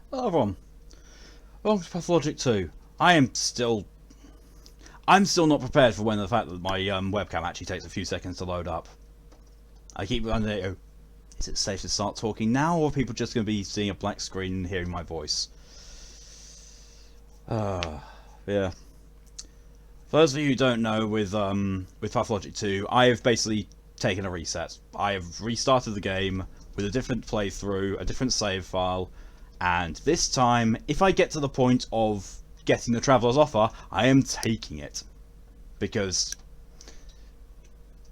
Hello everyone, welcome to Pathologic 2. I'm still not prepared for when the fact that my webcam actually takes a few seconds to load up. I keep wondering, is it safe to start talking now, or are people just going to be seeing a black screen and hearing my voice? Yeah. For those of you who don't know, with Pathologic 2, I have basically taken a reset. I have restarted the game with a different playthrough, a different save file, and this time, if I get to the point of getting the Traveller's Offer, I am taking it. Because,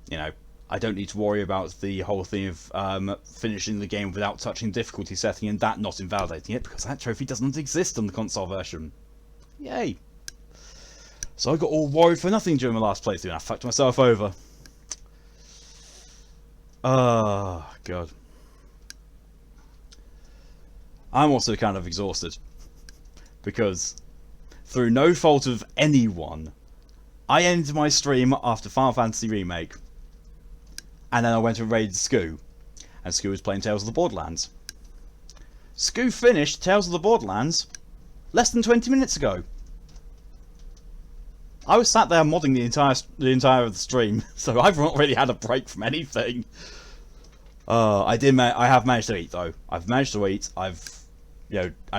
you know, I don't need to worry about the whole thing of finishing the game without touching difficulty setting and that not invalidating it, because that trophy doesn't exist on the console version. Yay! So I got all worried for nothing during my last playthrough and I fucked myself over. Oh, God. I'm also kind of exhausted. Because, through no fault of anyone, I ended my stream after Final Fantasy Remake. And then I went and raided Scoo. And Scoo was playing Tales of the Borderlands. Scoo finished Tales of the Borderlands less than 20 minutes ago. I was sat there modding the entire of the stream, so I've not really had a break from anything. I have managed to eat though. I've managed to eat. I've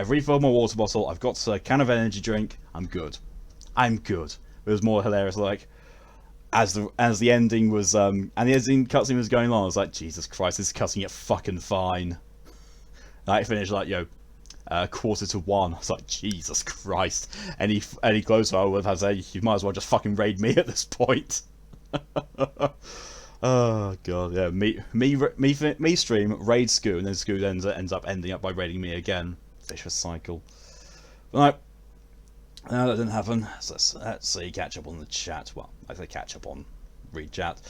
refilled my water bottle. I've got a can of energy drink. I'm good. I'm good. It was more hilarious, like as the ending was and the ending cutscene was going on. I was like, Jesus Christ, this is cutting it fucking fine. And I finished like 1:45. I was like, Jesus Christ. Any closer I would have said, you might as well just fucking raid me at this point. Oh god, yeah. Me stream, raid Scoo, and then Scoo ends up ending up by raiding me again. Vicious cycle. Right. No, that didn't happen. So let's see, catch up on the chat. Well, I say catch up on read chat.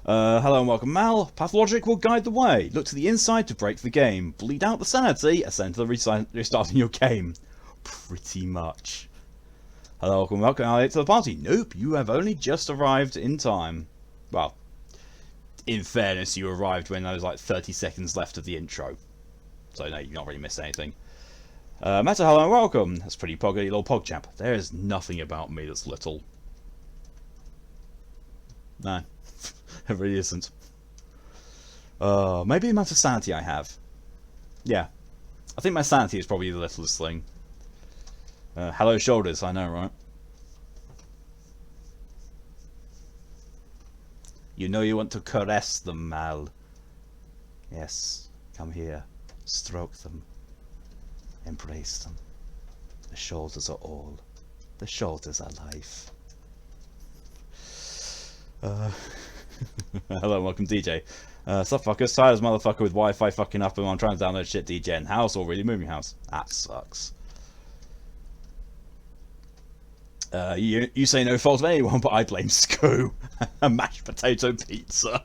Hello and welcome, Mal. Pathologic will guide the way. Look to the inside to break the game. Bleed out the sanity, ascend to the restarting your game. Pretty much. Hello, welcome, Alex, to the party. Nope, you have only just arrived in time. Well, in fairness, you arrived when there was like 30 seconds left of the intro. So no, you've not really missed anything. Meta, hello and welcome. That's pretty poggy little pogchamp. There is nothing about me that's little. No, it really isn't. Maybe the amount of sanity I have. Yeah, I think my sanity is probably the littlest thing. Hello shoulders, I know, right? You know you want to caress them, Mal. Yes, come here. Stroke them. Embrace them. The shoulders are all. The shoulders are life. Hello, welcome DJ. Sup fuckers, tired as motherfucker with Wi-Fi fucking up and I'm trying to download shit DJ in house or really moving house. That sucks. You say no fault of anyone, but I blame Scoo. A mashed potato pizza.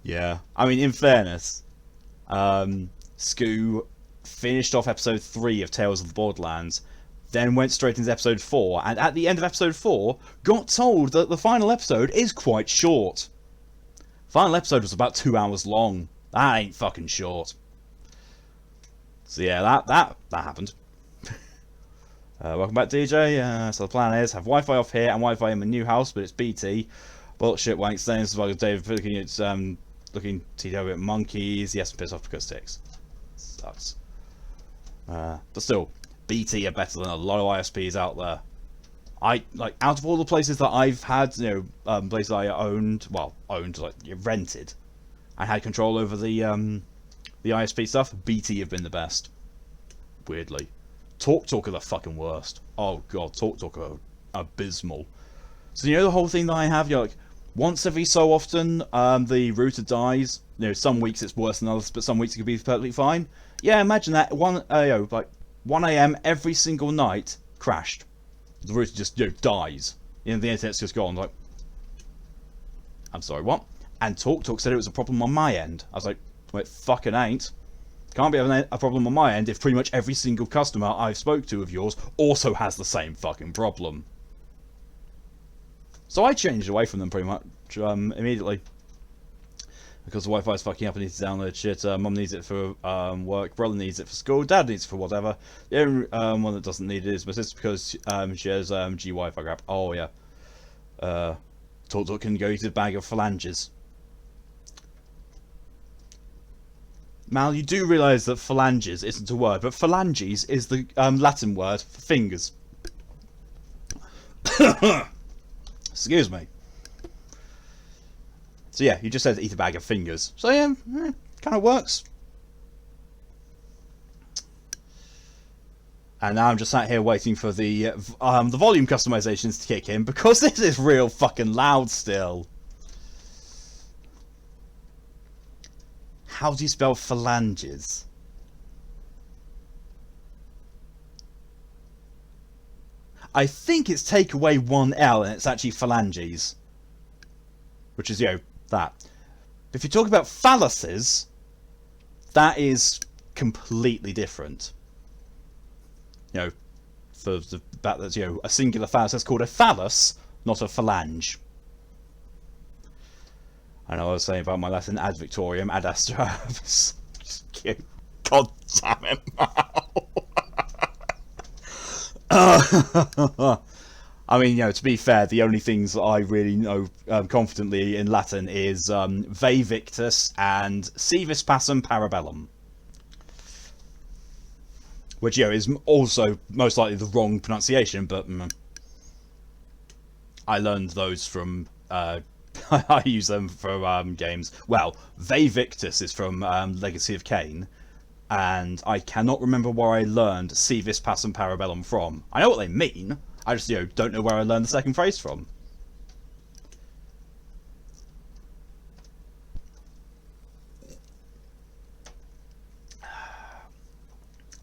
Yeah, I mean, in fairness, Scoo finished off episode 3 of Tales of the Borderlands, then went straight into episode 4, and at the end of episode 4, got told that the final episode is quite short. Final episode was about 2 hours long. That ain't fucking short. So yeah, that happened. Welcome back, DJ. So the plan is have Wi-Fi off here and Wi-Fi in my new house, but it's BT. Bullshit wank stains as well as David looking at looking TW at monkeys. Yes, piss off acoustics. Sucks. But still, BT are better than a lot of ISPs out there. Out of all the places that I've had, places I owned, like rented, I had control over the ISP stuff. BT have been the best. Weirdly. TalkTalk are the fucking worst. Oh god, TalkTalk are abysmal. So you know the whole thing that I have, like once every so often the router dies. Some weeks it's worse than others, but some weeks it could be perfectly fine. Yeah, imagine that 1 a.m. every single night crashed. The router just dies. The internet's just gone. Like, I'm sorry, what? And TalkTalk said it was a problem on my end. I was like, well, it fucking ain't. Can't be having a problem on my end if pretty much every single customer I've spoke to of yours also has the same fucking problem. So I changed away from them pretty much immediately. because the Wi-Fi is fucking up. I need to download shit. Mum needs it for work. Brother needs it for school. Dad needs it for whatever. The only one that doesn't need it is my sister because she has G Wi-Fi crap. Oh yeah. Talk can go eat a bag of phalanges. Mal, you do realise that phalanges isn't a word, but phalanges is the Latin word for fingers. Excuse me. So yeah, you just said eat a bag of fingers. So yeah, kind of works. And now I'm just sat here waiting for the volume customizations to kick in because this is real fucking loud still. How do you spell phalanges? I think it's take away one L and it's actually phalanges. Which is, you know, that. If you talk about phalluses, that is completely different. You know, for the fact that, you know, a singular phallus is called a phallus, not a phalange. I know I was saying about my Latin ad Victoriam, ad astra. God damn it, I mean, you know, to be fair, the only things that I really know confidently in Latin is Ve Victus and Si Vis Pacem Parabellum. Which, you know, is also most likely the wrong pronunciation, but I learned those from... I use them for games. Well, Ve Victus is from Legacy of Kain, and I cannot remember where I learned Si Vis Pacem Parabellum from. I know what they mean, I just, you know, don't know where I learned the second phrase from.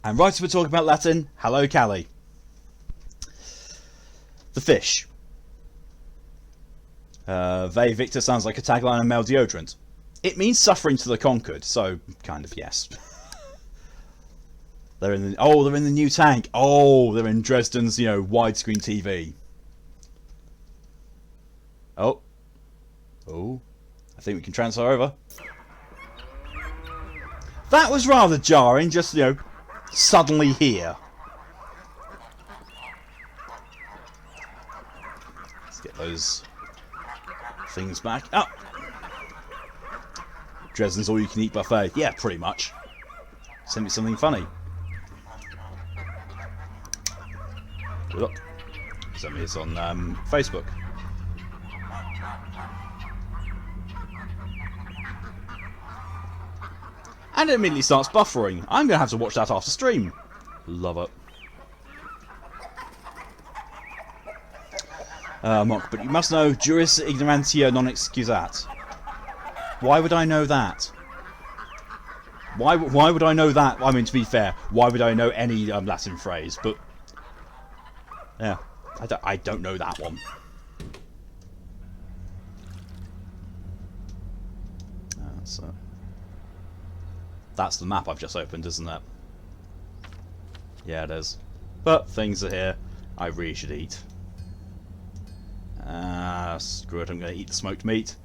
And right as we're talking about Latin, hello Callie. The fish. Ve Victor sounds like a tagline of male deodorant. It means suffering to the conquered, so kind of yes. They're in the new tank. Oh, they're in Dresden's, you know, widescreen TV. Oh, I think we can transfer over. That was rather jarring, just, you know, suddenly here. Let's get those things back up. Dresden's all-you-can-eat buffet. Yeah, pretty much. Send me something funny. Look. Send me this on Facebook. And it immediately starts buffering. I'm going to have to watch that after stream. Love it. Mock, but you must know juris ignorantia non excusat. Why would I know that? Why would I know that? I mean, to be fair, why would I know any Latin phrase? But yeah, I don't know that one. That's the map I've just opened, isn't it? Yeah, it is. But things are here. I really should eat. Screw it, I'm going to eat the smoked meat.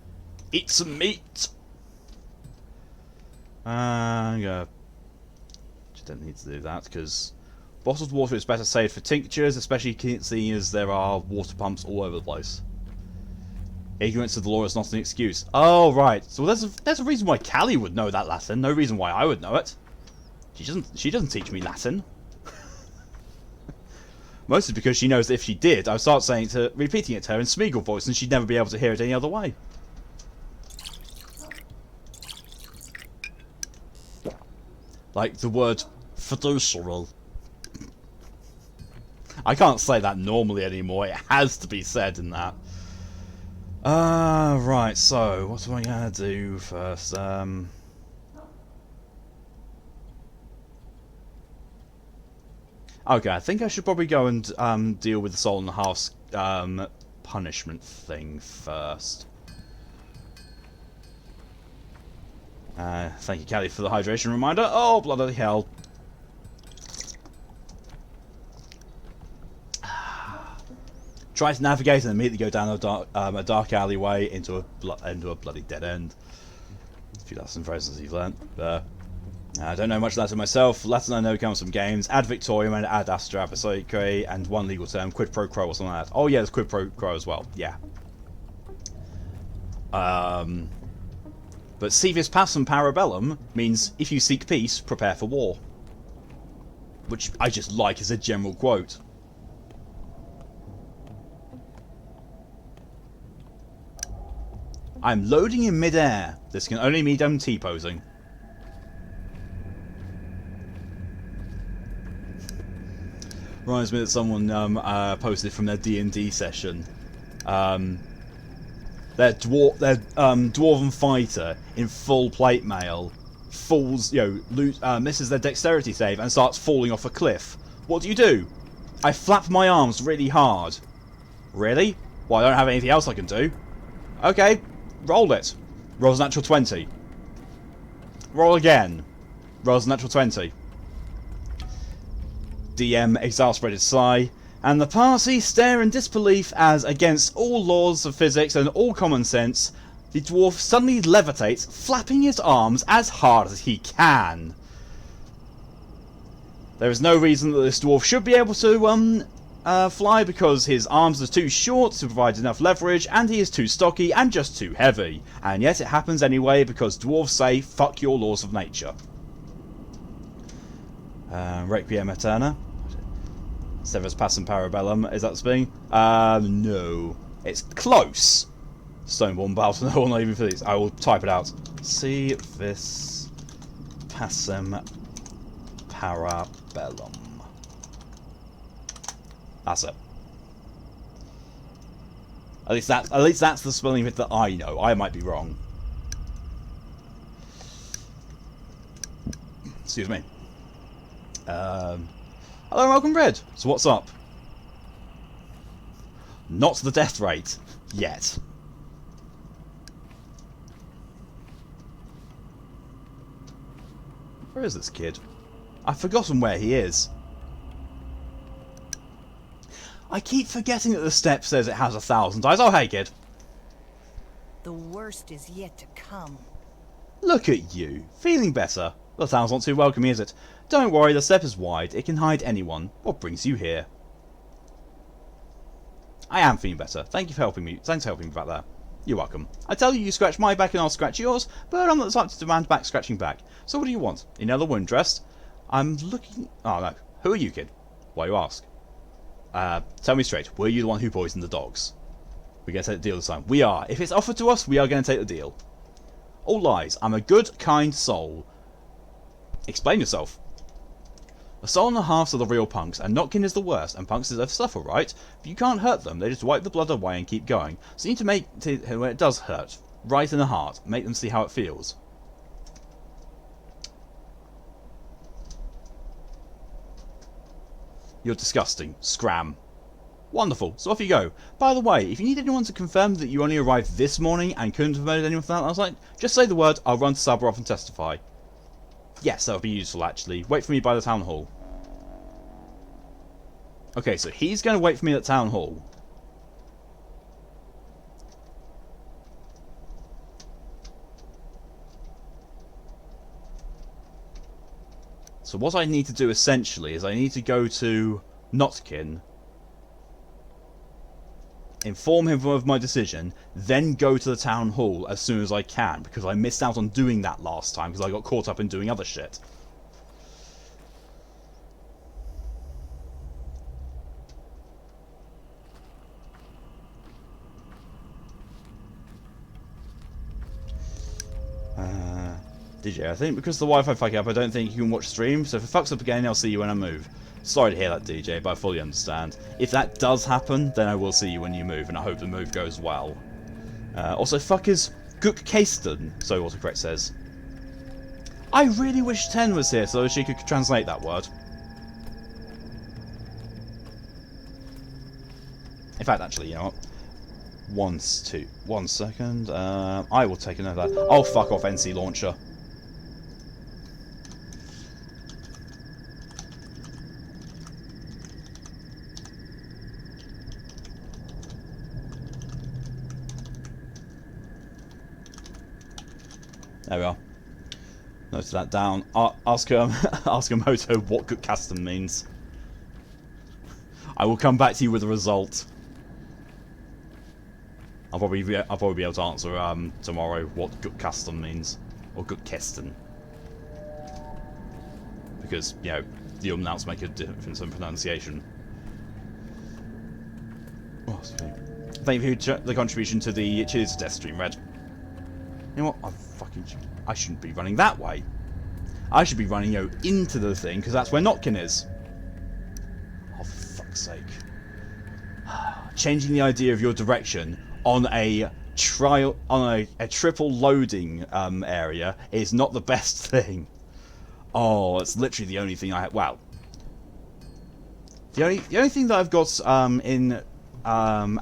Eat some meat! I'm going to... Just don't need to do that, because bottled water is better saved for tinctures, especially seeing as there are water pumps all over the place. Ignorance of the law is not an excuse. Oh, right. So there's a reason why Callie would know that Latin. No reason why I would know it. She doesn't teach me Latin. Mostly because she knows that if she did, I'd start repeating it to her in Smeagol voice, and she'd never be able to hear it any other way. Like the word fiduciary. I can't say that normally anymore. It has to be said in that. Right, so what am I gonna do first? Okay, I think I should probably go and deal with the Soul and the Hearth's punishment thing first. Thank you, Callie, for the hydration reminder. Oh, bloody hell. Try to navigate and immediately go down a dark alleyway into a bloody dead end. A few Latin phrases you've learnt. I don't know much Latin myself. Latin I know comes from games. Ad Victoriam and ad astra Pathologic, and one legal term, quid pro quo or something like that. Oh yeah, there's quid pro quo as well. Yeah. But si vis pacem para bellum means if you seek peace, prepare for war. Which I just like as a general quote. I'm loading in mid-air. This can only be done T-posing. Reminds me that someone posted from their D&D session. Their dwarven fighter in full plate mail falls, misses their dexterity save and starts falling off a cliff. What do? I flap my arms really hard. Really? Well, I don't have anything else I can do. Okay, roll it. Rolls a natural 20. Roll again. Rolls a natural 20. DM exasperated sigh, and the party stare in disbelief as, against all laws of physics and all common sense, the dwarf suddenly levitates, flapping his arms as hard as he can. There is no reason that this dwarf should be able to fly, because his arms are too short to provide enough leverage, and he is too stocky and just too heavy. And yet it happens anyway, because dwarves say, fuck your laws of nature. Requiem Aeterna. Severus Pacem Parabellum. Is that spinning? No. It's close. Stoneborn Battle. No, not even for these. I will type it out. Si vis Pacem Parabellum. That's it. At least that's the spelling of it that I know. I might be wrong. Excuse me. Hello and welcome, Red. So what's up? Not the death rate yet. Where is this kid? I've forgotten where he is. I keep forgetting that the step says it has 1,000 eyes. Oh, hey, kid. The worst is yet to come. Look at you, feeling better. The town's not too welcoming, is it? Don't worry, the step is wide. It can hide anyone. What brings you here? I am feeling better. Thank you for helping me. Thanks for helping me back there. You're welcome. I tell you, you scratch my back and I'll scratch yours, but I'm not the type to demand back scratching back. So what do you want? Another wound dressed? I'm looking... Oh, no. Who are you, kid? Why you ask? Tell me straight. Were you the one who poisoned the dogs? We're going to take the deal this time. We are. If it's offered to us, we are going to take the deal. All lies. I'm a good, kind soul. Explain yourself. The soul and the halves are the real punks, and Notkin is the worst, and punks deserve to suffer, right? But you can't hurt them, they just wipe the blood away and keep going. So you need to make it when it does hurt, right in the heart, make them see how it feels. You're disgusting. Scram. Wonderful, so off you go. By the way, if you need anyone to confirm that you only arrived this morning and couldn't have murdered anyone from that last night, just say the word, I'll run to Sabaroff and testify. Yes, that would be useful, actually. Wait for me by the town hall. Okay, so he's going to wait for me at town hall. So what I need to do, essentially, is I need to go to Notkin, inform him of my decision, then go to the town hall as soon as I can, because I missed out on doing that last time because I got caught up in doing other shit. DJ, I think because the Wi-Fi fucked up, I don't think you can watch stream, so if it fucks up again, I'll see you when I move. Sorry to hear that, DJ, but I fully understand. If that does happen, then I will see you when you move, and I hope the move goes well. Also, fuck is Gook Kasten, so autocorrect says. I really wish Ten was here so she could translate that word. In fact, actually, you know what? 1 second. I will take a note of that. Oh, fuck off, NC Launcher. There we are. Noted that down. Ask Moto what good custom means. I will come back to you with a result. I'll probably be able to answer tomorrow what good custom means, or good Kesten, because you know the umlauts make a difference in pronunciation. Oh, thank you for the contribution to the Cheers to Death stream, Red. You know what? I shouldn't be running that way. I should be running into the thing, because that's where Notkin is. Oh, for fuck's sake! Changing the idea of your direction on a triple loading area is not the best thing. Oh, it's literally the only thing I have. Wow. The only thing that I've got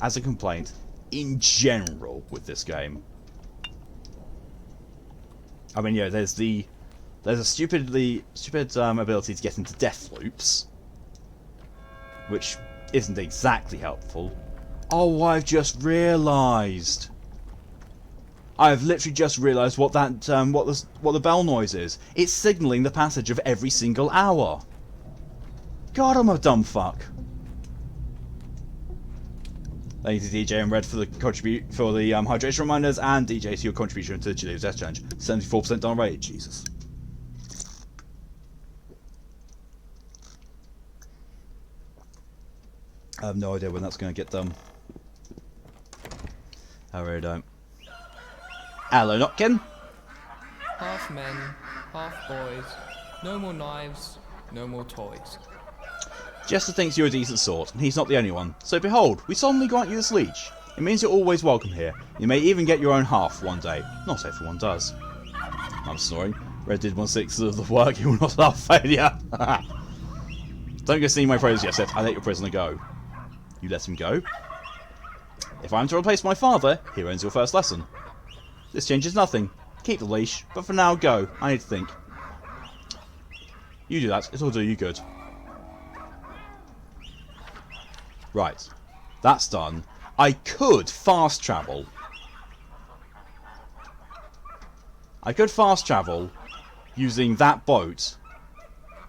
as a complaint in general with this game. I mean, yeah, there's a stupid ability to get into death loops, which isn't exactly helpful. Oh, I've just realised. I've literally just realised what that what the bell noise is. It's signalling the passage of every single hour. God, I'm a dumb fuck. Thank you to DJ and Red for the hydration reminders, and DJ to your contribution to the Chili's Death Challenge. 74% down rate. Jesus. I have no idea when that's going to get done. I really don't. Hello, Notkin. Half men, half boys. No more knives, no more toys. Jester thinks you're a decent sort, and he's not the only one. So behold, we solemnly grant you this leech. It means you're always welcome here. You may even get your own half one day. Not everyone does. I'm snoring. Red did 1/6 of the work, he will not allow failure. Don't go singing my praises yet, Seth. I let your prisoner go. You let him go? If I'm to replace my father, here ends your first lesson. This changes nothing. Keep the leash, but for now, go. I need to think. You do that, it'll do you good. Right. That's done. I could fast travel. I could fast travel using that boat,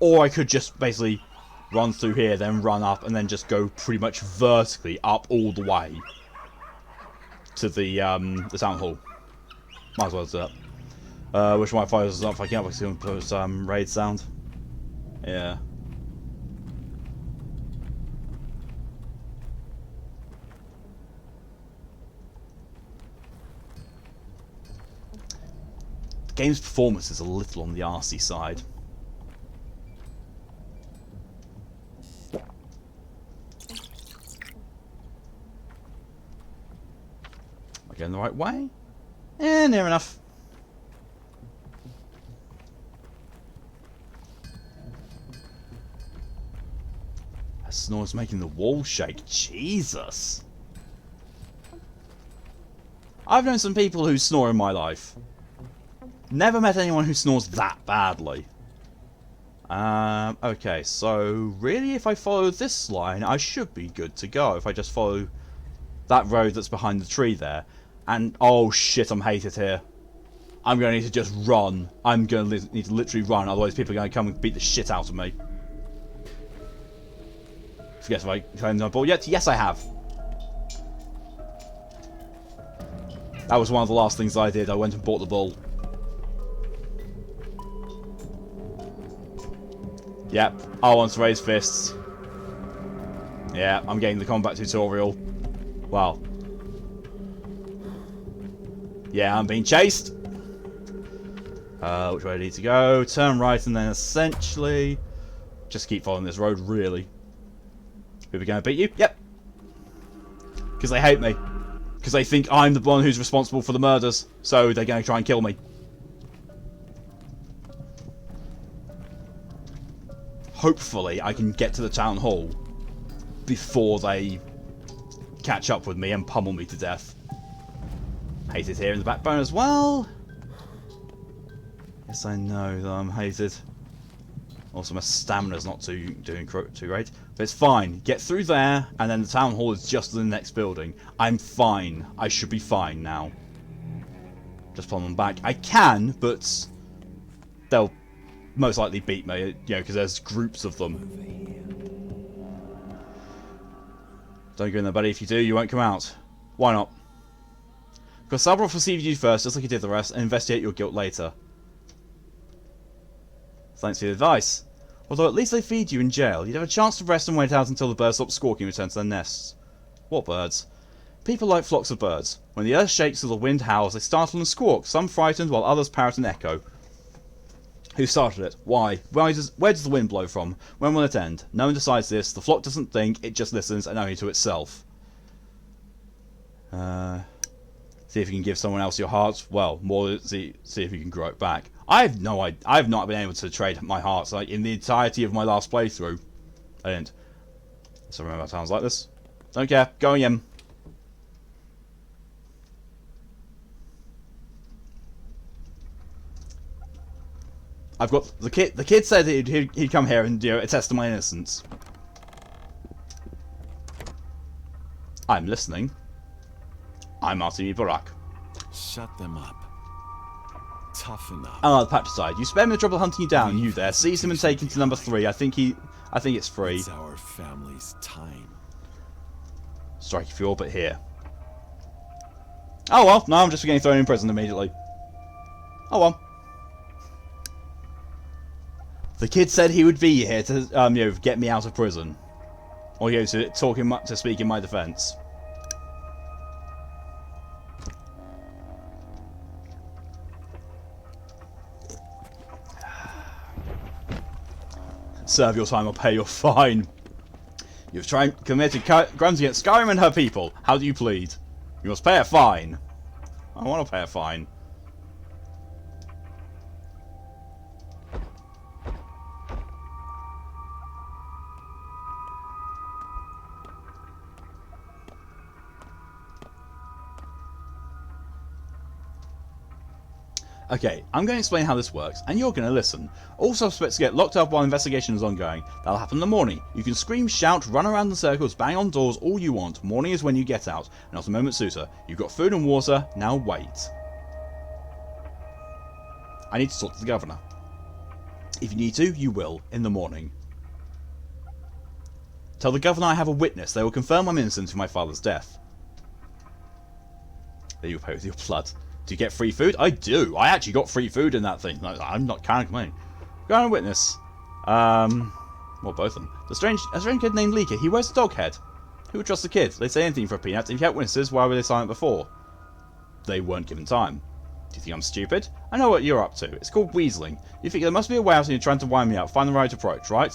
or I could just basically run through here, then run up, and then just go pretty much vertically up all the way to the town hall. Might as well do that. Wish my fire was not fucking up. I can put some raid sound. Yeah. The game's performance is a little on the arsey side. Am I going the right way? Eh, near enough. That snore's making the wall shake. Jesus. I've known some people who snore in my life. Never met anyone who snores that badly. Okay, so really if I follow this line, I should be good to go. If I just follow that road that's behind the tree there. And, oh shit, I'm hated here. I'm going to need to just run. I'm going to need to literally run, otherwise people are going to come and beat the shit out of me. Forget if I claimed my ball yet? Yes, I have. That was one of the last things I did. I went and bought the bull. Yep, I want to raise fists. Yeah, I'm getting the combat tutorial. Wow. Yeah, I'm being chased. Which way do I need to go? Turn right and then essentially just keep following this road, really. People going to beat you? Yep. Because they hate me. Because they think I'm the one who's responsible for the murders. So they're going to try and kill me. Hopefully I can get to the town hall before they catch up with me and pummel me to death. Hated here in the backbone as well. Yes, I know that I'm hated. Also, my stamina's not doing too great. But it's fine. Get through there, and then the town hall is just in the next building. I'm fine. I should be fine now. just pull them back. I can, but they'll most likely beat me, you know, because there's groups of them. Don't go in there, buddy. If you do, you won't come out. Why not? Because Sabroth will receive you first, just like he did the rest, and investigate your guilt later. Thanks for the advice. Although at least they feed you in jail, you'd have a chance to rest and wait out until the birds stop squawking and return to their nests. What birds? People like flocks of birds. When the earth shakes or the wind howls, they startle and squawk, some frightened while others parrot and echo. Who started it? Why? Where does the wind blow from? When will it end? No one decides this. The flock doesn't think, it just listens, and only to itself. See if you can give someone else your heart. Well, more see if you can grow it back. I've not been able to trade my hearts like in the entirety of my last playthrough. I didn't. So remember times like this. Don't care. Going in. I've got the kid. The kid said he'd come here and attest to my innocence. I'm listening. I'm Artemi Barak. Shut them up. Toughen up. Oh, the patricide. You spare me the trouble hunting you down. You there. Seize him and take him to number 3. I think it's free. It's our family's time. Strike if you're but here. Oh well. No, I'm just getting thrown in prison immediately. Oh well. The kid said he would be here to get me out of prison, or to speak in my defence. Serve your time or pay your fine. You've committed crimes against Skyrim and her people. How do you plead? You must pay a fine. I want to pay a fine. Okay, I'm going to explain how this works, and you're going to listen. All suspects get locked up while investigation is ongoing. That'll happen in the morning. You can scream, shout, run around in circles, bang on doors, all you want. Morning is when you get out. Not a moment sooner. You've got food and water, now wait. I need to talk to the governor. If you need to, you will, in the morning. Tell the governor I have a witness. They will confirm I'm innocent of my father's death. There you pay with your blood. Do you get free food? I do. I actually got free food in that thing. I'm not kind of complaining. Go on a witness. Well, both of them. A strange kid named Leaker. He wears a dog head. Who would trust the kid? They'd say anything for a peanut. If you had witnesses, why were they silent before? They weren't given time. Do you think I'm stupid? I know what you're up to. It's called weaseling. You think there must be a way out and you're trying to wind me up. Find the right approach, right?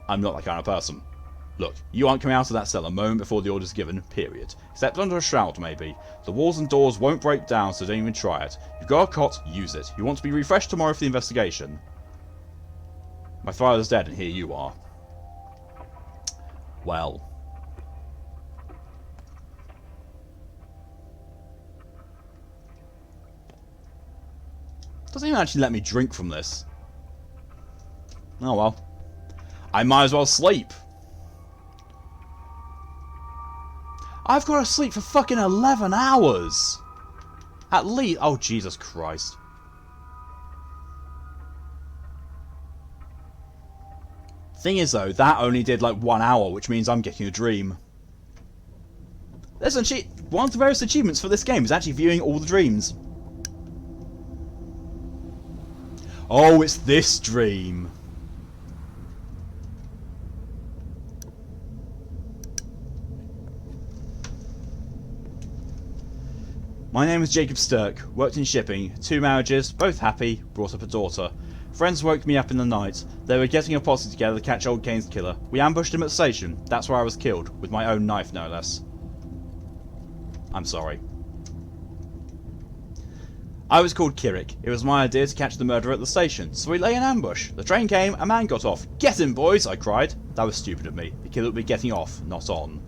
I'm not that kind of person. Look, you aren't coming out of that cell a moment before the order's given, period. Except under a shroud, maybe. The walls and doors won't break down, so don't even try it. You've got a cot, use it. You want to be refreshed tomorrow for the investigation. My father's dead, and here you are. Well. Doesn't even actually let me drink from this. Oh well. I might as well sleep. I've got to sleep for fucking 11 hours! At least... Oh, Jesus Christ. Thing is, though, that only did like 1 hour, which means I'm getting a dream. One of the various achievements for this game is actually viewing all the dreams. Oh, it's this dream. My name is Jacob Stirk, worked in shipping, 2 marriages, both happy, brought up a daughter. Friends woke me up in the night. They were getting a posse together to catch old Kane's killer. We ambushed him at the station. That's where I was killed, with my own knife no less. I'm sorry. I was called Kirik. It was my idea to catch the murderer at the station, so we lay in ambush. The train came, a man got off. Get him, boys, I cried. That was stupid of me. The killer would be getting off, not on.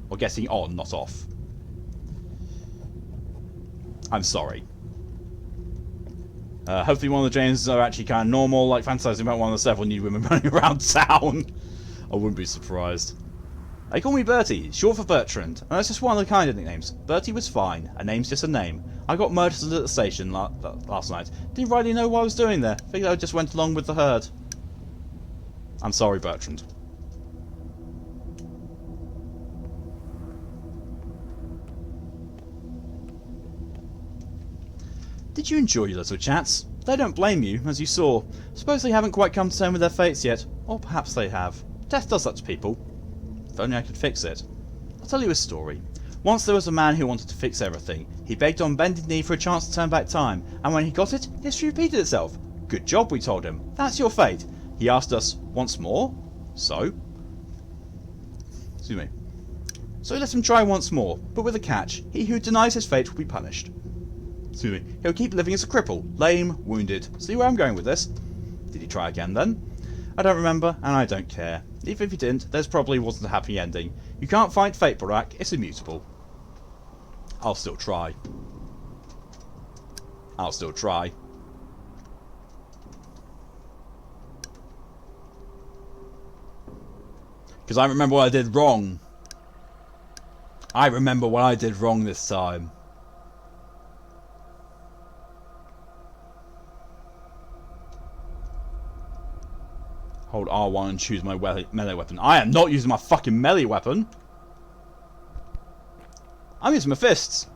Or getting on, not off. I'm sorry. Hopefully one of the James are actually kind of normal, like fantasizing about one of the several nude women running around town. I wouldn't be surprised. They call me Bertie, short for Bertrand, and that's just one of the kind of nicknames. Bertie was fine. A name's just a name. I got murdered at the station last night. Didn't really know what I was doing there. Figured I just went along with the herd. I'm sorry, Bertrand. Did you enjoy your little chats? They don't blame you, as you saw. Suppose they haven't quite come to terms with their fates yet. Or perhaps they have. Death does that to people. If only I could fix it. I'll tell you a story. Once there was a man who wanted to fix everything. He begged on bended knee for a chance to turn back time, and when he got it, history repeated itself. Good job, we told him. That's your fate. He asked us, once more? So? Excuse me. So we let him try once more, but with a catch. He who denies his fate will be punished. Excuse me. He'll keep living as a cripple, lame, wounded. See where I'm going with this? Did he try again then? I don't remember, and I don't care. Even if he didn't, there's probably wasn't a happy ending. You can't fight fate, Barak. It's immutable. I'll still try. I'll still try. Because I remember what I did wrong. I remember what I did wrong this time. Hold R1 and choose my melee weapon. I am not using my fucking melee weapon. I'm using my fists.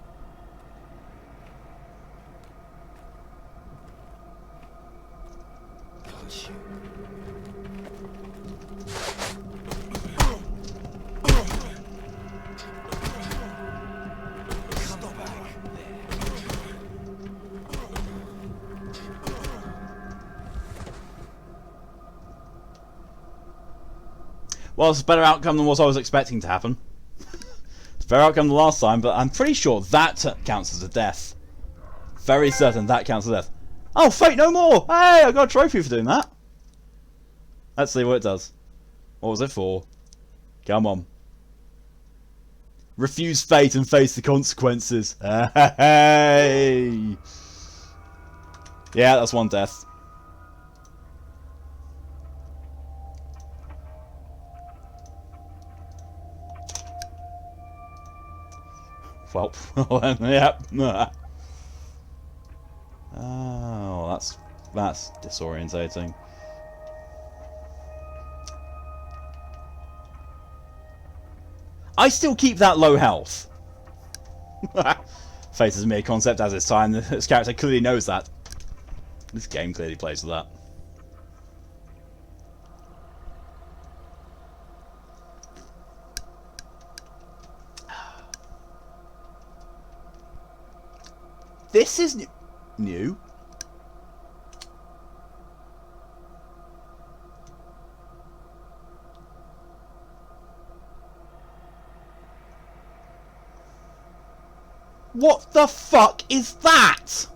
Well, it's a better outcome than what I was expecting to happen. It's a better outcome than last time, but I'm pretty sure that counts as a death. Very certain that counts as a death. Oh, fate no more! Hey, I got a trophy for doing that. Let's see what it does. What was it for? Come on. Refuse fate and face the consequences. Hey! Yeah, that's one death. Well, yep. Oh, that's disorientating. I still keep that low health. Fate is a mere concept as it's time. This character clearly knows that. This game clearly plays with that. This is new. What the fuck is that?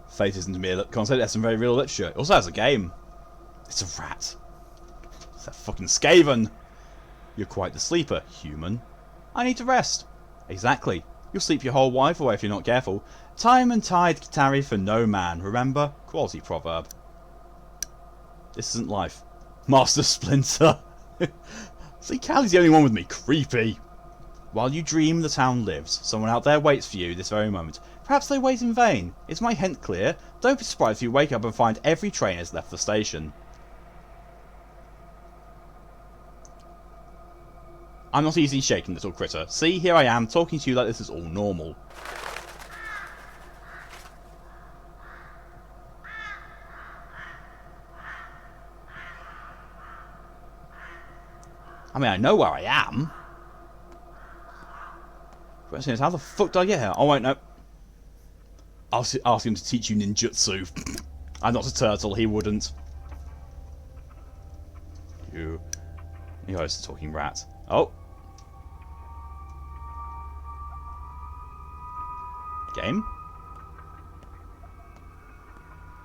Fate isn't a mere concept, that's some very real literature. It also has a game. It's a rat. It's a fucking Skaven. You're quite the sleeper, human. I need to rest. Exactly. You'll sleep your whole life away if you're not careful. Time and tide tarry for no man, remember? Quality proverb. This isn't life. Master Splinter. See, Callie's the only one with me. Creepy. While you dream, the town lives. Someone out there waits for you this very moment. Perhaps they wait in vain. Is my hint clear? Don't be surprised if you wake up and find every train has left the station. I'm not easily shaken, little critter. See, here I am, talking to you like this is all normal. I mean, I know where I am. The question is, how the fuck did I get here? Oh, wait, no. I'll ask him to teach you ninjutsu. I'm not a turtle, he wouldn't. You're just a talking rat. Oh. Game?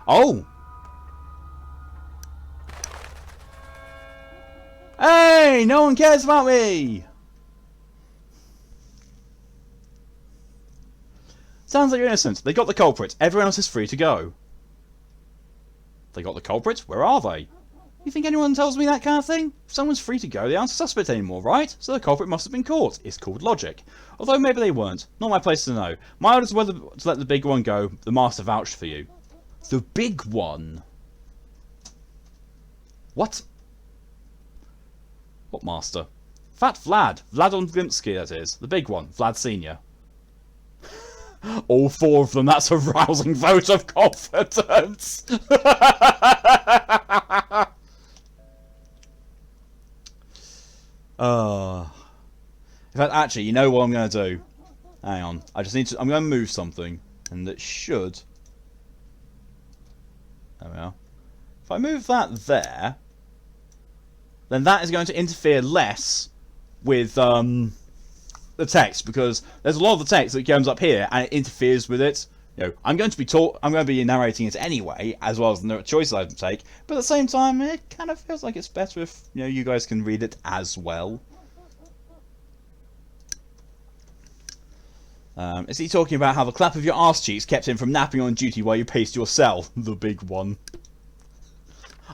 Oh! Hey! No one cares about me! Sounds like you're innocent. They got the culprit. Everyone else is free to go. They got the culprit? Where are they? You think anyone tells me that kind of thing? If someone's free to go, they aren't a suspect anymore, right? So the culprit must have been caught. It's called logic. Although maybe they weren't. Not my place to know. My orders were to let the big one go. The master vouched for you. The big one? What? What master? Fat Vlad. Vlad Glimpsky, that is. The big one. Vlad Senior. All four of them. That's a rousing vote of confidence. In fact, actually, you know what I'm going to do? Hang on. I just need to... I'm going to move something. And it should... There we are. If I move that there... then that is going to interfere less with the text. Because there's a lot of the text that comes up here and it interferes with it. You know, I'm going to be narrating it anyway, as well as the choices I take. But at the same time, it kind of feels like it's better if you guys can read it as well. Is he talking about how the clap of your arse cheeks kept him from napping on duty while you paced your cell? The big one.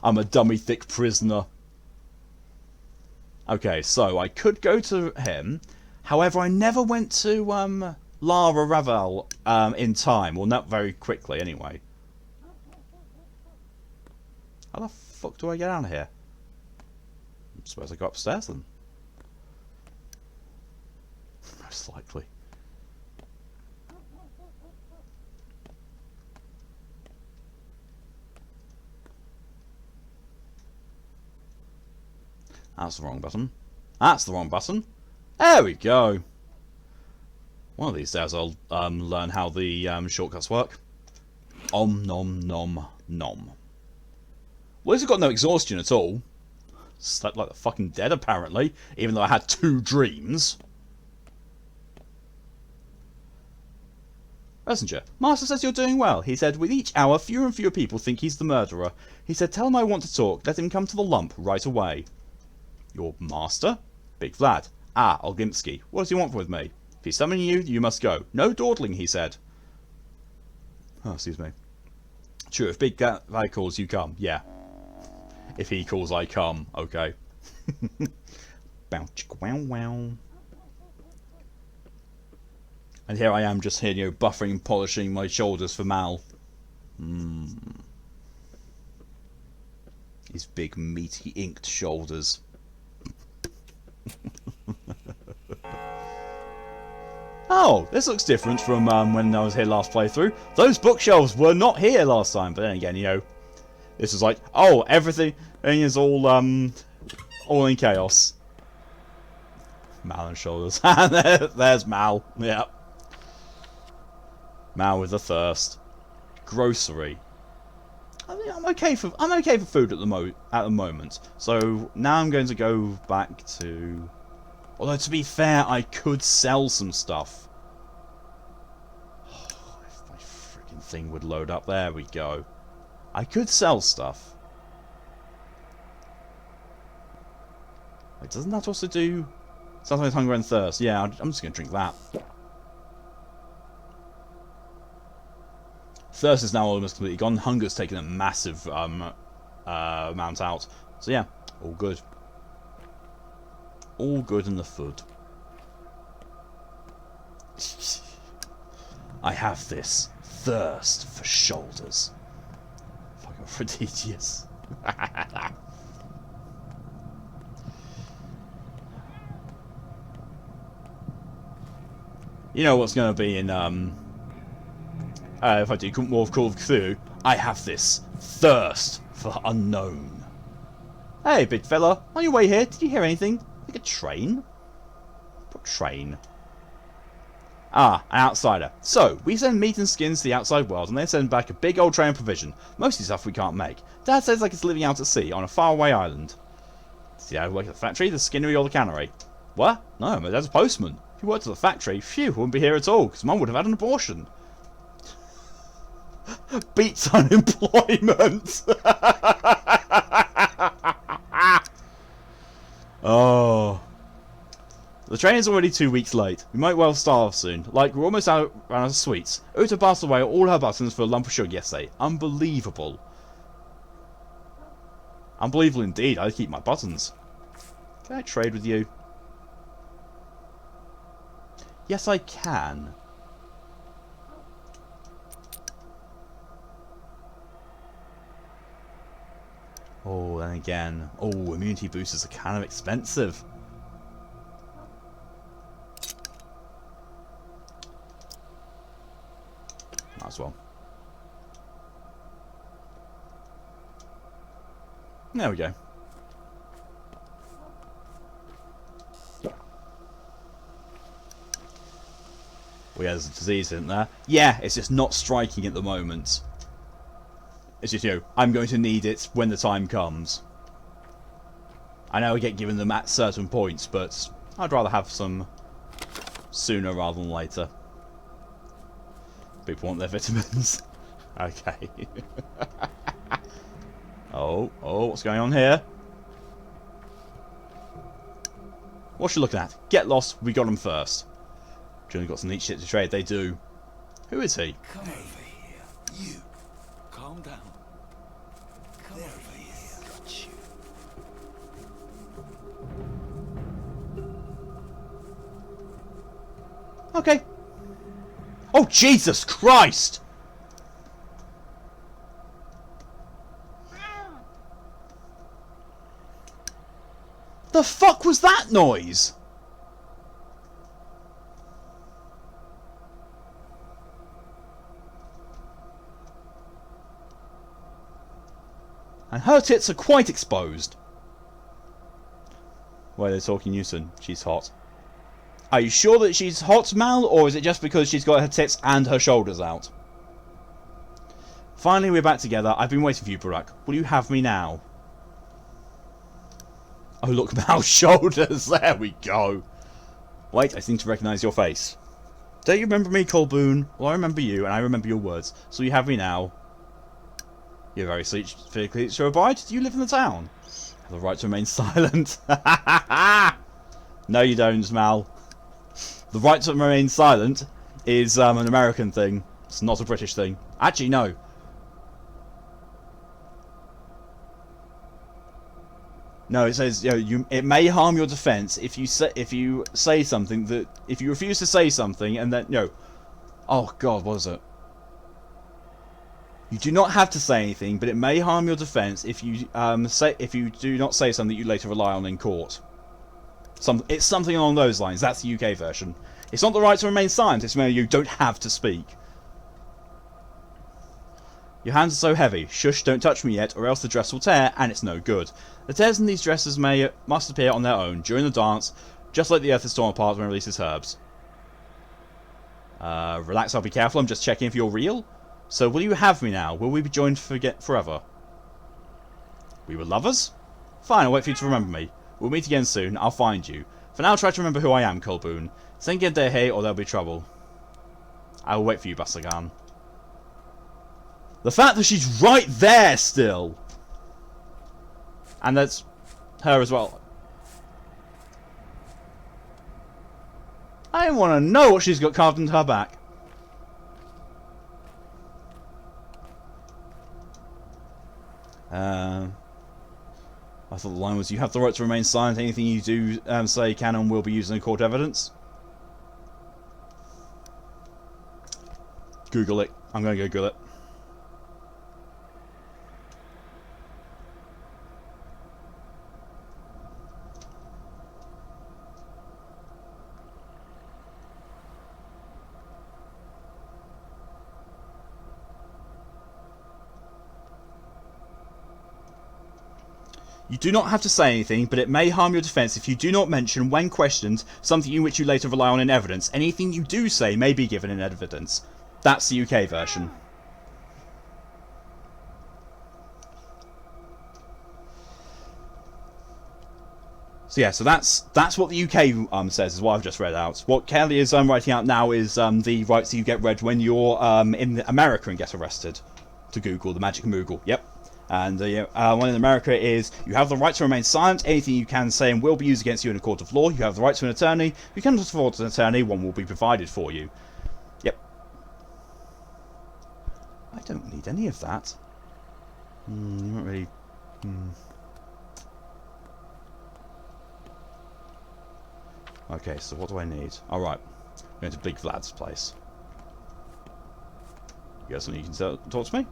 I'm a dummy thick prisoner. Okay, so I could go to him. However, I never went to Lara Ravel in time. Well, not very quickly, anyway. How the fuck do I get out of here? I suppose I go upstairs then. Most likely. That's the wrong button. That's the wrong button. There we go. One of these days I'll learn how the shortcuts work. Om nom nom nom. Well, this has got no exhaustion at all. Slept like the fucking dead, apparently. Even though I had 2 dreams. Messenger. Master says you're doing well. He said, with each hour, fewer and fewer people think he's the murderer. He said, tell him I want to talk. Let him come to the lump right away. Your master? Big Vlad. Ah, Olginsky. What does he want with me? If he's summoning you, you must go. No dawdling, he said. Oh, excuse me. True, if Big Vlad calls, you come. Yeah. If he calls, I come. Okay. Bow chicka wow wow. And here I am just here, buffering and polishing my shoulders for Mal. His big, meaty, inked shoulders. Oh, this looks different from when I was here last playthrough. Those bookshelves were not here last time, but then again, this is like, oh, everything is all in chaos. Mal and shoulders. There's Mal. Yep. Mal with the thirst. Grocery. I mean, I'm okay for food at the moment. So now I'm going to go back to. Although to be fair, I could sell some stuff. Oh, if my freaking thing would load up, there we go. I could sell stuff. Wait, doesn't that also do something with hunger and thirst? Yeah, I'm just going to drink that. Thirst is now almost completely gone. Hunger's taken a massive amount out. So yeah, all good. All good in the food. I have this thirst for shoulders. Fucking prodigious. You know what's going to be in if I do more of Call of Cthulhu, I have this thirst for unknown. Hey, big fella, on your way here, did you hear anything? Like a train? What train? Ah, an outsider. So, we send meat and skins to the outside world, and they send back a big old train of provision. Mostly stuff we can't make. Dad says like it's living out at sea, on a faraway island. Does he work at the factory, the skinnery, or the cannery? What? No, my dad's a postman. If he worked at the factory, phew, wouldn't be here at all, because Mum would have had an abortion. Beats unemployment. Oh, the The train is already 2 weeks late. We might well starve soon. Like, we're almost out of sweets. Uta passed away all her buttons for a lump of sugar yesterday. Unbelievable. Unbelievable indeed. I keep my buttons. Can I trade with you? Yes, I can. Oh, then again. Oh, immunity boosters are kind of expensive. Might as well. There we go. Well, yeah, there's a disease, isn't there? Yeah, it's just not striking at the moment. It's just, you know, I'm going to need it when the time comes. I know I get given them at certain points, but I'd rather have some sooner rather than later. People want their vitamins. Okay. Oh, what's going on here? What's she looking at? Get lost, we got them first. Johnny got some neat shit to trade, they do. Who is he? Come over here. You. Calm down. Come over here. Got you. Okay. Oh, Jesus Christ! The fuck was that noise? And her tits are quite exposed. Why are they talking Newton? She's hot. Are you sure that she's hot, Mal, or is it just because she's got her tits and her shoulders out? Finally, we're back together. I've been waiting for you, Burak. Will you have me now? Oh, look, Mal's shoulders. There we go. Wait, I seem to recognise your face. Don't you remember me, Colboon? Well, I remember you, and I remember your words. So you have me now. You're very physically sure abide. Do you live in the town? Have the right to remain silent. No, you don't, Mal. The right to remain silent is an American thing. It's not a British thing. Actually, no. No, it says, you know, it may harm your defense if you say something that, if you refuse to say something and then, you know, oh God, what is it? You do not have to say anything, but it may harm your defense if you do not say something you later rely on in court. It's something along those lines. That's the UK version. It's not the right to remain silent. It's where you don't have to speak. Your hands are so heavy. Shush! Don't touch me yet, or else the dress will tear, and it's no good. The tears in these dresses must appear on their own during the dance, just like the earth is torn apart when it releases herbs. Relax. I'll be careful. I'm just checking if you're real. So, will you have me now? Will we be joined forever? We were lovers? Fine, I'll wait for you to remember me. We'll meet again soon. I'll find you. For now, try to remember who I am, Colboon. Send get there, hey, or there'll be trouble. I will wait for you, Basagan. The fact that she's right there still! And that's her as well. I want to know what she's got carved into her back. I thought the line was, you have the right to remain silent. Anything you do say can and will be used in court evidence. Google it. I'm going to Google it. You do not have to say anything, but it may harm your defense if you do not mention, when questioned, something in which you later rely on in evidence. Anything you do say may be given in evidence. That's the UK version. So yeah, so that's what the UK says, is what I've just read out. What Kelly is writing out now is the rights you get read when you're in America and get arrested. To Google, the magic Moogle. Yep. And one in America is, you have the right to remain silent. Anything you can say and will be used against you in a court of law. You have the right to an attorney. If you cannot afford an attorney, one will be provided for you. Yep. I don't need any of that. You don't really... Okay, so what do I need? Alright. I'm going to Big Vlad's place. You got something you can talk to me?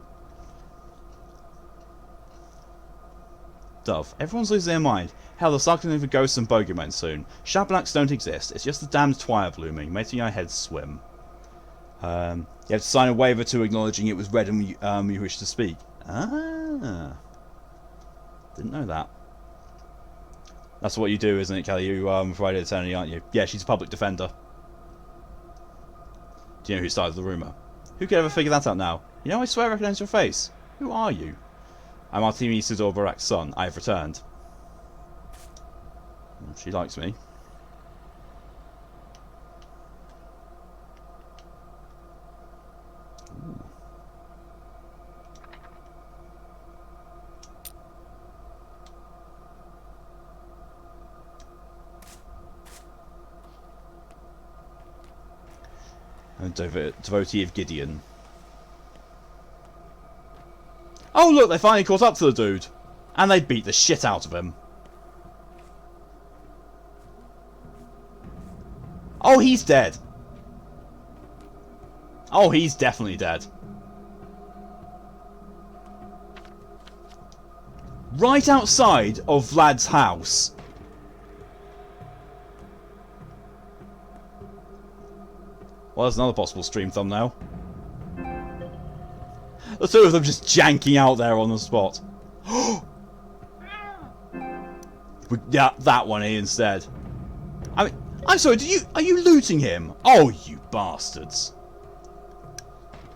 Dove. Everyone's losing their mind. Hell, they're starting for ghosts and bogeymen soon. Shablaks don't exist. It's just the damned twire blooming, making our heads swim. You have to sign a waiver to acknowledging it was read and you wish to speak. Ah. Didn't know that. That's what you do, isn't it, Kelly? You provide an attorney, aren't you? Yeah, she's a public defender. Do you know who started the rumour? Who could ever figure that out now? You know, I swear I recognise your face. Who are you? I'm Artemi Isidore Barak's son. I have returned. She likes me. Ooh. I'm a devotee of Gideon. Oh look, they finally caught up to the dude. And they beat the shit out of him. Oh, he's dead. Oh, he's definitely dead. Right outside of Vlad's house. Well, there's another possible stream thumbnail. The two of them just janking out there on the spot. Yeah, that one instead. I mean, I'm sorry, are you looting him? Oh, you bastards.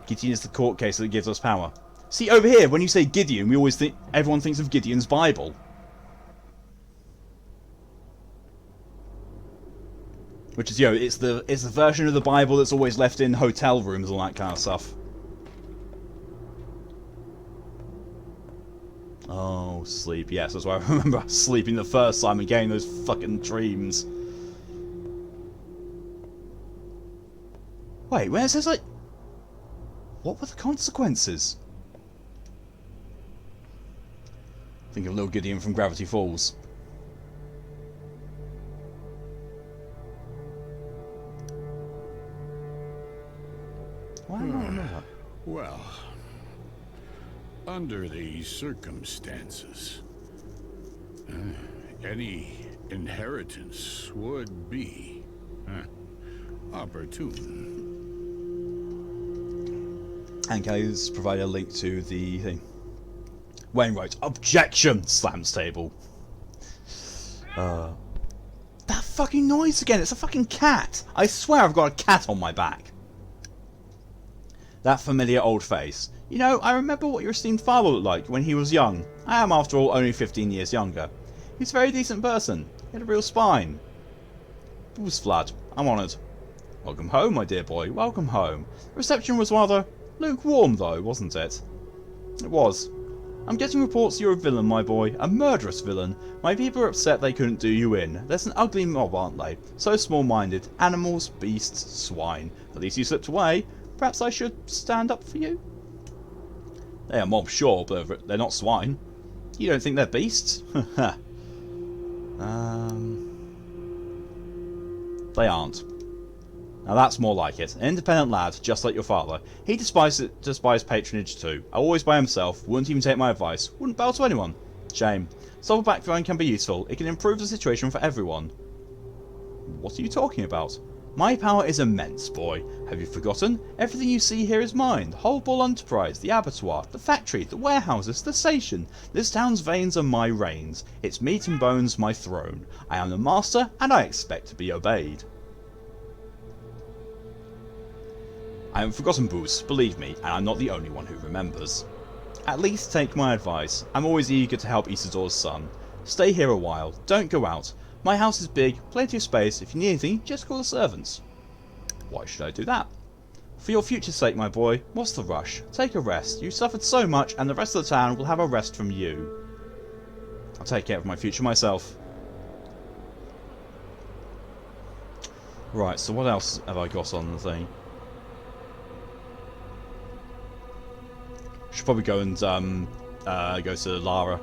Gideon is the court case that gives us power. See, over here, when you say Gideon, we always think everyone thinks of Gideon's Bible. Which is, it's the version of the Bible that's always left in hotel rooms and all that kind of stuff. Oh, sleep. Yes, that's why I remember sleeping the first time and getting those fucking dreams. Wait, where it says like... What were the consequences? Think of little Gideon from Gravity Falls. Why do I remember that? Well, under these circumstances, any inheritance would be opportune. And can I just provide a link to the thing? Wainwright, objection! Slams table. That fucking noise again, it's a fucking cat! I swear I've got a cat on my back. That familiar old face. You know, I remember what your esteemed father looked like when he was young. I am, after all, only 15 years younger. He's a very decent person. He had a real spine. Bruce Vlad, I'm honoured. Welcome home, my dear boy. Welcome home. The reception was rather lukewarm, though, wasn't it? It was. I'm getting reports you're a villain, my boy. A murderous villain. My people are upset they couldn't do you in. There's an ugly mob, aren't they? So small-minded. Animals, beasts, swine. At least you slipped away. Perhaps I should stand up for you? They are mobs, sure, but they're not swine. You don't think they're beasts? They aren't. Now that's more like it. An independent lad, just like your father. He despised patronage too. Always by himself, wouldn't even take my advice, wouldn't bow to anyone. Shame. Silver background can be useful. It can improve the situation for everyone. What are you talking about? My power is immense, boy. Have you forgotten? Everything you see here is mine. The whole Bull Enterprise, the abattoir, the factory, the warehouses, the station. This town's veins are my reins. Its meat and bones my throne. I am the master, and I expect to be obeyed. I haven't forgotten, Boots, believe me, and I'm not the only one who remembers. At least take my advice. I'm always eager to help Isidore's son. Stay here a while. Don't go out. My house is big, plenty of space. If you need anything, just call the servants. Why should I do that? For your future's sake, my boy, what's the rush? Take a rest. You suffered so much, and the rest of the town will have a rest from you. I'll take care of my future myself. Right, so what else have I got on the thing? Should probably go and go to Lara.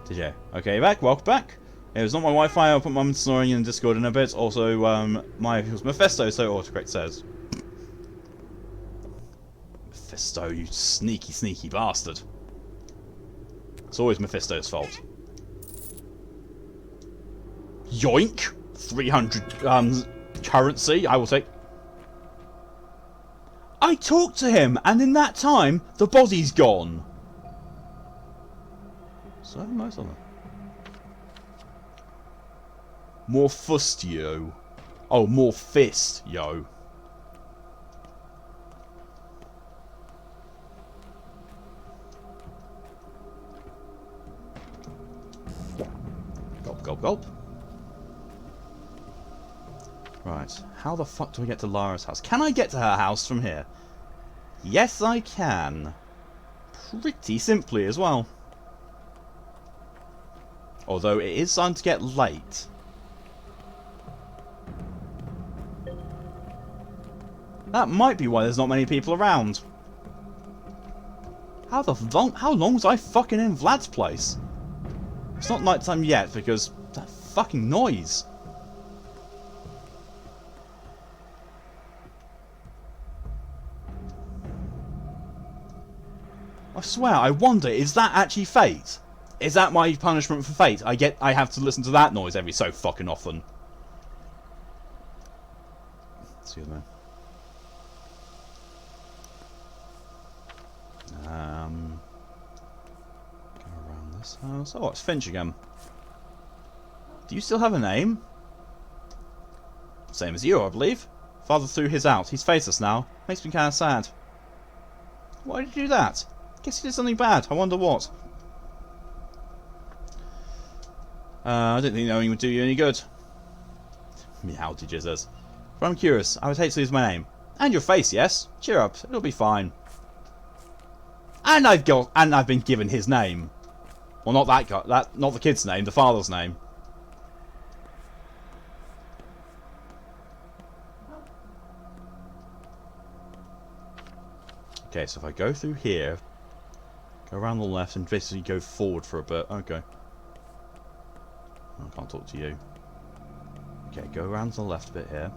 Did you? Okay, back. Welcome back. It was not my Wi-Fi. I'll put my snoring in Discord in a bit. Also, it was Mephisto, so autocorrect says. Mephisto, you sneaky, sneaky bastard. It's always Mephisto's fault. Yoink! 300 currency. I will take. I talked to him, and in that time, the body's gone. So most of them. More fust, yo. Oh, more fist, yo. Gulp, gulp, gulp. Right, how the fuck do I get to Lara's house? Can I get to her house from here? Yes, I can. Pretty simply as well. Although it is starting to get late. That might be why there's not many people around. How long was I fucking in Vlad's place? It's not nighttime yet because that fucking noise. I swear, I wonder, is that actually fate? Is that my punishment for fate? I have to listen to that noise every so fucking often. Excuse me. Go around this house. Oh, it's Finch again. Do you still have a name? Same as you, I believe. Father threw his out. He's faceless now. Makes me kind of sad. Why did you do that? Guess he did something bad. I wonder what. I don't think knowing would do you any good. Meow, did you says. But I'm curious. I would hate to lose my name. And your face, yes? Cheer up. It'll be fine. And I've been given his name. Well, not that guy. Not the kid's name. The father's name. Okay, so if I go through here, go around the left, and basically go forward for a bit. Okay. I can't talk to you. Okay, go around to the left a bit here.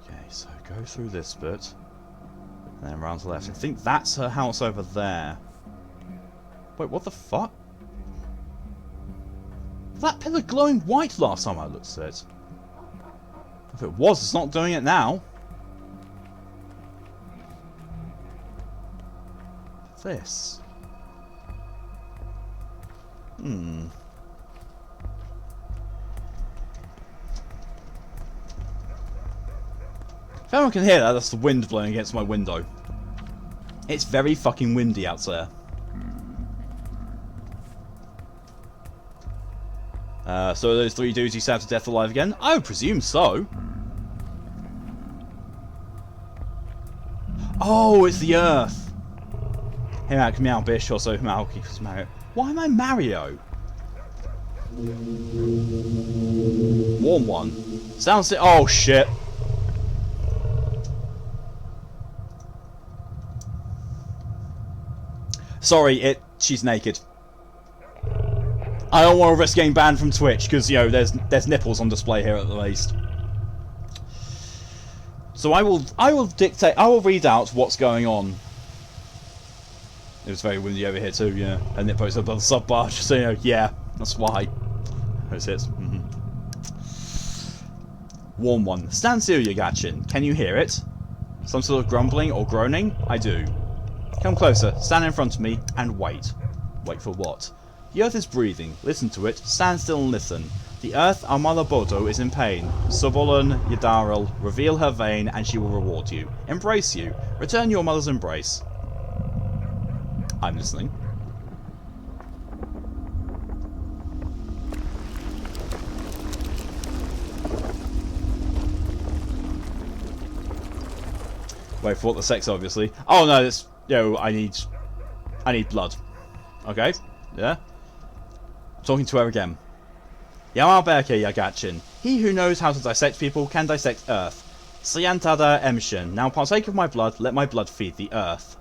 Okay, so go through this bit. And then around to the left. I think that's her house over there. Wait, what the fuck? That pillar glowing white last time I looked at it. If it was, it's not doing it now. This. If anyone can hear that, that's the wind blowing against my window. It's very fucking windy out there. So are those three dudes you stabbed to death alive again? I would presume so. Oh, it's the Earth. Hey, Mac, meow, bish, also meow, keeps Mario. Why am I Mario? Warm one. Sounds. Oh shit. Sorry, she's naked. I don't want to risk getting banned from Twitch because, you know, there's nipples on display here at the least. So I will read out what's going on. It was very windy over here too, yeah. And it posted above the sub bar, so you know, yeah, that's why. That's it. Warm one. Stand still, Yagachin. Can you hear it? Some sort of grumbling or groaning? I do. Come closer, stand in front of me, and wait. Wait for what? The earth is breathing. Listen to it. Stand still and listen. The Earth, our mother Bodo, is in pain. Subolan Yadaril, reveal her vein and she will reward you. Embrace you. Return your mother's embrace. I'm listening. Wait for what the sex, obviously. Oh no, it's I need blood. Okay, yeah. I'm talking to her again. Yamabeke Yagachin. He who knows how to dissect people can dissect Earth. Siantada Emshin. Now partake of my blood. Let my blood feed the Earth.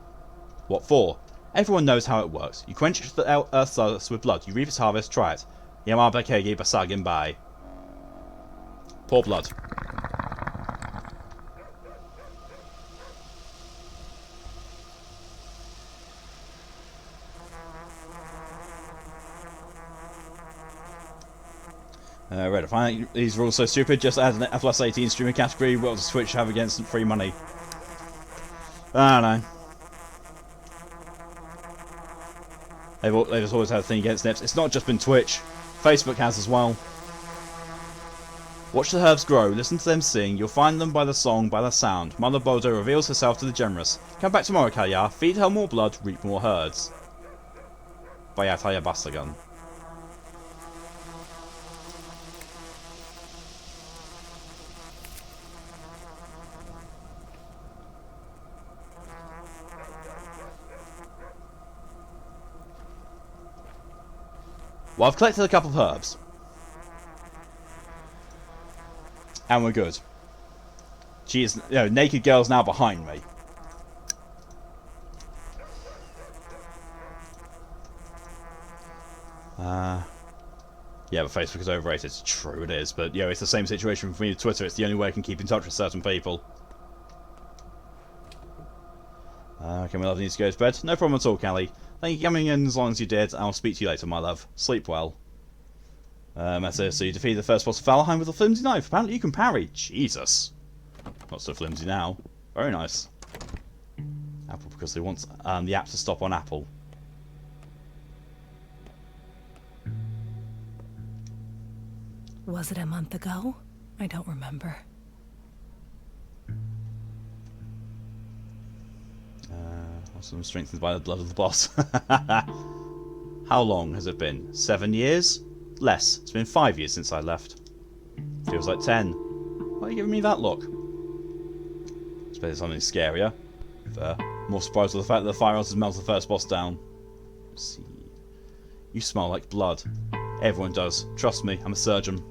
What for? Everyone knows how it works. You quench the Earth's thirst with blood. You reap its harvest. Try it. Yamabeke Basagin Bai. Pour blood. Right, I find these rules so stupid. Just add an F+18 streamer category. What does Twitch have against free money? I don't know. They've always had a thing against nips. It's not just been Twitch. Facebook has as well. Watch the herbs grow. Listen to them sing. You'll find them by the song, by the sound. Mother Bodo reveals herself to the generous. Come back tomorrow, Kaya. Feed her more blood. Reap more herds. Bayataya Basagan. Well, I've collected a couple of herbs. And we're good. She is, naked girl's now behind me. Yeah, but Facebook is overrated. It's true, it is. But, it's the same situation for me with Twitter. It's the only way I can keep in touch with certain people. Okay, my love needs to go to bed. No problem at all, Callie. Thank you for coming in as long as you did. I'll speak to you later, my love. Sleep well. So you defeated the first boss of Valheim with a flimsy knife. Apparently you can parry. Jesus. Not so flimsy now. Very nice. Apple, because they want the app to stop on Apple. Was it a month ago? I don't remember. Also strengthened by the blood of the boss. How long has it been? 7 years? Less. It's been 5 years since I left. Feels like 10. Why are you giving me that look? Expected something scarier. Fair. More surprised with the fact that the fire has melted the first boss down. Let's see. You smell like blood. Everyone does. Trust me, I'm a surgeon.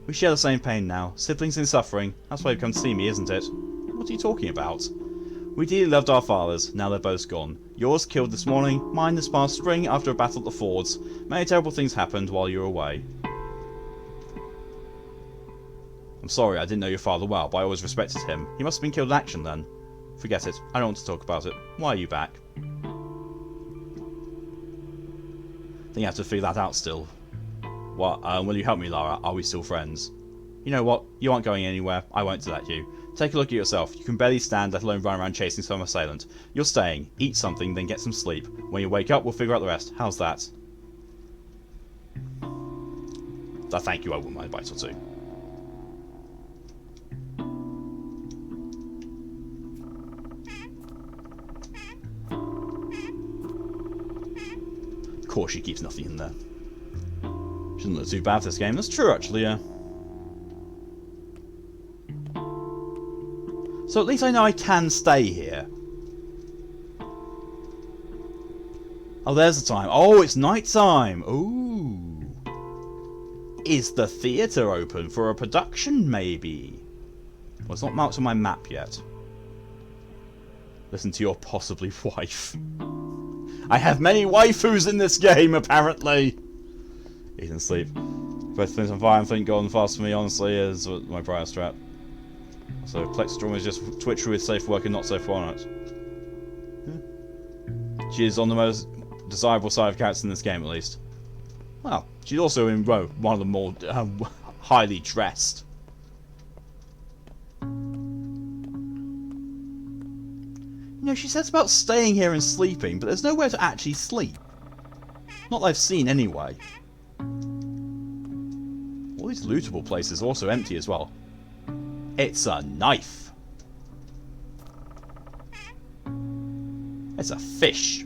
We share the same pain now. Siblings in suffering. That's why you've come to see me, isn't it? What are you talking about? We dearly loved our fathers, now they're both gone. Yours killed this morning, mine this past spring after a battle at the fords. Many terrible things happened while you were away. I'm sorry, I didn't know your father well, but I always respected him. He must have been killed in action then. Forget it, I don't want to talk about it. Why are you back? I think you have to figure that out still. What, will you help me, Lara? Are we still friends? You know what? You aren't going anywhere. I won't let you. Take a look at yourself. You can barely stand, let alone run around chasing some assailant. You're staying. Eat something, then get some sleep. When you wake up, we'll figure out the rest. How's that? Thank you, I wouldn't mind a bite or two. Of course she keeps nothing in there. Shouldn't look too bad for this game. That's true, actually, yeah. So at least I know I can stay here. Oh, there's the time. Oh, it's night time. Ooh. Is the theatre open for a production, maybe? Well, it's not marked on my map yet. Listen to your possibly wife. I have many waifus in this game, apparently. Eat and sleep. Both things on fire and think gone fast for me, honestly, is my prior strat. So Plexstrom is just Twitch with safe work and not safe for it. She is on the most desirable side of characters in this game, at least. Well, she's also in one of the more highly dressed. She says about staying here and sleeping, but there's nowhere to actually sleep. Not that I've seen, anyway. All these lootable places are also empty as well. It's a knife. It's a fish.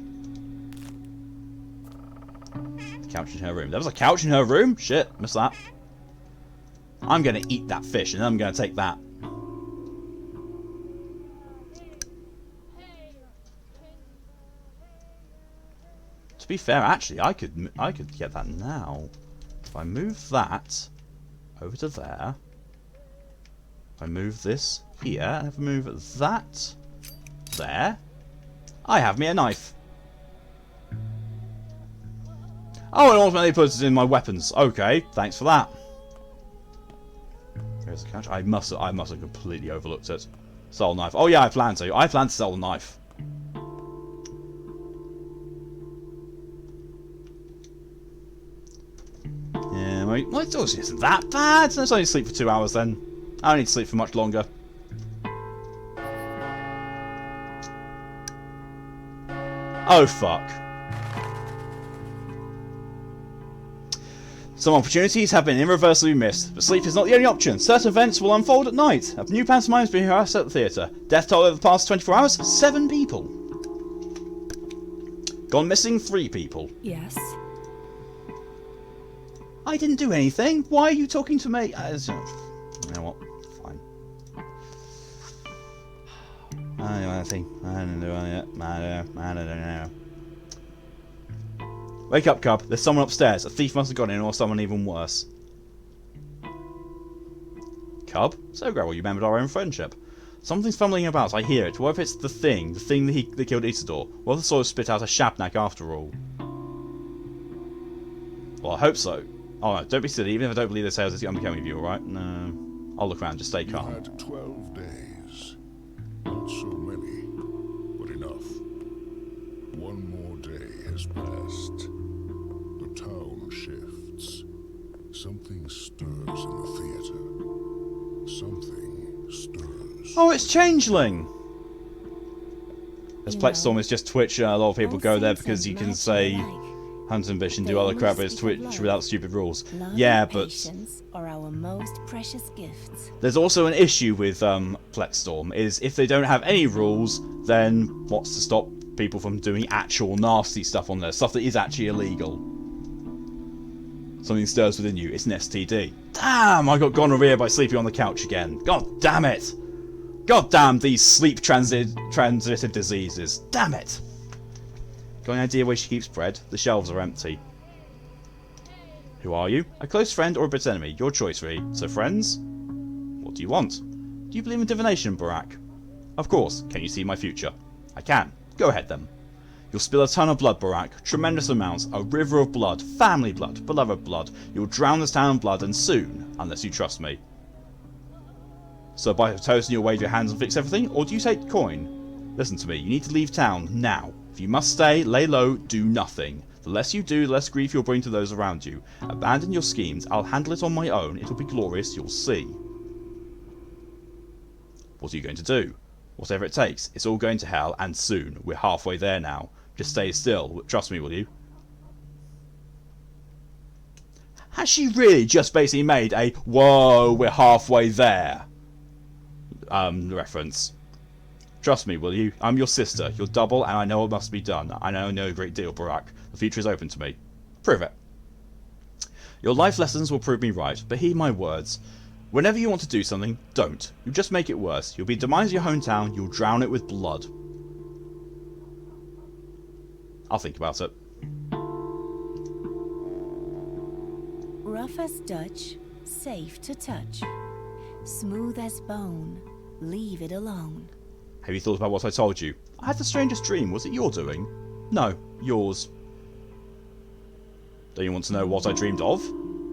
Couch in her room. There was a couch in her room? Shit, missed that. I'm going to eat that fish, and then I'm going to take that. To be fair, actually, I could get that now. If I move that over to there, if I move this here, and if I move that there, I have me a knife. Oh, it ultimately puts it in my weapons. Okay, thanks for that. There's the couch. I must have completely overlooked it. Sell the knife. Oh yeah, I plan to. I plan to sell the knife. Yeah, well, it also isn't that bad. Let's only sleep for 2 hours then. I don't need to sleep for much longer. Oh fuck. Some opportunities have been irreversibly missed, but sleep is not the only option. Certain events will unfold at night. A new pantomime is being rehearsed at the theatre. Death toll over the past 24 hours, 7 people. Gone missing, 3 people. Yes. I didn't do anything. Why are you talking to me? You know what? Fine. I don't do anything. I don't do anything. I don't know. Wake up, Cub. There's someone upstairs. A thief must have gone in, or someone even worse. Cub? So, Gravel, you remembered our own friendship. Something's fumbling about. I hear it. What if it's the thing that killed Isidore? What if the soil spit out a Shabnak after all? Well, I hope so. Oh, no, don't be silly. Even if I don't believe the sales is going to be coming with you, alright? No. I'll look around. Just stay calm. You had 12 days. Not so many, but enough. One more day has passed. The town shifts. Something stirs in the theater. Something stirs. Oh, it's Changeling! As Plexstorm is just Twitch, a lot of people go there because you can say Hunt and Bish and do other crap as Twitch without stupid rules. Yeah, but are our most precious gifts. there's also an issue with Plexstorm, is if they don't have any rules, then what's to stop people from doing actual nasty stuff on there? Stuff that is actually illegal. Something stirs within you, it's an STD. Damn, I got gonorrhea by sleeping on the couch again. God damn it! God damn these sleep transitive diseases. Damn it! Got any idea where she keeps bread? The shelves are empty. Who are you? A close friend or a bitter enemy? Your choice, really. So friends? What do you want? Do you believe in divination, Barak? Of course. Can you see my future? I can. Go ahead then. You'll spill a ton of blood, Barak. Tremendous amounts. A river of blood. Family blood. Beloved blood. You'll drown this town in blood, and soon. Unless you trust me. So buy a toast and you'll wave your hands and fix everything? Or do you take coin? Listen to me. You need to leave town. Now. If you must stay, lay low, do nothing. The less you do, the less grief you'll bring to those around you. Abandon your schemes. I'll handle it on my own. It'll be glorious. You'll see. What are you going to do? Whatever it takes. It's all going to hell, and soon. We're halfway there now. Just stay still. Trust me, will you? Has she really just basically made a "whoa, we're halfway there" reference? Trust me, will you? I'm your sister, your double, and I know what must be done. I know a great deal, Barak. The future is open to me. Prove it. Your life lessons will prove me right, but heed my words. Whenever you want to do something, don't. You'll just make it worse. You'll be demise your hometown, you'll drown it with blood. I'll think about it. Rough as Dutch, safe to touch. Smooth as bone, leave it alone. Have you thought about what I told you? I had the strangest dream. Was it your doing? No, yours. Don't you want to know what I dreamed of?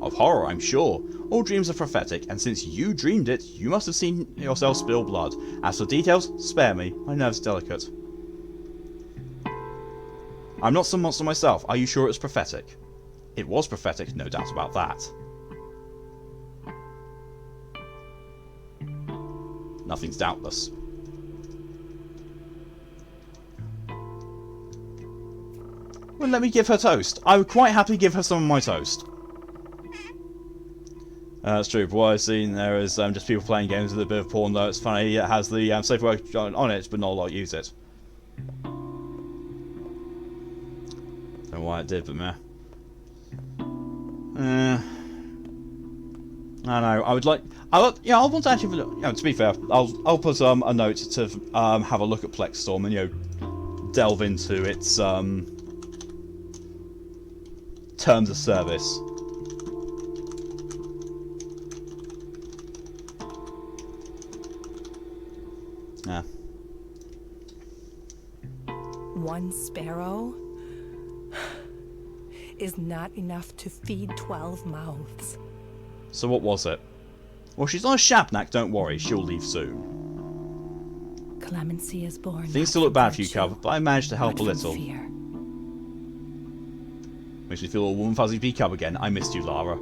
Of horror, I'm sure. All dreams are prophetic, and since you dreamed it, you must have seen yourself spill blood. As for details, spare me. My nerves are delicate. I'm not some monster myself. Are you sure it was prophetic? It was prophetic, no doubt about that. Nothing's doubtless. Well, let me give her toast. I would quite happily give her some of my toast. That's true, but what I've seen there is just people playing games with a bit of porn, though it's funny, it has the safe word on it, but not a lot use it. Don't know why it did, but meh. I don't know, I would like... I want to actually... to be fair, I'll put a note to have a look at Plex Storm and, delve into its terms of service. Yeah. One sparrow is not enough to feed 12 mouths. So what was it? Well, she's not a shabnak, don't worry, she'll leave soon. Clemency is born. Things still look bad for you, Cub, but I managed to help a little. Fear. Makes me feel all warm and fuzzy to be Cub again. I missed you, Lara.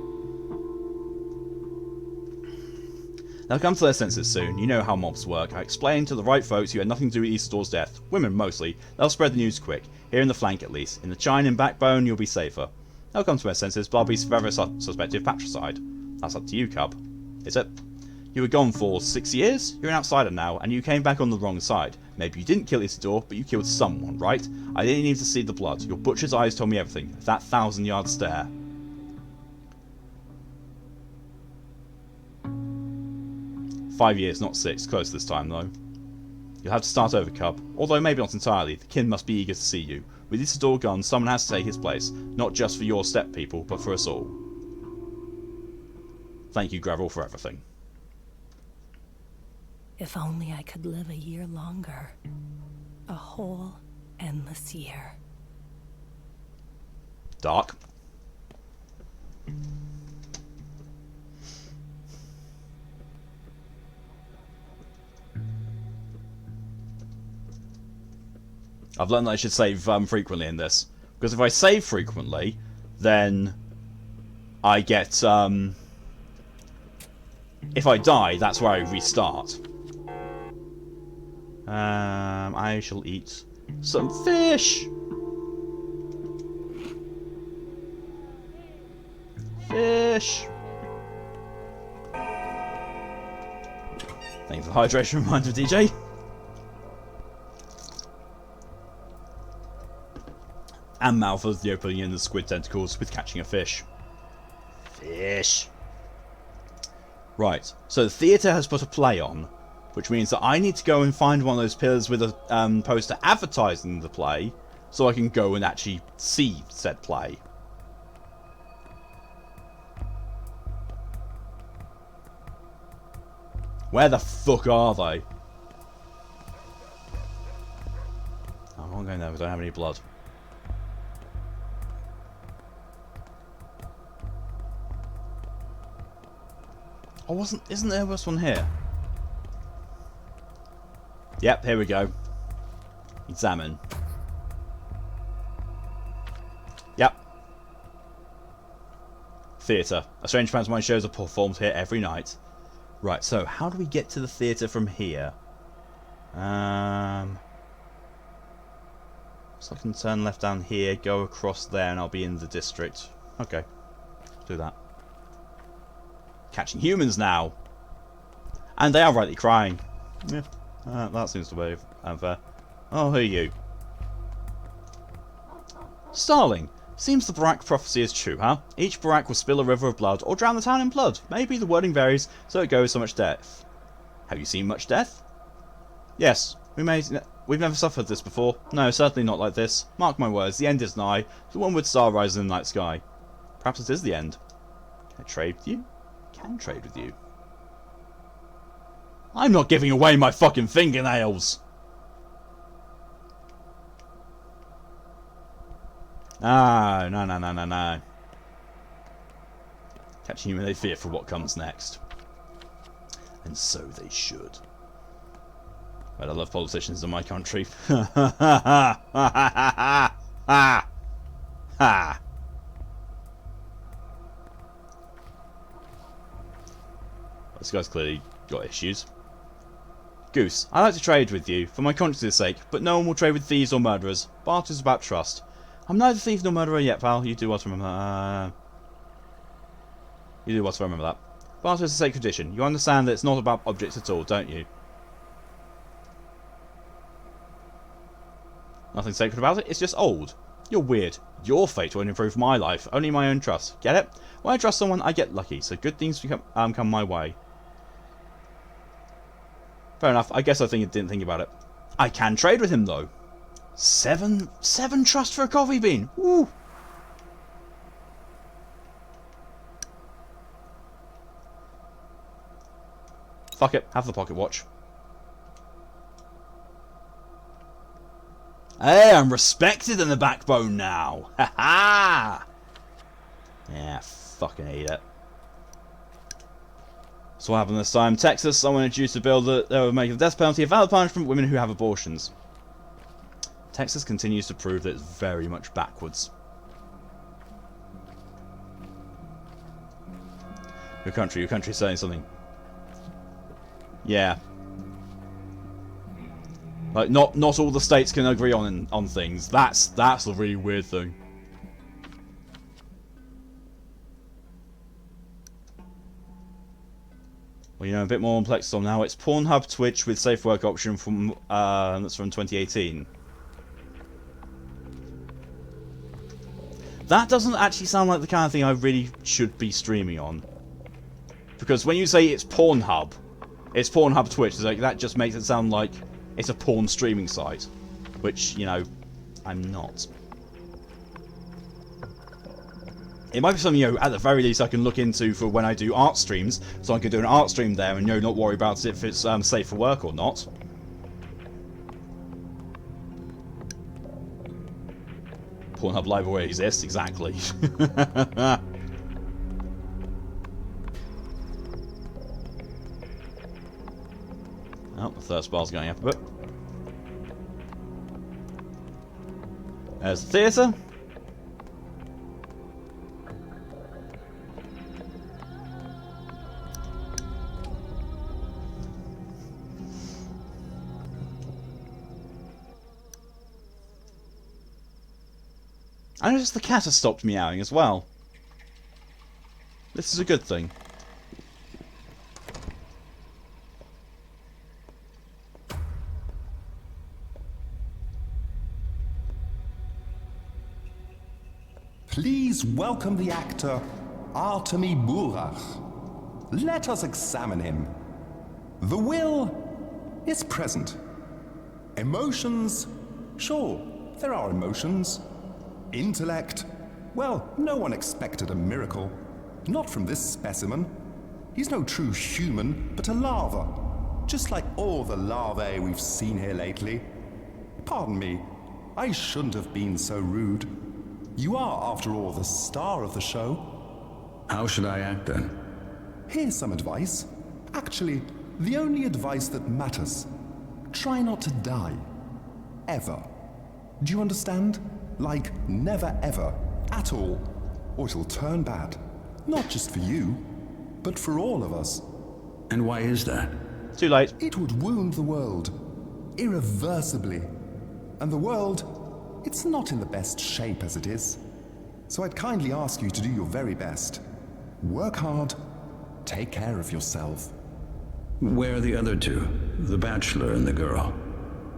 They'll come to their senses soon. You know how mobs work. I explained to the right folks you had nothing to do with Isildur's death. Women, mostly. They'll spread the news quick. Here in the flank, at least. In the chine and backbone, you'll be safer. They'll come to their senses, but I'll be forever suspected of patricide. That's up to you, Cub. Is it? You were gone for 6 years? You're an outsider now, and you came back on the wrong side. Maybe you didn't kill Isildur, but you killed someone, right? I didn't need to see the blood. Your butcher's eyes told me everything. That 1,000-yard stare. "5 years, not 6. Close this time, though. You'll have to start over, Cub. Although maybe not entirely. The kin must be eager to see you. With Isildur gone, someone has to take his place. Not just for your steppe people, but for us all. Thank you, Gravel, for everything." If only I could live a year longer. A whole, endless year. Dark. I've learned that I should save frequently in this. Because if I save frequently, then I get... if I die, that's where I restart. I shall eat some fish! Fish! Thank you for the hydration reminder, DJ. And Malfo's putting in the squid tentacles with catching a fish. Fish! Right, so the theatre has put a play on, which means that I need to go and find one of those pillars with a poster advertising the play, so I can go and actually see said play. Where the fuck are they? Oh, I'm not going there, we don't have any blood. Oh, isn't there this one here? Yep, here we go. Examine. Yep. Theatre. A strange pantomime shows are performed here every night. Right, so how do we get to the theatre from here? So I can turn left down here, go across there, and I'll be in the district. Okay, let's do that. Catching humans now! And they are rightly crying. Yeah. That seems to be unfair. Oh, who are you? Starling. Seems the Barak prophecy is true, huh? Each Barak will spill a river of blood or drown the town in blood. Maybe the wording varies, so it goes so much death. Have you seen much death? Yes. We've never suffered this before. No, certainly not like this. Mark my words, the end is nigh. The onward star rises in the night sky. Perhaps it is the end. Can I trade with you? Can trade with you. I'm not giving away my fucking fingernails! Ah, no. Catching human, they fear for what comes next. And so they should. But I love politicians in my country. Ha! This guy's clearly got issues. Goose, I'd like to trade with you, for my conscience's sake, but no one will trade with thieves or murderers. Barter's about trust. I'm neither thief nor murderer yet, pal. You do want to remember that. You do want to remember that. Barter is a sacred tradition. You understand that it's not about objects at all, don't you? Nothing sacred about it, it's just old. You're weird. Your fate won't improve my life, only my own trust. Get it? When I trust someone, I get lucky, so good things come my way. Fair enough, I guess I didn't think about it. I can trade with him, though. Seven trust for a coffee bean. Woo! Fuck it, have the pocket watch. Hey, I'm respected in the backbone now. Ha ha! Yeah, fucking hate it. So what happened this time? Texas, someone introduced a bill that they would make the death penalty a valid punishment for women who have abortions. Texas continues to prove that it's very much backwards. Your country's saying something. Yeah. Like, not all the states can agree on things. That's the really weird thing. Well, you know, a bit more complex on now. It's Pornhub Twitch with safe work option from that's from 2018. That doesn't actually sound like the kind of thing I really should be streaming on. Because when you say it's Pornhub Twitch, it's like, that just makes it sound like it's a porn streaming site. Which, you know, I'm not. It might be something, you know, at the very least I can look into for when I do art streams, so I can do an art stream there and, you know, not worry about if it's safe for work or not. Pornhub Live already exists, exactly. Oh, the thirst bar's going up a bit. There's the theatre. I noticed the cat has stopped meowing as well. This is a good thing. Please welcome the actor Artemi Burach. Let us examine him. The will is present. Emotions? Sure, there are emotions. Intellect? Well, no one expected a miracle. Not from this specimen. He's no true human, but a larva. Just like all the larvae we've seen here lately. Pardon me, I shouldn't have been so rude. You are, after all, the star of the show. How should I act then? Here's some advice. Actually, the only advice that matters. Try not to die. Ever. Do you understand? Like, never ever. At all. Or it'll turn bad. Not just for you, but for all of us. And why is that? Too late. It would wound the world. Irreversibly. And the world, it's not in the best shape as it is. So I'd kindly ask you to do your very best. Work hard. Take care of yourself. Where are the other two? The bachelor and the girl?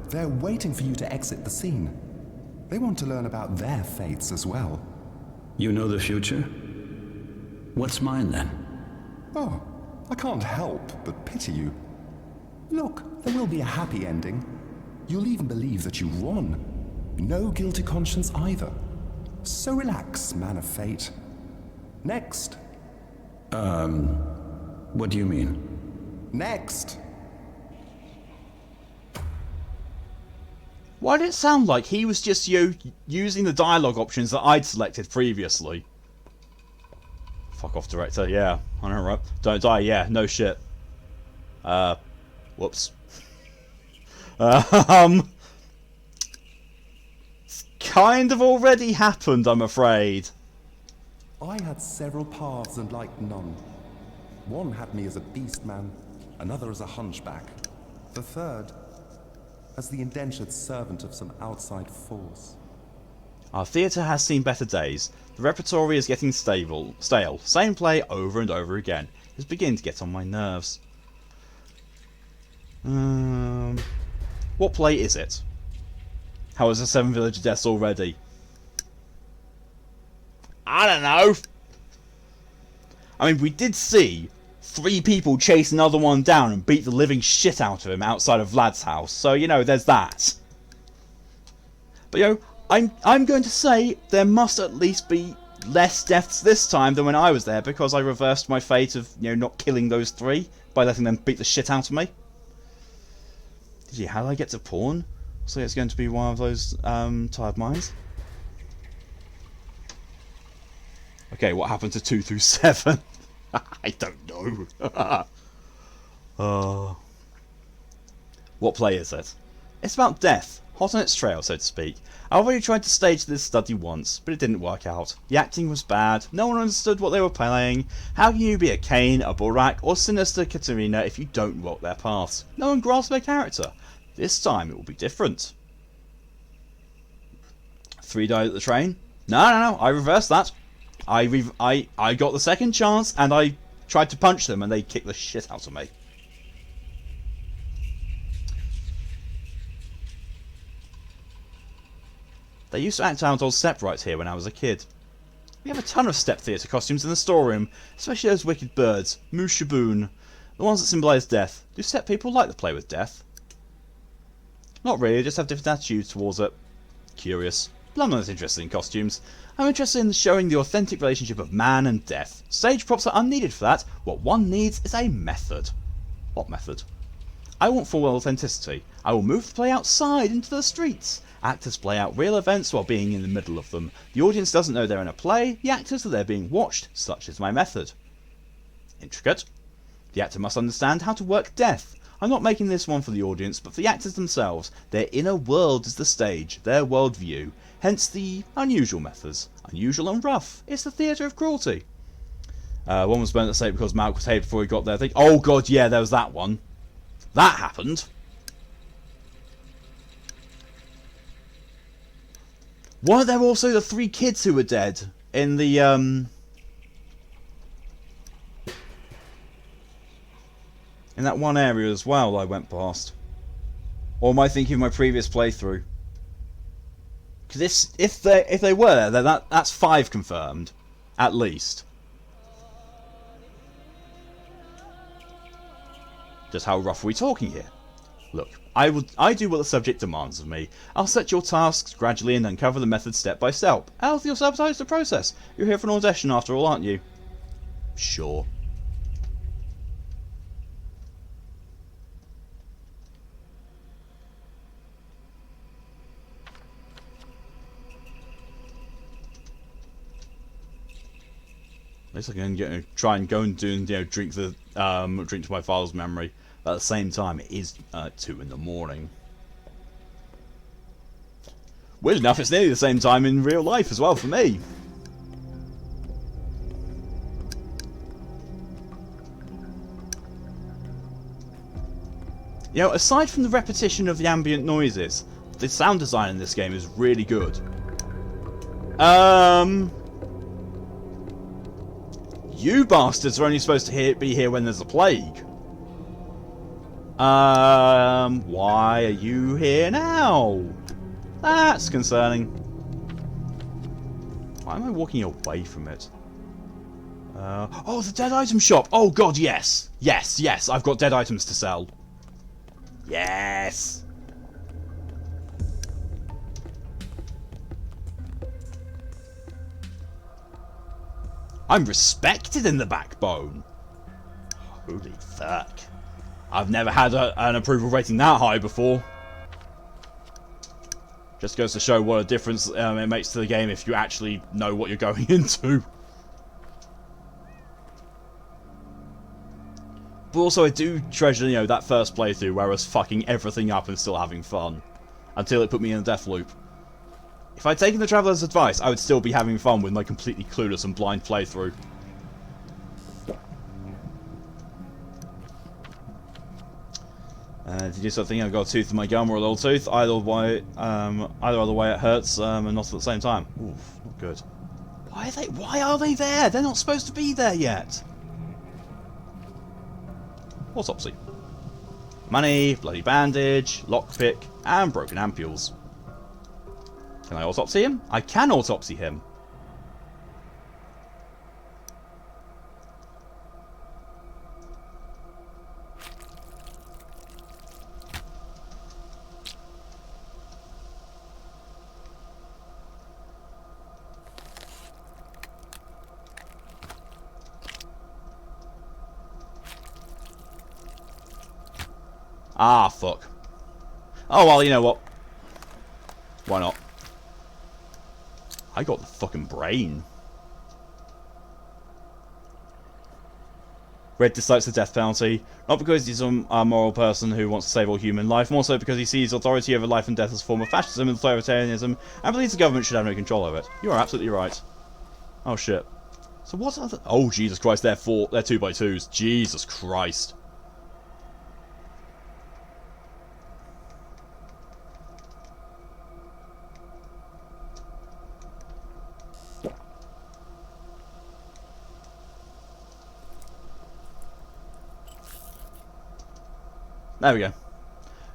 They're waiting for you to exit the scene. They want to learn about their fates as well. You know the future? What's mine then? Oh, I can't help but pity you. Look, there will be a happy ending. You'll even believe that you won. No guilty conscience either. So relax, man of fate. Next. What do you mean? Next. Why did it sound like he was just, you know, using the dialogue options that I'd selected previously? Fuck off, director. Yeah, I know, right? Don't die. Yeah, no shit. Whoops. It's kind of already happened, I'm afraid. I had several paths and liked none. One had me as a beast man, another as a hunchback, the third as the indentured servant of some outside force. Our theatre has seen better days. The repertory is getting stale. Same play over and over again. is beginning to get on my nerves. What play is it? How is there 7 villager deaths already? I don't know. I mean, we did see 3 people chase another one down and beat the living shit out of him outside of Vlad's house. So, you know, there's that. But, you know, I'm going to say there must at least be less deaths this time than when I was there, because I reversed my fate of, you know, not killing those 3 by letting them beat the shit out of me. How did I get to pawn? So it's going to be one of those tired minds. Okay, what happened to 2 through 7? I don't know. What play is it? It's about death, hot on its trail, so to speak. I already tried to stage this study once, but it didn't work out. The acting was bad, no one understood what they were playing. How can you be a Cain, a Borak, or sinister Katerina if you don't walk their paths? No one grasps their character. This time it will be different. 3 died at the train? No, I reversed that. I got the second chance and I tried to punch them and they kicked the shit out of me. They used to act out old step rights here when I was a kid. We have a ton of step theatre costumes in the storeroom, especially those wicked birds, Mushaboon, the ones that symbolise death. Do step people like to play with death? Not really, just have different attitudes towards it. Curious. But I'm not interested in costumes. I'm interested in showing the authentic relationship of man and death. Stage props are unneeded for that. What one needs is a method. What method? I want full authenticity. I will move the play outside into the streets. Actors play out real events while being in the middle of them. The audience doesn't know they're in a play. The actors are there being watched. Such is my method. Intricate. The actor must understand how to work death. I'm not making this one for the audience, but for the actors themselves. Their inner world is the stage, their worldview. Hence the unusual methods. Unusual and rough. It's the theatre of cruelty. One was burnt at the stake because Malk was hated before he got there. Oh god, yeah, there was that one. That happened. Weren't there also the 3 kids who were dead in the in that one area as well I went past? Or am I thinking of my previous playthrough? Because if they were there, then that's 5 confirmed, at least. Just how rough are we talking here? Look, I do what the subject demands of me. I'll set your tasks gradually and uncover the method step by step. Else you'll sabotage the process. You're here for an audition after all, aren't you? Sure. At least I can try and go and do drink to my father's memory. But at the same time, it is 2 in the morning. Weird enough, it's nearly the same time in real life as well for me. You know, aside from the repetition of the ambient noises, the sound design in this game is really good. You bastards are only supposed to be here when there's a plague. Why are you here now? That's concerning. Why am I walking away from it? Oh, the dead item shop! Oh god, yes! Yes, I've got dead items to sell. Yes! I'm respected in the backbone! Holy fuck. I've never had an approval rating that high before. Just goes to show what a difference it makes to the game if you actually know what you're going into. But also I do treasure, that first playthrough where I was fucking everything up and still having fun. Until it put me in a death loop. If I'd taken the Traveller's advice, I would still be having fun with my completely clueless and blind playthrough. Did you do something? I got a tooth in my gum or a little tooth. Either way it hurts, and not at the same time. Oof, not good. Why are they there? They're not supposed to be there yet. Autopsy. Money, bloody bandage, lockpick, and broken ampules. Can I autopsy him? I can autopsy him. Ah, fuck. Oh, well, you know what? Why not? I got the fucking brain. Red dislikes the death penalty, not because he's a moral person who wants to save all human life, more so because he sees authority over life and death as a form of fascism and authoritarianism, and believes the government should have no control over it. You are absolutely right. Oh shit. So what other... Oh, Jesus Christ, they're 2x2s. Jesus Christ. There we go.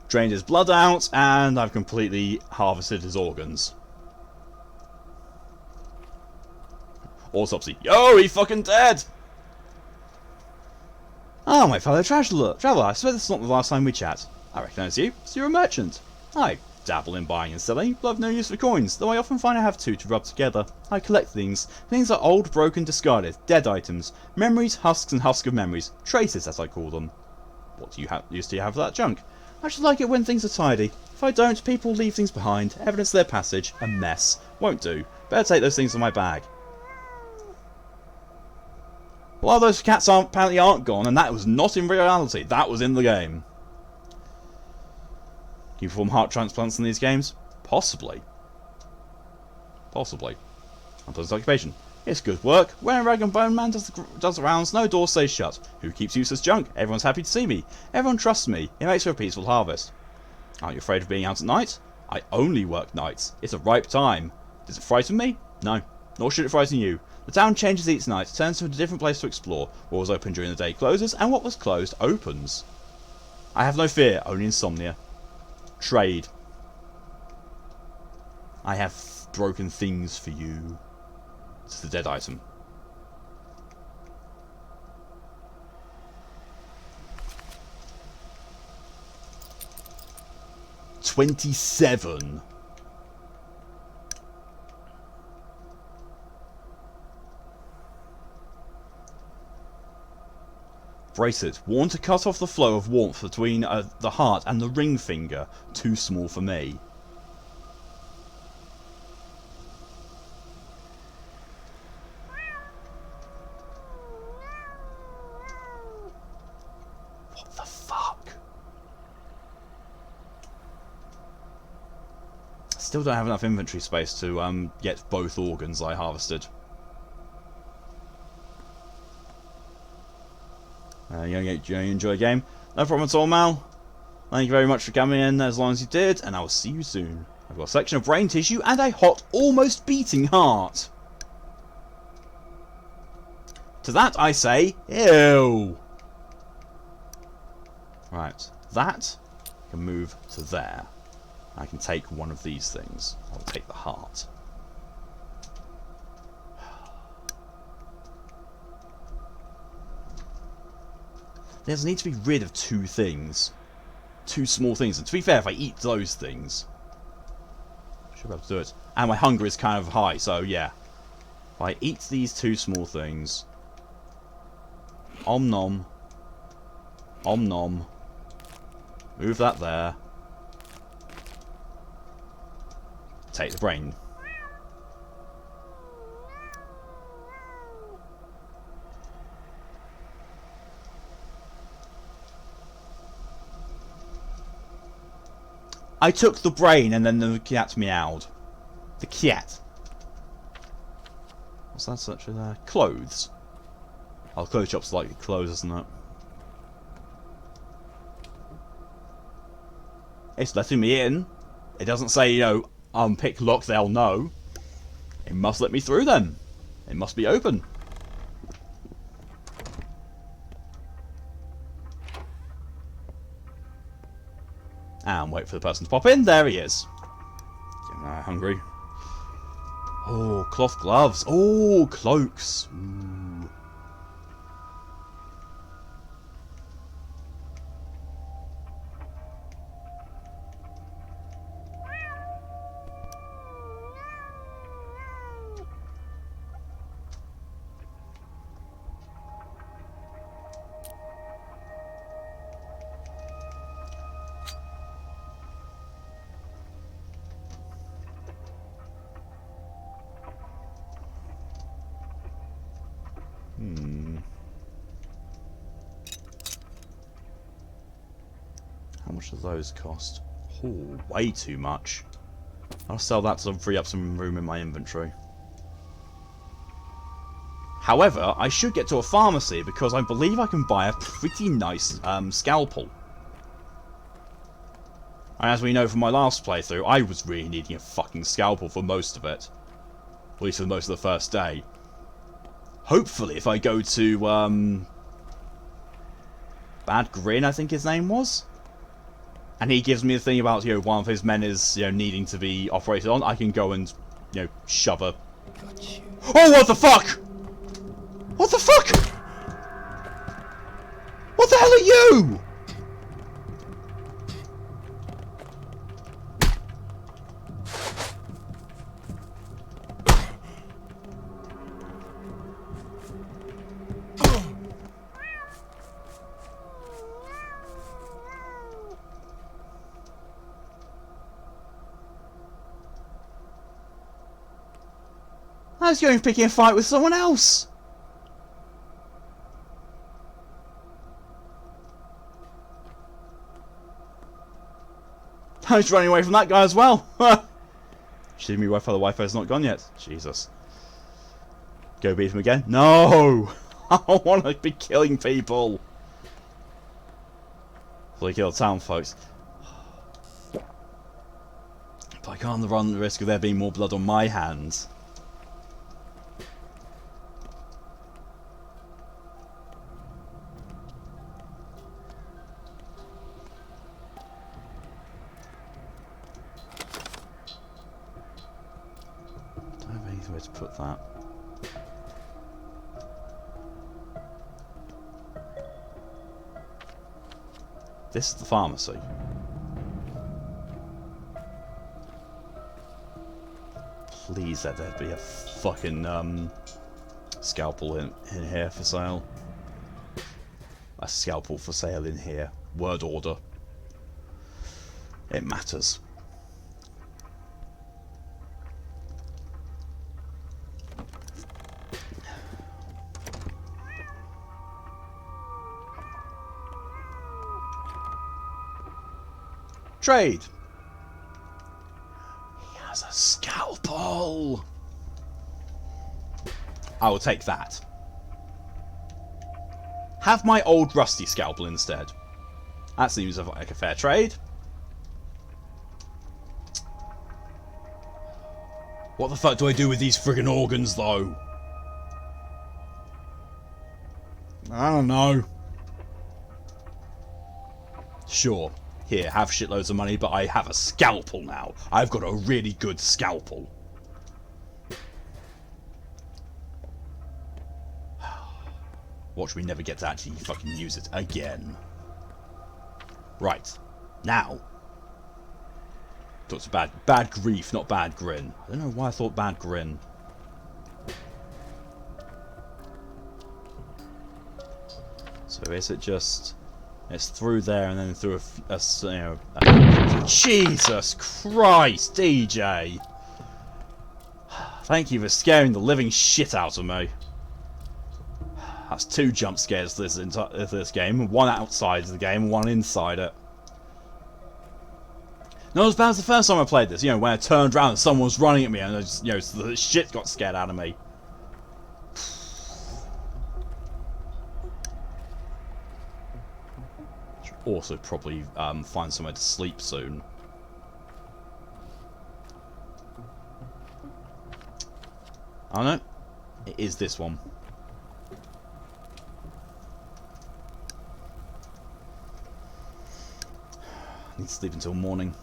Drained his blood out, and I've completely harvested his organs. Autopsy. Yo, he fucking dead! Oh, my fellow traveller, I swear this is not the last time we chat. I recognise you, so you're a merchant. I dabble in buying and selling, but I've no use for coins, though I often find I have two to rub together. I collect things. Things are old, broken, discarded, dead items. Memories, husks and husks of memories. Traces, as I call them. What do you used to have for that junk? I should like it when things are tidy. If I don't, people leave things behind. Evidence of their passage. A mess. Won't do. Better take those things in my bag. Well, those cats apparently aren't gone, and that was not in reality. That was in the game. Can you perform heart transplants in these games? Possibly. Possibly. Unpleasant occupation. It's good work. When a rag and bone man does the rounds, no door stays shut. Who keeps useless junk? Everyone's happy to see me. Everyone trusts me. It makes for a peaceful harvest. Aren't you afraid of being out at night? I only work nights. It's a ripe time. Does it frighten me? No. Nor should it frighten you. The town changes each night, turns into a different place to explore. What was open during the day closes, and what was closed opens. I have no fear, only insomnia. Trade. I have broken things for you. It's the dead item. $27. Bracelet. Worn to cut off the flow of warmth between the heart and the ring finger. Too small for me. What the fuck? Still don't have enough inventory space to get both organs I harvested. You enjoy a game? No problem at all, Mal. Thank you very much for coming in as long as you did, and I will see you soon. I've got a section of brain tissue and a hot, almost beating heart. To that I say, ew. Right, that can move to there. I can take one of these things. I'll take the heart. There's a need to be rid of two things. Two small things. And to be fair, if I eat those things, I should be able to do it. And my hunger is kind of high, so yeah. If I eat these two small things. Om nom. Om nom. Move that there. Take the brain. I took the brain and then the cat meowed. The cat. What's that such as clothes? Oh, clothes shop's like clothes, isn't it? It's letting me in. It doesn't say, you know, unpick lock, they'll know. It must let me through then. It must be open. And wait for the person to pop in. There he is. Getting hungry. Oh, cloth gloves. Oh, cloaks. Ooh. How much do those cost? Oh, way too much. I'll sell that to free up some room in my inventory. However, I should get to a pharmacy because I believe I can buy a pretty nice scalpel. And as we know from my last playthrough, I was really needing a fucking scalpel for most of it. At least for most of the first day. Hopefully, if I go to, Bad Grin, I think his name was? And he gives me a thing about, one of his men is, needing to be operated on, I can go and, shove a... Oh, what the fuck?! What the fuck?! What the hell are you?! I was going to pick a fight with someone else! I was running away from that guy as well! Excuse me, Wi-Fi, the Wi-Fi's not gone yet. Jesus. Go beat him again? No! I don't want to be killing people! Fully kill town folks. But I can't run the risk of there being more blood on my hands. Where to put that. This is the pharmacy. Please let there be a fucking scalpel in here for sale. A scalpel for sale in here. Word order. It matters. Trade. He has a scalpel. I will take that. Have my old rusty scalpel instead. That seems like a fair trade. What the fuck do I do with these friggin' organs, though? I don't know. Sure. Here, have shitloads of money, but I have a scalpel now. I've got a really good scalpel. Watch me never get to actually fucking use it again. Right. Now. Thought it's bad grief, not bad grin. I don't know why I thought bad grin. So is it just... It's through there and then through Jesus Christ, DJ! Thank you for scaring the living shit out of me. That's 2 jump scares this game. One outside the game and one inside it. Not as bad as the first time I played this, when I turned around and someone was running at me and I just, the shit got scared out of me. Also probably find somewhere to sleep soon. I don't know. It is this one. Need to sleep until morning.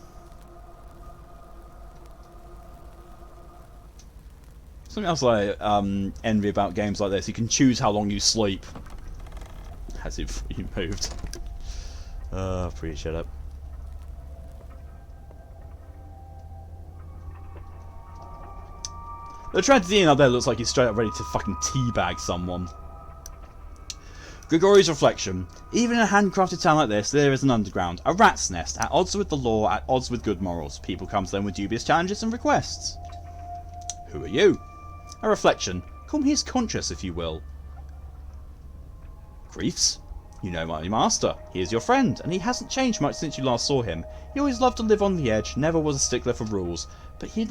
Something else I envy about games like this, you can choose how long you sleep. As you've moved. Appreciate it. The tragedy out there looks like he's straight up ready to fucking teabag someone. Grigori's reflection. Even in a handcrafted town like this, there is an underground, a rat's nest, at odds with the law, at odds with good morals. People come to them with dubious challenges and requests. Who are you? A reflection. Call me his conscience, if you will. Griefs? You know my master. He is your friend, and he hasn't changed much since you last saw him. He always loved to live on the edge, never was a stickler for rules, but he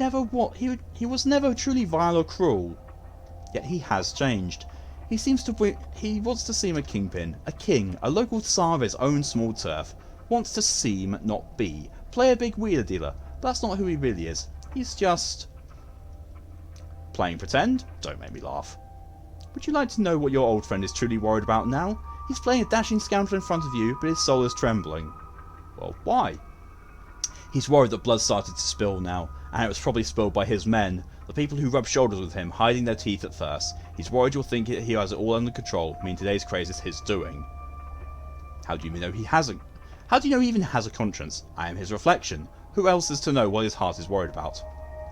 was never truly vile or cruel. Yet he has changed. He wants to seem a kingpin, a king, a local tsar of his own small turf. Wants to seem, not be. Play a big wheeler dealer, but that's not who he really is. He's just... playing pretend? Don't make me laugh. Would you like to know what your old friend is truly worried about now? He's playing a dashing scoundrel in front of you, but his soul is trembling. Well, why? He's worried that blood started to spill now, and it was probably spilled by his men, the people who rubbed shoulders with him, hiding their teeth at first. He's worried you'll think he has it all under control, meaning today's craze is his doing. How do you know he even has a conscience? I am his reflection. Who else is to know what his heart is worried about?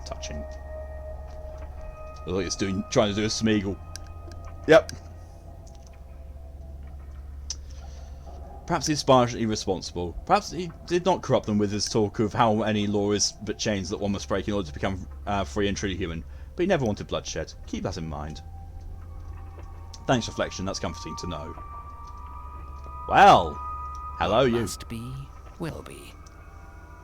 Touching. Look like it's trying to do a Smeagol. Yep. Perhaps he's partially responsible. Perhaps he did not corrupt them with his talk of how many law is but chains that one must break in order to become free and truly human. But he never wanted bloodshed. Keep that in mind. Thanks, reflection. That's comforting to know. Well, hello you. Must be, will be.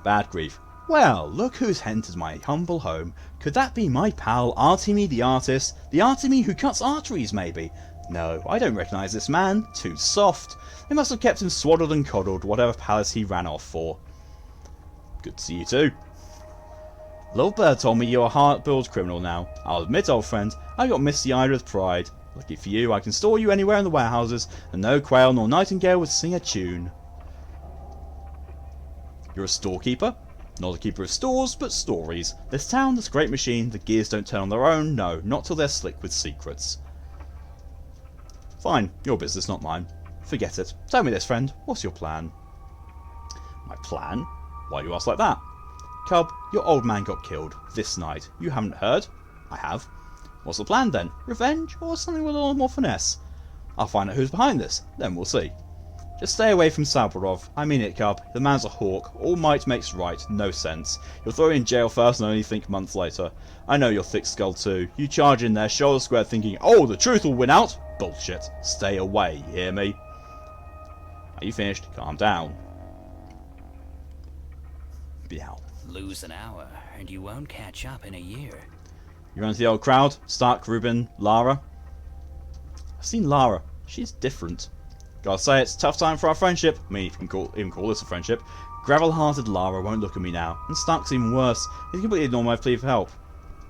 Bad grief. Well, look who's entered my humble home. Could that be my pal Artemy the artist? The Artemy who cuts arteries, maybe? No, I don't recognise this man. Too soft. They must have kept him swaddled and coddled, whatever palace he ran off for. Good to see you too. Little Bird told me you're a hard-boiled criminal now. I'll admit, old friend, I got misty-eyed with pride. Lucky for you, I can store you anywhere in the warehouses, and no quail nor nightingale would sing a tune. You're a storekeeper? Not a keeper of stores, but stories. This town, this great machine, the gears don't turn on their own, no, not till they're slick with secrets. Fine, your business, not mine. Forget it. Tell me this, friend, what's your plan? My plan? Why do you ask like that? Cub, your old man got killed, this night. You haven't heard? I have. What's the plan then? Revenge, or something with a little more finesse? I'll find out who's behind this, then we'll see. Just stay away from Saburov. I mean it, Cub. The man's a hawk. All might makes right. No sense. You'll throw him in jail first and only think months later. I know you're thick-skulled too. You charge in there, shoulder square, thinking, oh, the truth will win out? Bullshit. Stay away, you hear me? Are you finished? Calm down. Meow. Lose an hour, and you won't catch up in a year. You run to the old crowd? Stark, Reuben, Lara? I've seen Lara. She's different. Gotta say, it's a tough time for our friendship. I mean, if you can even call this a friendship. Gravel-hearted Lara won't look at me now, and Stark's even worse. He's completely ignored my plea for help.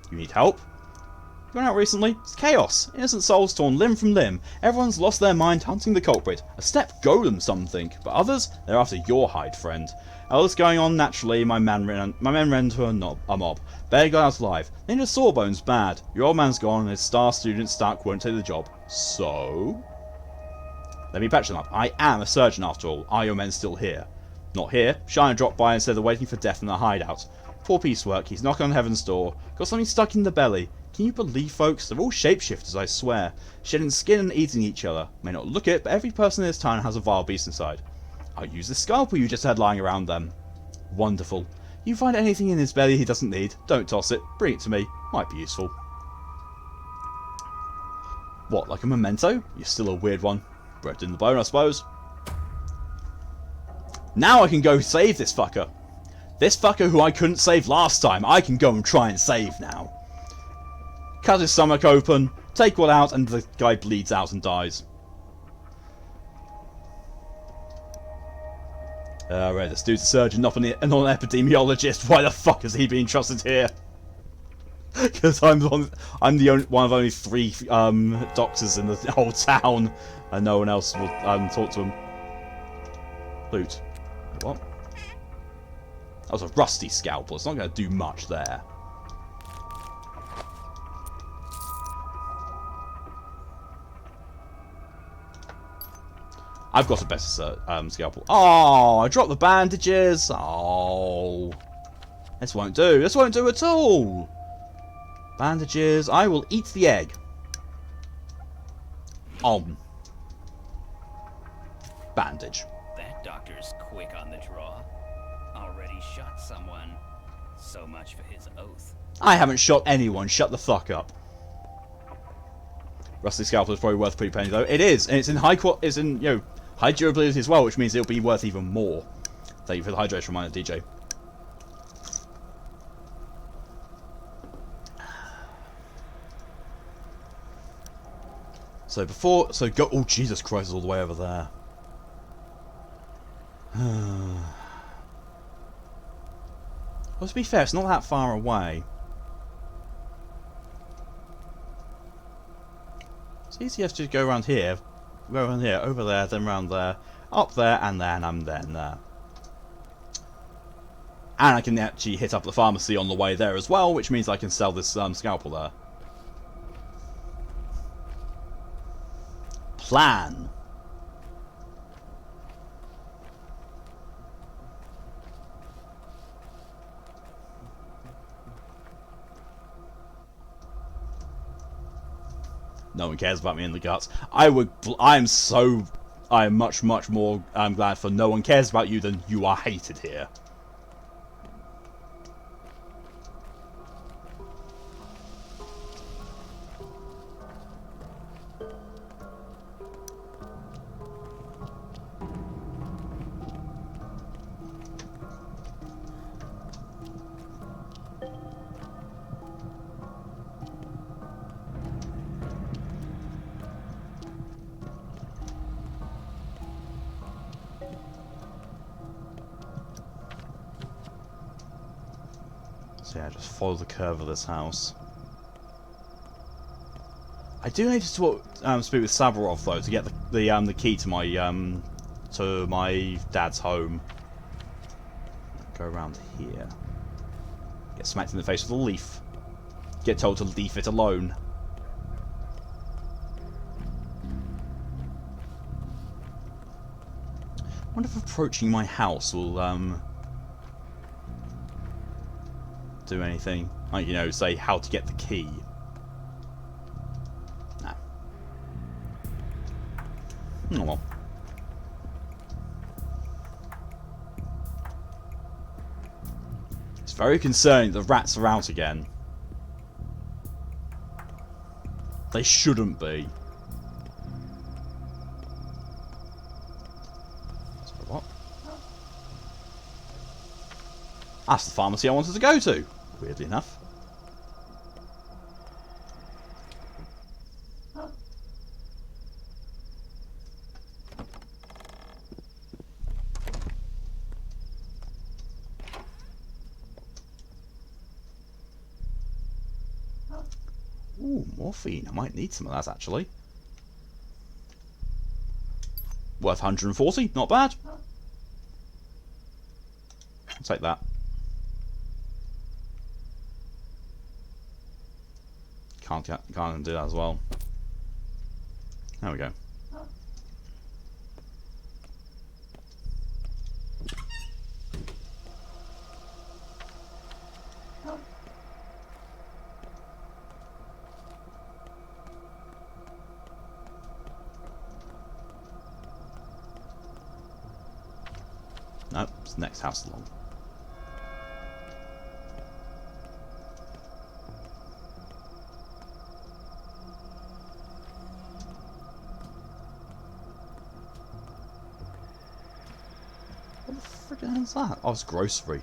You need help? You went out recently? It's chaos. Innocent souls torn limb from limb. Everyone's lost their mind hunting the culprit. A step golem, some think, but others, they're after your hide, friend. All this going on naturally, my men ran to a mob. Barely got out alive. They need a sawbones bad. Your old man's gone, and his star student Stark won't take the job. So? Let me patch them up. I am a surgeon after all. Are your men still here? Not here. Shiner dropped by instead of waiting for death in the hideout. Poor piecework. He's knocking on heaven's door. Got something stuck in the belly. Can you believe, folks? They're all shapeshifters, I swear. Shedding skin and eating each other. May not look it, but every person in this town has a vile beast inside. I'll use the scalpel you just had lying around them. Wonderful. You find anything in his belly he doesn't need, don't toss it. Bring it to me. Might be useful. What, like a memento? You're still a weird one. Bred in the bone, I suppose. Now I can go save this fucker. This fucker who I couldn't save last time, I can go and try and save now. Cut his stomach open, take one out, and the guy bleeds out and dies. Right, this dude's a surgeon, not an epidemiologist. Why the fuck is he being trusted here? Because I'm the only one of only 3 doctors in the whole town, and no one else will talk to him. Loot. What? That was a rusty scalpel. It's not going to do much there. I've got a better scalpel. Oh, I dropped the bandages. Oh. This won't do. This won't do at all. Bandages. I will eat the egg. Bandage. That doctor's quick on the draw. Already shot someone. So much for his oath. I haven't shot anyone. Shut the fuck up. Rusty scalpel is probably worth a pretty penny though. It is, and it's in it's in, you know, high durability as well, which means it'll be worth even more. Thank you for the hydration reminder, DJ. So go. Oh Jesus Christ! It's all the way over there. Well, to be fair, it's not that far away. It's easier to go around here, over there, then round there, up there, and then I'm then there. And I can actually hit up the pharmacy on the way there as well, which means I can sell this scalpel there. Plan. No one cares about me in the guts. I am much more glad for no one cares about you than you are hated here. So yeah, just follow the curve of this house. I do need to speak with Savarov though to get the key to my dad's home. Go around here. Get smacked in the face with a leaf. Get told to leave it alone. I wonder if approaching my house will do anything. Like, you know, say how to get the key. Nah. Oh well. It's very concerning the rats are out again. They shouldn't be. So what? That's the pharmacy I wanted to go to. Weirdly enough. Ooh, morphine. I might need some of that actually. Worth 140, not bad. I'll take that. Can't do that as well. There we go. Nope, it's the next house along. What the frick is that? Oh, it's grocery.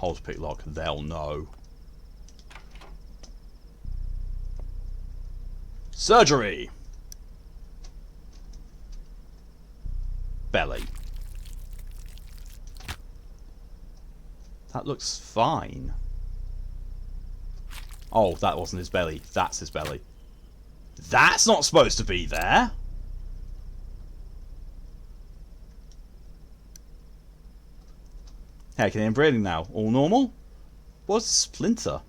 Hold pick lock. They'll know. Surgery. Belly. That looks fine. Oh, that wasn't his belly. That's his belly. That's not supposed to be there. Heck, I'm breathing now. All normal? What's a splinter?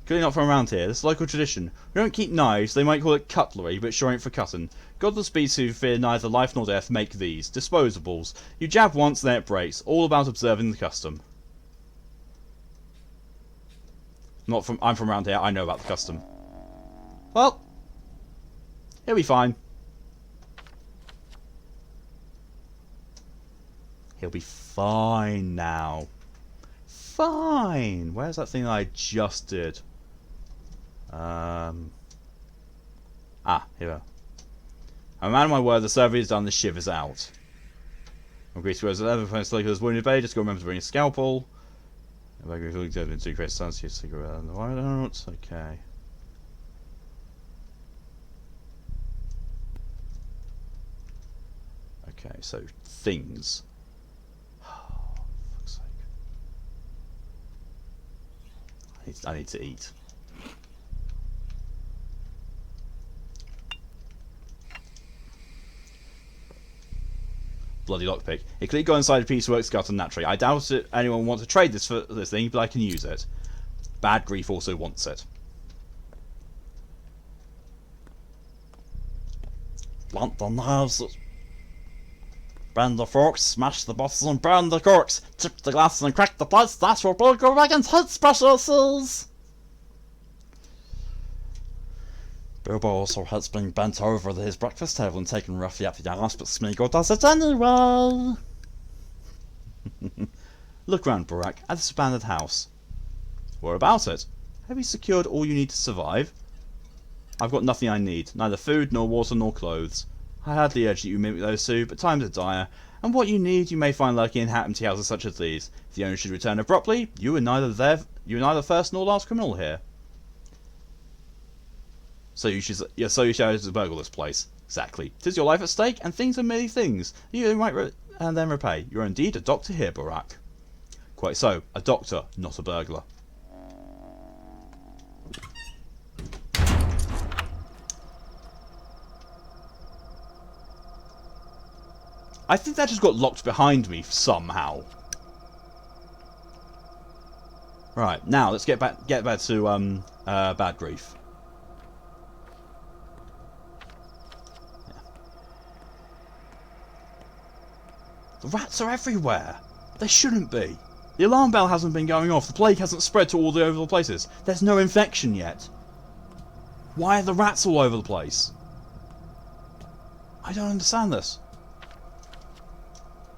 Clearly not from around here. This is local tradition. We don't keep knives. They might call it cutlery, but sure ain't for cutting. Godless beasts who fear neither life nor death make these. Disposables. You jab once, then it breaks. All about observing the custom. I'm from around here. I know about the custom. Well, he'll be fine. He'll be fine now. Fine. Where's that thing that I just did? Here we are. I'm a man of my word. The survey is done. The shiv is out. I'm greasy words. Ever finds like this wounded bay. Just go remember to bring a scalpel. If I go really dead into great stance, you cigarette and the whiteout. Okay. Okay, so things. Oh, fuck's sake. I need to eat. Bloody lockpick. It could go inside a piece of work scuttle naturally. I doubt it anyone wants to trade this for this thing, but I can use it. Bad Grief also wants it. Blunt the knives, bend the forks, smash the bottles and burn the corks, tip the glasses and crack the plates, that's what Burger Wagon's head specialists. Bilbo also has been bent over his breakfast table and taken roughly up the ass, but Smeagol does it anyway. Look round, Burak, at this abandoned house. What about it? Have you secured all you need to survive? I've got nothing I need, neither food, nor water, nor clothes. I had the urge that you mimic those two, but times are dire, and what you need you may find lurking in empty houses such as these. If the owner should return abruptly, you are neither first nor last criminal here. So you should burgle this place. Exactly. 'Tis your life at stake, and things are merely things. You might and then repay. You are indeed a doctor here, Burak. Quite so. A doctor, not a burglar. I think that just got locked behind me somehow. Right, now let's get back to Bad Grief. The rats are everywhere. They shouldn't be. The alarm bell hasn't been going off. The plague hasn't spread to all the over the places. There's no infection yet. Why are the rats all over the place? I don't understand this.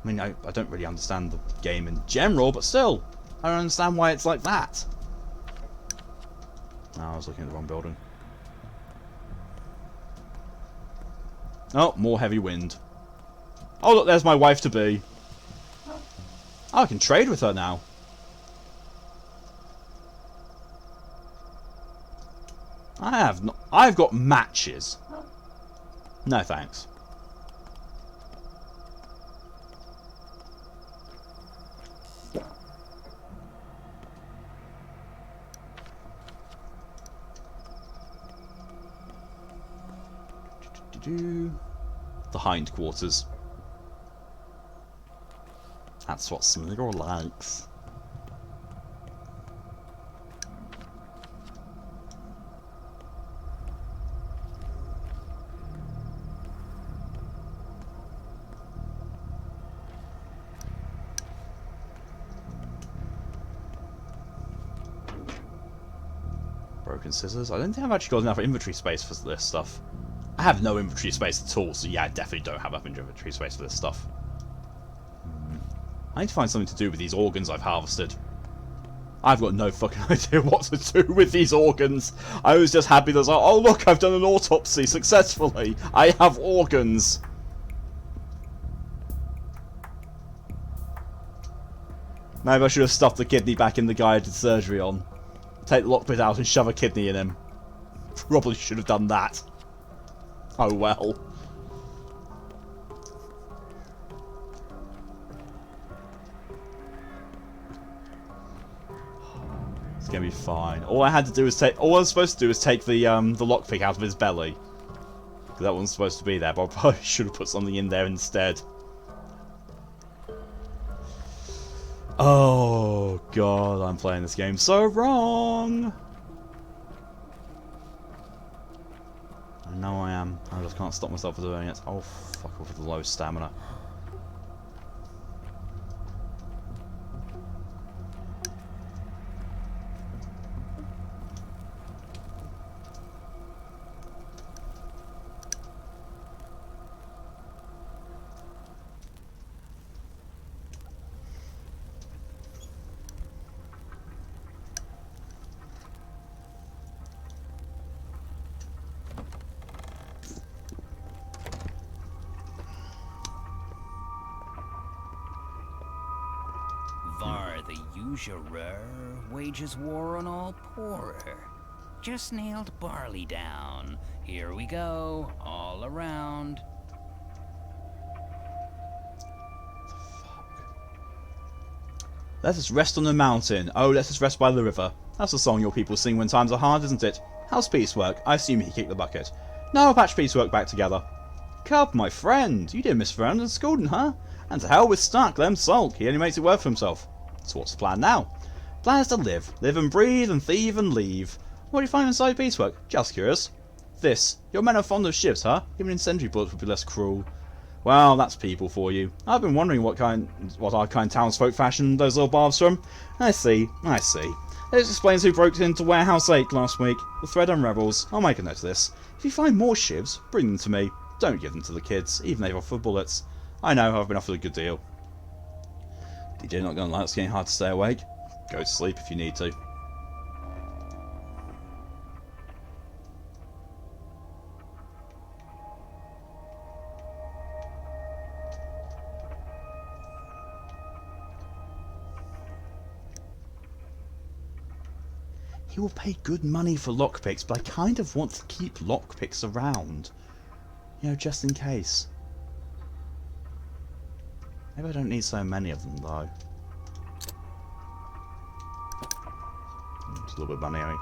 I mean, I don't really understand the game in general, but still, I don't understand why it's like that. Oh, I was looking at the wrong building. Oh, more heavy wind. Oh, look, there's my wife-to-be. Oh, I can trade with her now. I've got matches. No, thanks. The hindquarters. That's what Smeagol likes. Broken scissors. I don't think I've actually got enough inventory space for this stuff. I have no inventory space at all, so yeah, I definitely don't have enough inventory space for this stuff. I need to find something to do with these organs I've harvested. I've got no fucking idea what to do with these organs. I was just happy that, oh look, I've done an autopsy successfully. I have organs. Maybe I should have stuffed the kidney back in the guy I did surgery on. Take the lockpick out and shove a kidney in him. Probably should have done that. Oh well. It's gonna be fine. All I had to do was take. All I was supposed to do was take the lockpick out of his belly. Because that wasn't supposed to be there, but I probably should have put something in there instead. Oh god, I'm playing this game so wrong. I know I am. I just can't stop myself from doing it. Oh, fuck off with the low stamina. Var the usurer wages war on all poorer. Just nailed barley down. Here we go, all around. Let us rest on the mountain. Oh, let us rest by the river. That's the song your people sing when times are hard, isn't it? How's piecework? I assume he kicked the bucket. No, I'll patch piecework back together. Cub, my friend, you did miss Fernand and Scolding, huh? And to hell with Stark, let him sulk. He only makes it work for himself. So what's the plan now? Plan is to live. Live and breathe and thieve and leave. What do you find inside piecework? Just curious. This. Your men are fond of ships, huh? Even incendiary bullets would be less cruel. Well, that's people for you. I've been wondering what our kind townsfolk fashioned those little baths from. I see. This explains who broke into Warehouse 8 last week. The Thread and Rebels. I'll make a note of this. If you find more shivs, bring them to me. Don't give them to the kids, even if they offer bullets. I know, I've been offered a good deal. DJ not gonna like it's getting hard to stay awake. Go to sleep if you need to. He will pay good money for lockpicks, but I kind of want to keep lockpicks around. You know, just in case. Maybe I don't need so many of them, though. Just a little bit of money, eh?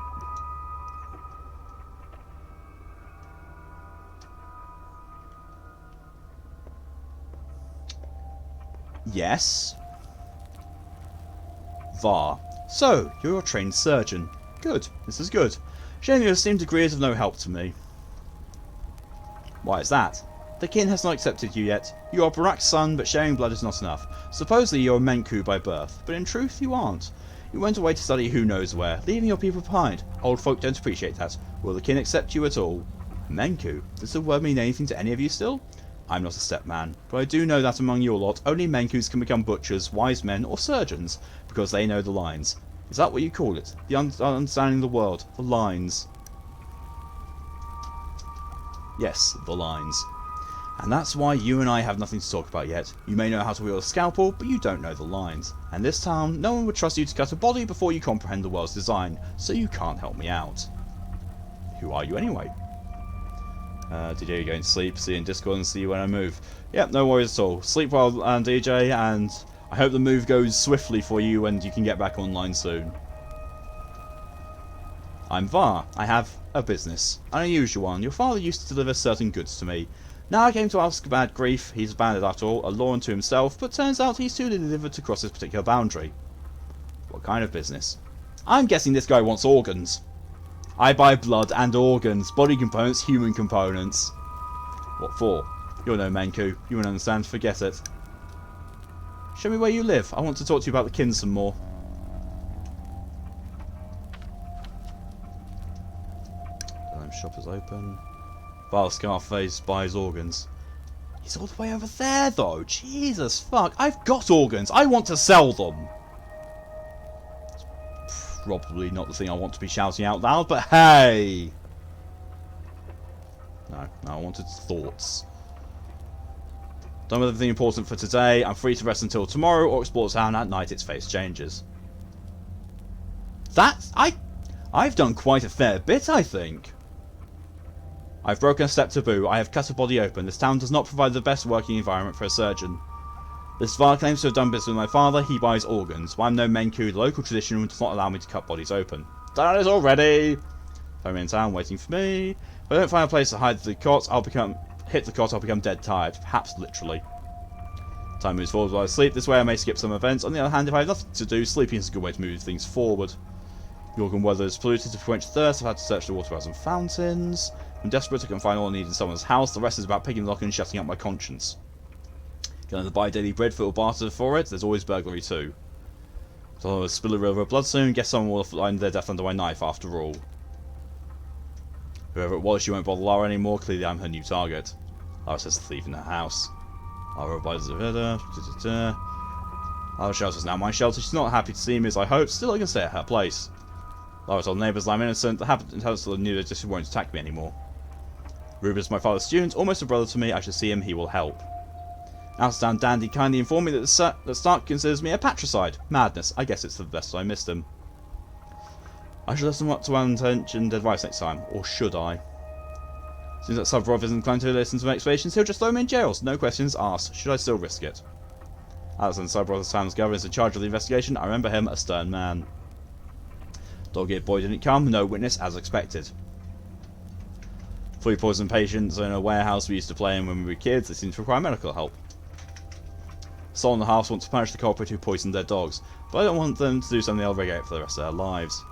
Yes. Var. So, you're a trained surgeon. Good. This is good. Shame your esteemed degree is of no help to me. Why is that? The kin has not accepted you yet. You are Barak's son, but sharing blood is not enough. Supposedly you're a Menku by birth, but in truth you aren't. You went away to study who knows where, leaving your people behind. Old folk don't appreciate that. Will the kin accept you at all? Menku? Does the word mean anything to any of you still? I'm not a stepman, but I do know that among your lot, only Menkus can become butchers, wise men, or surgeons, because they know the lines. Is that what you call it? The understanding the world. The lines. Yes, the lines. And that's why you and I have nothing to talk about yet. You may know how to wield a scalpel, but you don't know the lines. And this town, no one would trust you to cut a body before you comprehend the world's design, so you can't help me out. Who are you anyway? DJ, going to sleep, see you in Discord and see you when I move. Yep, no worries at all. Sleep well, DJ, and I hope the move goes swiftly for you and you can get back online soon. I'm Var. I have a business. An unusual one. Your father used to deliver certain goods to me. Now I came to ask about grief. He's a bandit after all, a law unto himself, but turns out he's too delivered to cross this particular boundary. What kind of business? I'm guessing this guy wants organs. I buy blood and organs, body components, human components. What for? You're no Menku. You won't understand, forget it. Show me where you live. I want to talk to you about the kin some more. Shop is open. Val Scarface buys organs. He's all the way over there though. Jesus fuck. I've got organs. I want to sell them. It's probably not the thing I want to be shouting out loud, but hey. No, I wanted thoughts. Done with everything important for today. I'm free to rest until tomorrow or explore the town at night its face changes. I've done quite a fair bit, I think. I've broken a step taboo. I have cut a body open. This town does not provide the best working environment for a surgeon. This Var claims to have done business with my father. He buys organs. While I'm no Menku, the local tradition does not allow me to cut bodies open. Done it already! I'm in town waiting for me. If I don't find a place to hide the cot, I'll become dead tired. Perhaps literally. Time moves forward while I sleep. This way I may skip some events. On the other hand, if I have nothing to do, sleeping is a good way to move things forward. The Organ weather is polluted. To quench thirst, I've had to search the water wells and fountains. I'm desperate, I can find all I need in someone's house. The rest is about picking the lock and shutting up my conscience. Going to buy daily bread for or barter for it. There's always burglary too. So I'll spill a river of blood soon. Guess someone will find their death under my knife after all. Whoever it was, she won't bother Lara anymore. Clearly I'm her new target. Lara says the thief in her house. Lara replies to her. Lara's shelter is now my shelter. She's not happy to see me as I hoped. Still I can stay at her place. Lara told neighbours I'm innocent. The habitants knew they just won't attack me anymore. Ruben's my father's student, almost a brother to me. I should see him, he will help. Outstanding Dandy kindly informed me that Stark considers me a patricide. Madness. I guess it's for the best I missed him. I should listen to well-intentioned advice next time. Or should I? Seems that Suvrov isn't inclined to listen to my explanations. He'll just throw me in jail. No questions asked. Should I still risk it? Alexander Subrov's town's governor is in charge of the investigation. I remember him, a stern man. Dog-eared boy didn't come. No witness, as expected. Fully poisoned patients in a warehouse we used to play in when we were kids. They seem to require medical help. Sol and the Halves want to punish the culprit who poisoned their dogs, but I don't want them to do something they'll regret for the rest of their lives.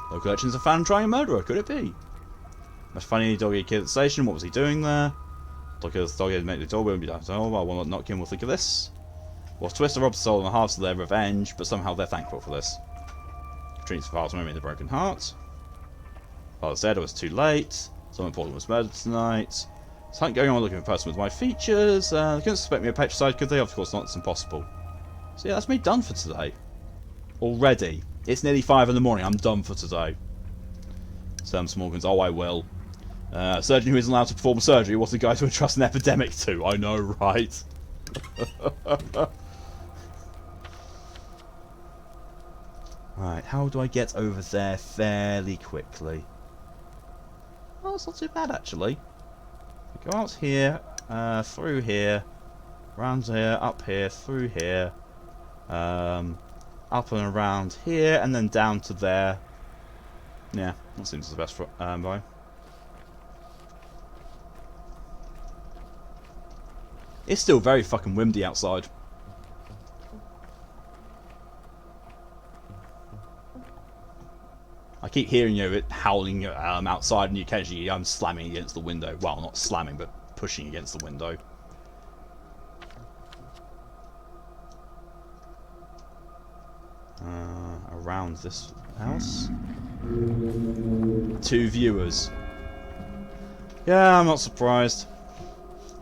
Local legends are found trying a murderer. Could it be? Must find any dog-eared kid at the station. What was he doing there? Dog-eared made the dog will be down. I will not knock him. We'll think of this. Well, Twister robs Sol and the Halves of their revenge, but somehow they're thankful for this. Treats the father's memory of the broken heart. Father said it was too late. Someone important was murdered tonight. Something going on looking for a person with my features. They couldn't suspect me of petricide, could they? Of course not, it's impossible. So yeah, that's me done for today. Already. It's nearly 5 in the morning, I'm done for today. Sam Smorgans, oh I will. A surgeon who isn't allowed to perform surgery, what's the guy to entrust an epidemic to? I know, right? Right, how do I get over there fairly quickly? Oh, it's not too bad actually. Go out here, through here, around here, up here, through here, up and around here, and then down to there. Yeah, that seems the best way. It's still very fucking windy outside. I keep hearing it howling outside, and occasionally I'm slamming against the window. Well, not slamming, but pushing against the window. Around this house. 2 viewers. Yeah, I'm not surprised.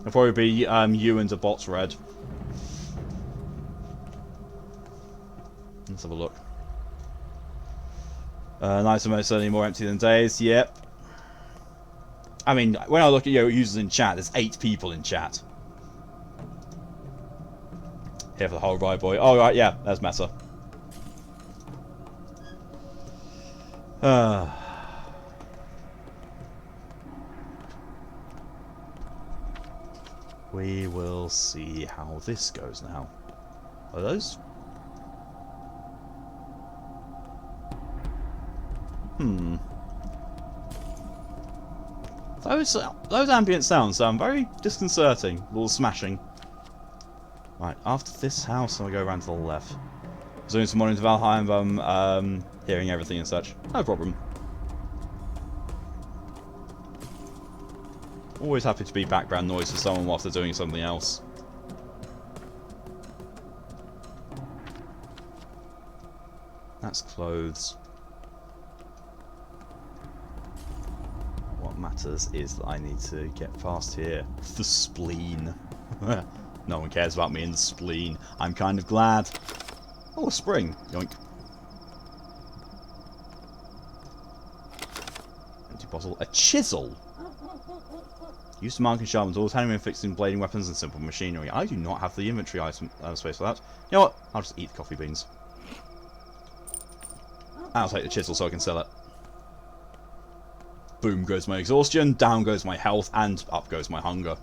It'll probably be you and a bot red. Let's have a look. Nights are most certainly more empty than days. Yep. I mean, when I look at your users in chat, there's 8 people in chat. Here for the whole ride, boy. Oh, right, yeah, there's Meta. We will see how this goes now. Are those? Those ambient sounds sound very disconcerting. A little smashing. Right, after this house, I'm gonna go around to the left. Zoom some more into Valheim, I'm hearing everything and such. No problem. Always happy to be background noise for someone whilst they're doing something else. That's clothes. What matters is that I need to get past here. The spleen. No one cares about me in the spleen. I'm kind of glad. Oh, a spring. Yoink. Empty bottle. A chisel. Used to mark and sharpen tools, handling and fixing blading weapons and simple machinery. I do not have the inventory item space for that. You know what? I'll just eat the coffee beans. I'll take the chisel so I can sell it. Boom goes my exhaustion, down goes my health, and up goes my hunger.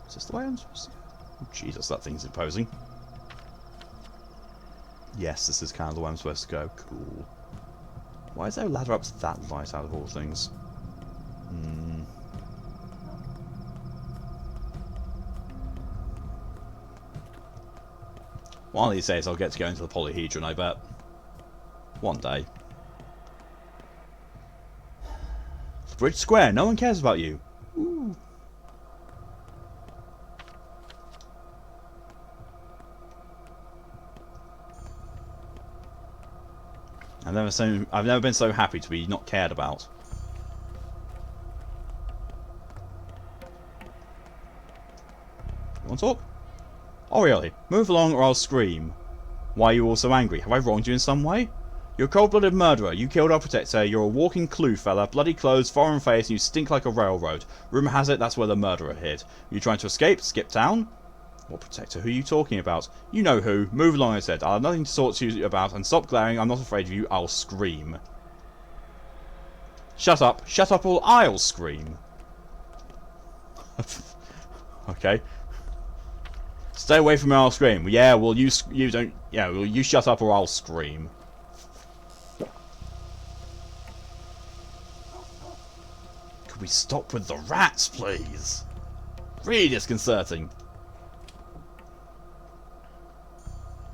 Is this the way I'm supposed to go? Oh, Jesus, that thing's imposing. Yes, this is kind of the way I'm supposed to go. Cool. Why is there a ladder up to that light out of all things? One of these days I'll get to go into the polyhedron, I bet. One day. The bridge square, no one cares about you. Ooh. I've never been so happy to be not cared about. You want to talk? Oh really? Move along or I'll scream. Why are you all so angry? Have I wronged you in some way? You're a cold-blooded murderer. You killed our protector. You're a walking clue, fella. Bloody clothes, foreign face, and you stink like a railroad. Rumour has it that's where the murderer hid. You trying to escape? Skip town? What protector? Who are you talking about? You know who. Move along, I said. I'll have nothing to talk to you about, and stop glaring. I'm not afraid of you. I'll scream. Shut up. Shut up or I'll scream. Okay. Stay away from me, I'll scream. Yeah, well, you don't... Yeah, well, you shut up or I'll scream. Could we stop with the rats, please? Really disconcerting.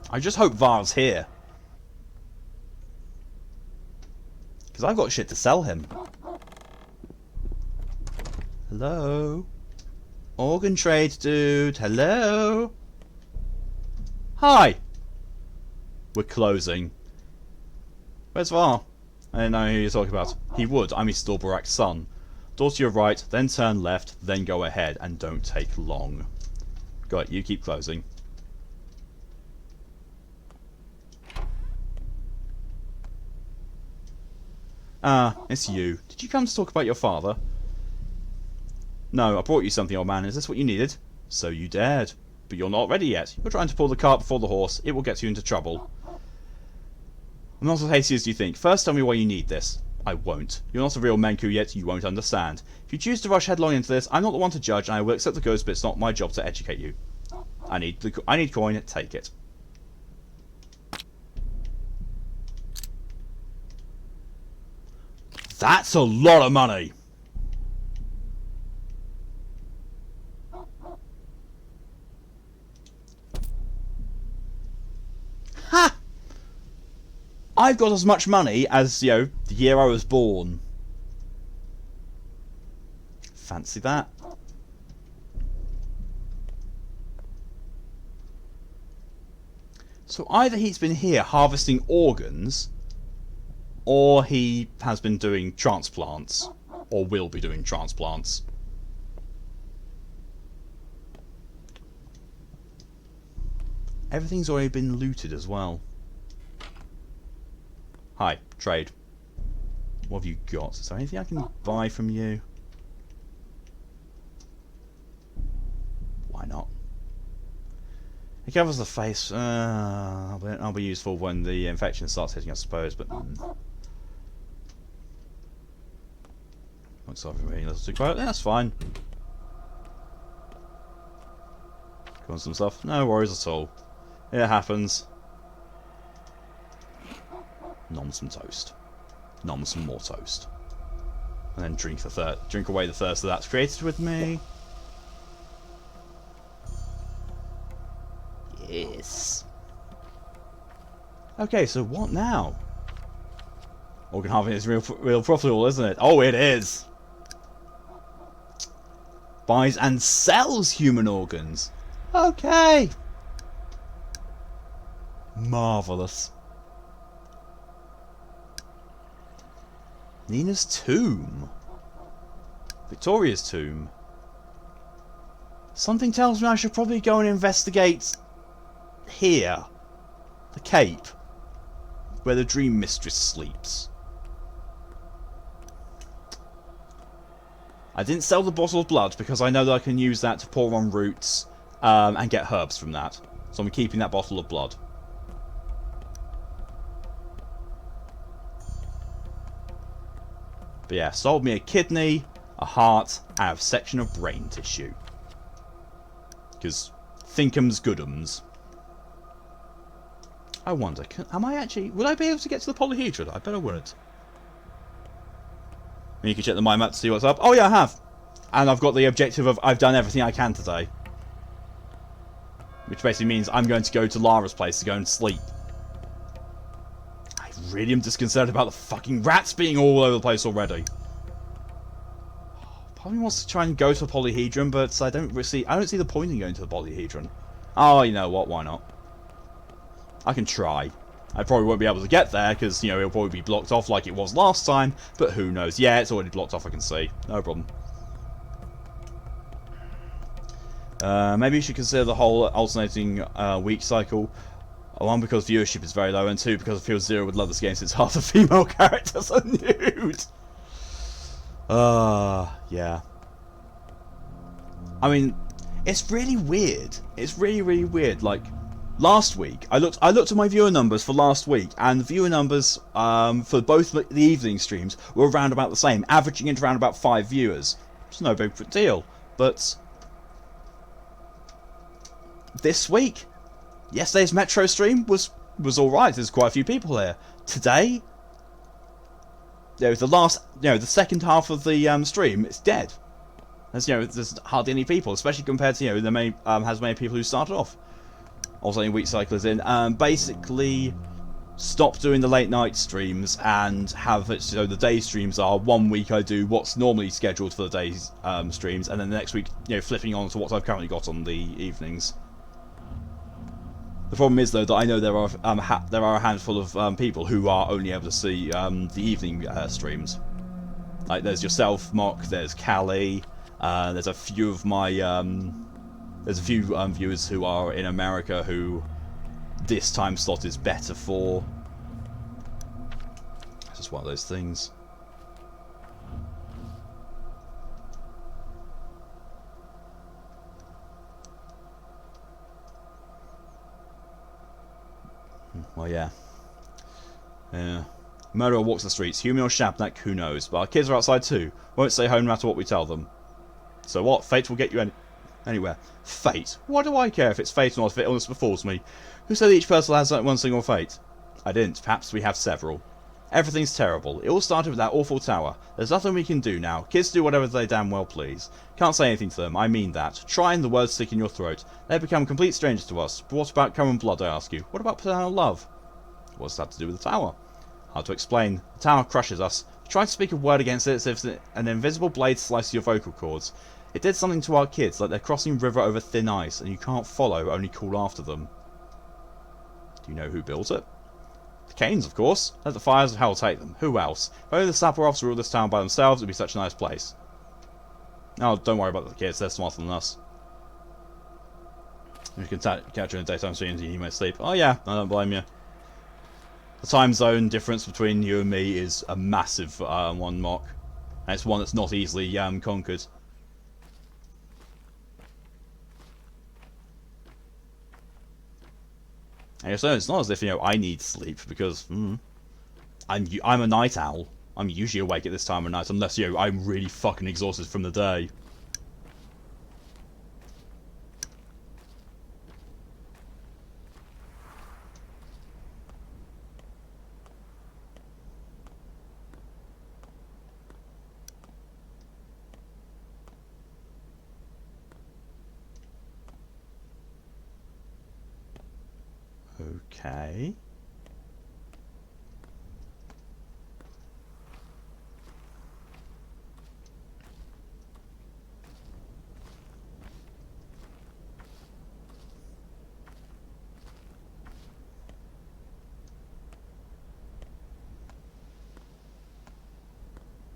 I just hope Var's here. Because I've got shit to sell him. Hello? Organ trade, dude. Hello? Hi! We're closing. Where's Var? I don't know who you're talking about. He would. I'm his Storbarak's son. Door to your right, then turn left, then go ahead, and don't take long. Got it. You keep closing. Ah, it's you. Did you come to talk about your father? No, I brought you something, old man. Is this what you needed? So you dared. But you're not ready yet. You're trying to pull the cart before the horse. It will get you into trouble. I'm not as hasty as you think. First tell me why you need this. I won't. You're not a real Menku yet. You won't understand. If you choose to rush headlong into this, I'm not the one to judge, and I will accept the goods, but it's not my job to educate you. I need coin. Take it. That's a lot of money. Ha! I've got as much money as, you know, the year I was born. Fancy that. So either he's been here harvesting organs, or he has been doing transplants, or will be doing transplants. Everything's already been looted as well. Hi, trade. What have you got? Is there anything I can buy from you? Why not? It covers the face. I'll be useful when the infection starts hitting, I suppose, but... Looks like everybody else to quote. That's fine. Got some stuff. No worries at all. It happens. Nom some toast. Nom some more toast. And then drink away the thirst that's created with me. Yes. Okay, so what now? Organ harvesting is real profitable, isn't it? Oh, it is. Buys and sells human organs. Okay. Marvelous. Nina's tomb. Victoria's tomb. Something tells me I should probably go and investigate here. The Cape. Where the Dream Mistress sleeps. I didn't sell the bottle of blood because I know that I can use that to pour on roots and get herbs from that. So I'm keeping that bottle of blood. But yeah, sold me a kidney, a heart, and a section of brain tissue. Because thinkums goodums. I wonder, am I actually... Would I be able to get to the polyhedron? I bet I would. And you can check the mind map to see what's up. Oh yeah, I have. And I've got the objective of I've done everything I can today. Which basically means I'm going to go to Lara's place to go and sleep. I really am disconcerted about the fucking rats being all over the place already. Part of me wants to try and go to the polyhedron, but I don't see the point in going to the polyhedron. Oh, you know what? Why not? I can try. I probably won't be able to get there because, you know, it'll probably be blocked off like it was last time. But who knows? Yeah, it's already blocked off, I can see. No problem. Maybe you should consider the whole alternating week cycle. One, because viewership is very low, and two, because I feel Zero would love this game since half the female characters are nude. Yeah. I mean, it's really weird. It's really, really weird. Like, last week, I looked at my viewer numbers for last week, and the viewer numbers for both the evening streams were around about the same, averaging into around about 5 viewers. It's no big deal. But this week, yesterday's Metro stream was alright. There's quite a few people here. Today, the second half of the stream, it's dead. There's hardly any people, especially compared to the many has many people who started off. Also, week cycle is in. Basically, stop doing the late night streams and have it so the day streams are 1 week I do what's normally scheduled for the day's streams, and then the next week, flipping on to what I've currently got on the evenings. The problem is though that I know there are a handful of people who are only able to see the evening streams. Like there's yourself, Mock. There's Callie. There's a few of my viewers who are in America who this time slot is better for. It's just one of those things. Well, yeah. Murderer walks the streets. Human or Shabnak, who knows. But our kids are outside too. Won't stay home no matter what we tell them. So what? Fate will get you anywhere. Fate? Why do I care if it's fate or not if illness befalls me? Who said each person has one single fate? I didn't. Perhaps we have several. Everything's terrible. It all started with that awful tower. There's nothing we can do now. Kids do whatever they damn well please. Can't say anything to them. I mean that. Try and the words stick in your throat. They become complete strangers to us. But what about common blood, I ask you? What about paternal love? What's that to do with the tower? Hard to explain. The tower crushes us. You try to speak a word against it as if an invisible blade slices your vocal cords. It did something to our kids, like they're crossing river over thin ice, and you can't follow, only call after them. Do you know who built it? The Canes, of course. Let the fires of hell take them. Who else? If only the Sapperoffs ruled this town by themselves, it would be such a nice place. Oh, don't worry about the kids, they're smarter than us. If you can catch you in the daytime streams, you may sleep. Oh yeah, I don't blame you. The time zone difference between you and me is a massive one, Mock. And it's one that's not easily conquered. And so it's not as if I need sleep because I'm a night owl. I'm usually awake at this time of night unless I'm really fucking exhausted from the day. Okay.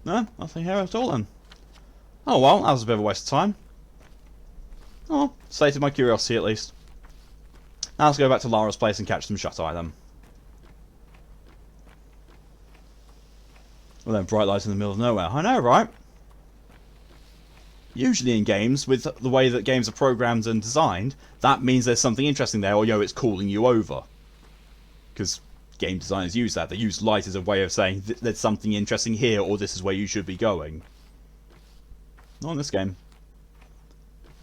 No, nothing here at all then. Oh well, that was a bit of a waste of time. Oh, sated my curiosity at least. Now let's go back to Lara's place and catch some shut-eye then. Well then, bright lights in the middle of nowhere. I know, right? Usually in games, with the way that games are programmed and designed, that means there's something interesting there, or it's calling you over. Because game designers use that. They use light as a way of saying there's something interesting here, or this is where you should be going. Not in this game.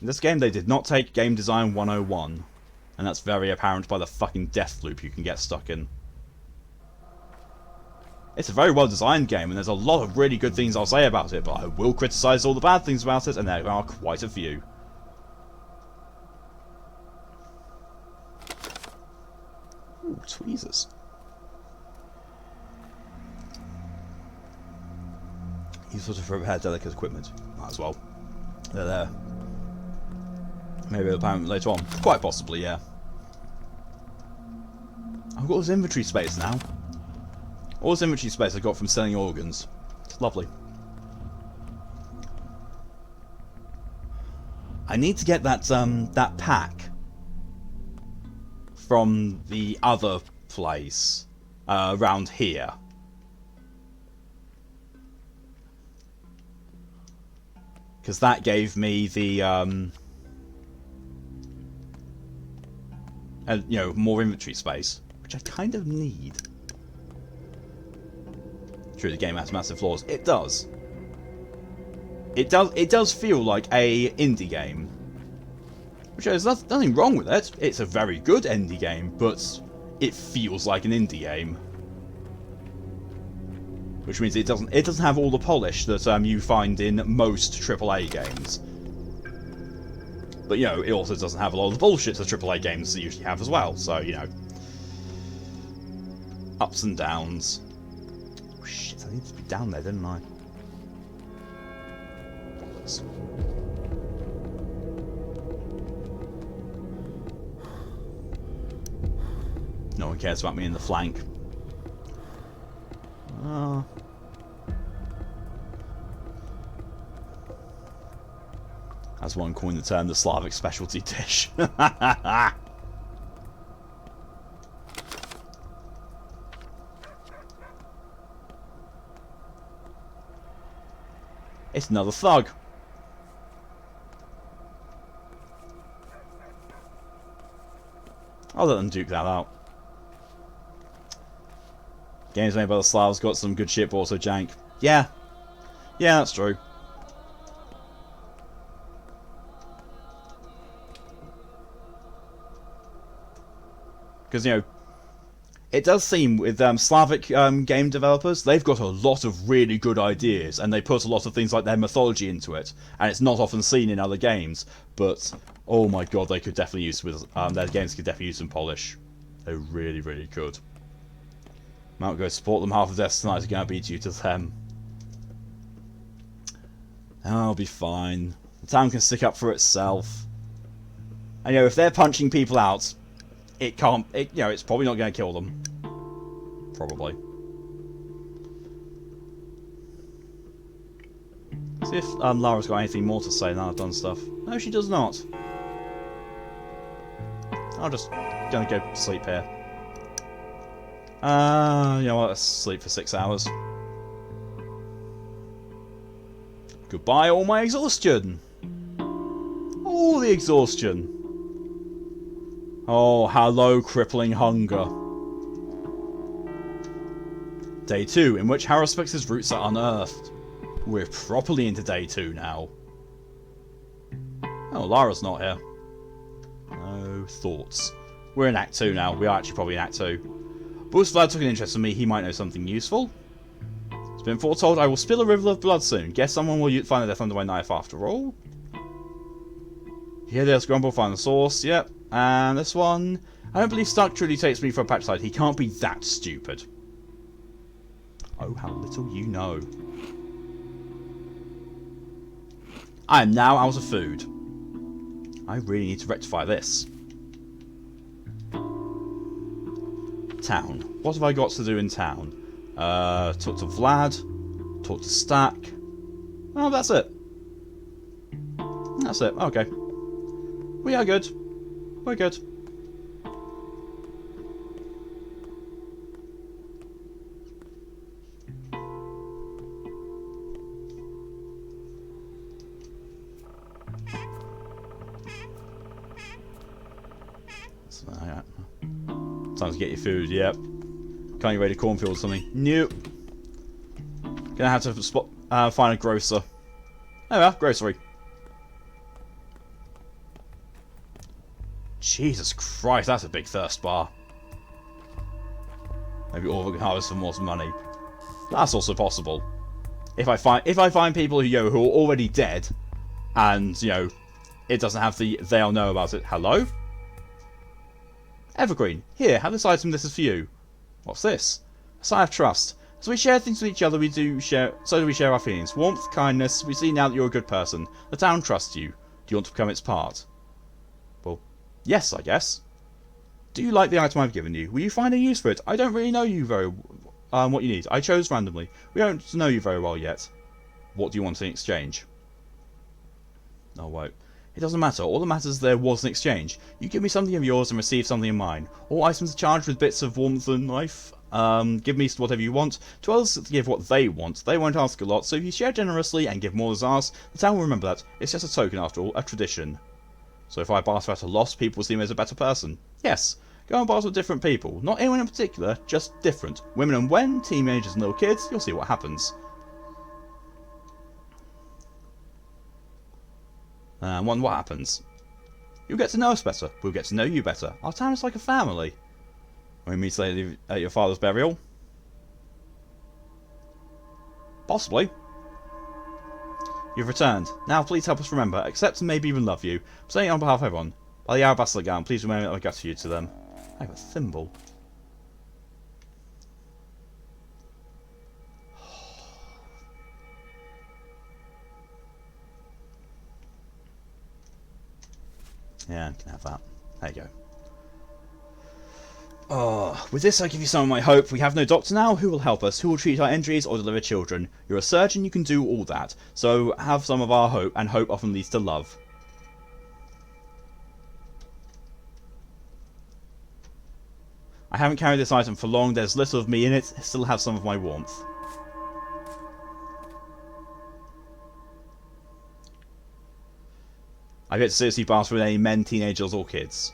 In this game, they did not take Game Design 101. And that's very apparent by the fucking death loop you can get stuck in. It's a very well designed game, and there's a lot of really good things I'll say about it, but I will criticise all the bad things about it, and there are quite a few. Ooh, tweezers. You sort of repair delicate equipment. Might as well. They're there. Maybe they'll pound later on. Quite possibly, yeah. I've got this inventory space now. All this inventory space I got from selling organs. It's lovely. I need to get that that pack from the other place around here. Because that gave me the more inventory space, which I kind of need. True, the game has massive flaws. It does. It does feel like a indie game. Which there's nothing wrong with it. It's a very good indie game, but it feels like an indie game. Which means it doesn't have all the polish that you find in most AAA games. But it also doesn't have a lot of the bullshit that AAA games usually have as well. So ups and downs. Oh, shit, I needed to be down there, didn't I? Bollocks. No one cares about me in the flank. As one coined the term, the Slavic specialty dish. It's another thug. I'll let them duke that out. Games made by the Slavs got some good shit, but also jank. Yeah. Yeah, that's true. Because, it does seem with Slavic game developers, they've got a lot of really good ideas, and they put a lot of things like their mythology into it, and it's not often seen in other games, but, oh my god, they could definitely use, their games could definitely use some polish. They really, really could. Might go support them. Half of Destiny's are going to be due to them. I'll be fine. The town can stick up for itself. And if they're punching people out, it can't. It's probably not going to kill them. Probably. See if Lara's got anything more to say now I've done stuff. No, she does not. I'm just gonna go sleep here. You know what? Let's sleep for 6 hours. Goodbye, all my exhaustion. All the exhaustion. Oh, hello, crippling hunger. Day 2, in which Haruspex' roots are unearthed. We're properly into day 2 now. Oh, Lara's not here. No thoughts. We're in Act 2 now. We are actually probably in Act 2. Bruce Vlad took an interest in me. He might know something useful. It's been foretold I will spill a river of blood soon. Guess someone will find the death under my knife after all. Here there's Grumble, find the source. Yep. And this one. I don't believe Stark truly takes me for a patch side. He can't be that stupid. Oh, how little you know. I am now out of food. I really need to rectify this. Town. What have I got to do in town? Talk to Vlad. Talk to Stack. Oh, that's it. That's it. Okay. We are good. We're good. Time to get your food, yep. Can't you raid a cornfield or something? Nope. Gonna have to find a grocer. Oh well, grocery. Jesus Christ, that's a big thirst bar. Maybe organ harvest for more money. That's also possible. If I find people who who are already dead, and it doesn't have the they'll know about it. Hello? Evergreen, here, have this item, this is for you. What's this? A sign of trust. As we share things with each other, so do we share our feelings. Warmth, kindness, we see now that you're a good person. The town trusts you. Do you want to become its part? Well, yes, I guess. Do you like the item I've given you? Will you find a use for it? I don't really know you very what you need. I chose randomly. We don't know you very well yet. What do you want in exchange? Oh, wait. It doesn't matter. All that matters there was an exchange. You give me something of yours and receive something of mine. All items are charged with bits of warmth and life. Give me whatever you want. To others, give what they want. They won't ask a lot, so if you share generously and give more than asked, the town will remember that. It's just a token after all, a tradition. So if I barter at a loss, people will see me as a better person. Yes. Go and barter with different people. Not anyone in particular, just different. Women and men, teenagers and little kids, you'll see what happens. And what happens? You'll get to know us better. We'll get to know you better. Our town is like a family. We meet later at your father's burial. Possibly. You've returned. Now please help us remember, accept and maybe even love you. I'm saying it on behalf of everyone. By the Arabasla Gown, please remember my gratitude to them. I have a thimble. Yeah, I can have that. There you go. Oh, with this I give you some of my hope. We have no doctor now. Who will help us? Who will treat our injuries or deliver children? You're a surgeon, you can do all that. So have some of our hope, and hope often leads to love. I haven't carried this item for long. There's little of me in it. I still have some of my warmth. I've yet to seriously barter with any men, teenagers or kids.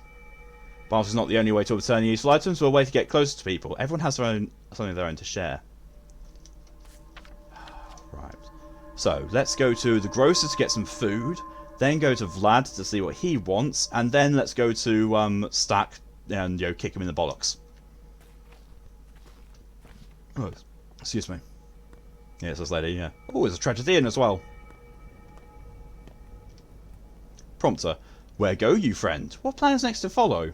Barter is not the only way to obtain useful items, but a way to get closer to people. Everyone has something of their own to share. Right. So, let's go to the grocer to get some food. Then go to Vlad to see what he wants. And then let's go to Stack and kick him in the bollocks. Oh, excuse me. Yes, this lady, yeah. Oh, there's a tragedian as well. Prompter. Where go you, friend? What plan is next to follow?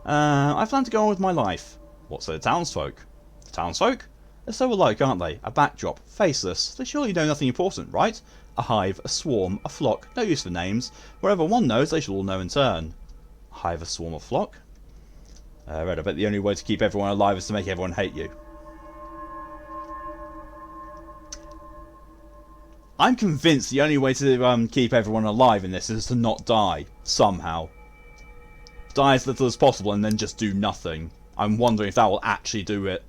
I plan to go on with my life. What say the townsfolk? The townsfolk? They're so alike, aren't they? A backdrop, faceless. They surely know nothing important, right? A hive, a swarm, a flock, no use for names. Wherever one knows, they shall all know in turn. A hive, a swarm, a flock? Red, I bet the only way to keep everyone alive is to make everyone hate you. I'm convinced the only way to keep everyone alive in this is to not die, somehow. Die as little as possible and then just do nothing. I'm wondering if that will actually do it.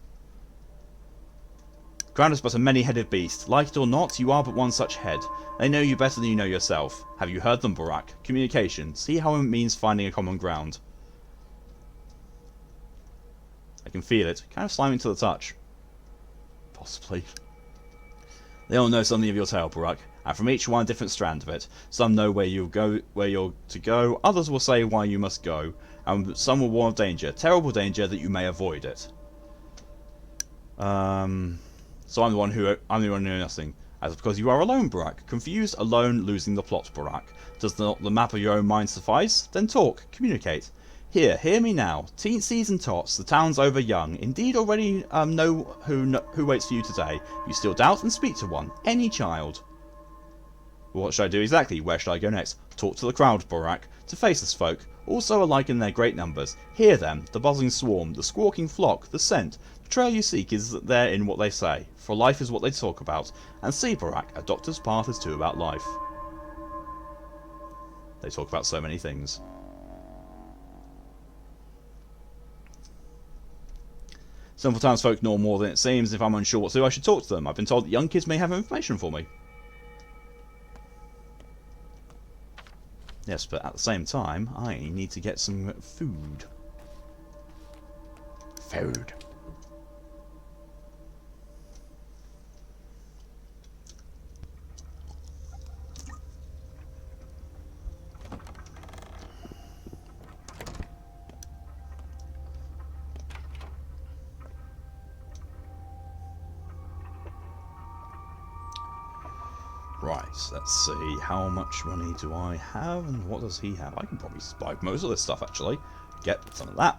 Ground is but a many-headed beast. Like it or not, you are but one such head. They know you better than you know yourself. Have you heard them, Burak? Communication. See how it means finding a common ground. I can feel it. Kind of slimy to the touch. Possibly. They all know something of your tale, Burak, and from each one a different strand of it. Some know where you're to go, others will say why you must go, and some will warn of danger, terrible danger, that you may avoid it. So I'm the one who knows nothing. As because you are alone, Burak. Confused, alone, losing the plot, Burak. Does not the map of your own mind suffice? Then talk, communicate. Here, hear me now. Teensies and tots, the town's over young. Indeed, already know who waits for you today. You still doubt, and speak to one. Any child. What should I do exactly? Where should I go next? Talk to the crowd, Burak. To faceless folk, also alike in their great numbers. Hear them, the buzzing swarm, the squawking flock, the scent. The trail you seek is there in what they say. For life is what they talk about. And see, Burak, a doctor's path is too about life. They talk about so many things. Simple townsfolk know more than it seems. If I'm unsure what to do, I should talk to them. I've been told that young kids may have information for me. Yes, but at the same time, I need to get some food. Food. Right, let's see, how much money do I have and what does he have? I can probably buy most of this stuff actually. Get some of that,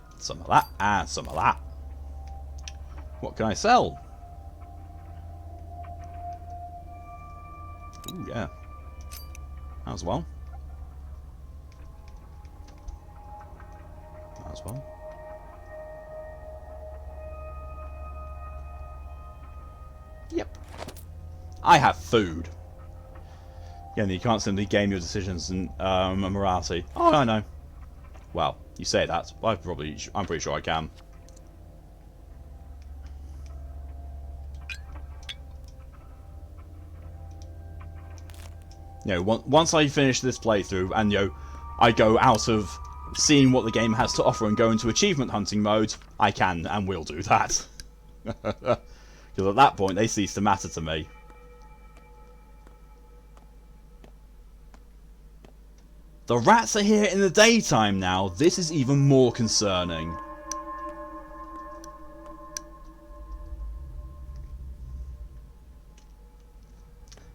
and some of that. What can I sell? Ooh, yeah. As well. As well. Yep. I have food. Yeah, you can't simply game your decisions and morality. Oh, I know. Well, you say that. I'm pretty sure I can. You know, once I finish this playthrough and, you know, I go out of seeing what the game has to offer and go into achievement hunting mode, I can and will do that. Because at that point, they cease to matter to me. The rats are here in the daytime now. This is even more concerning.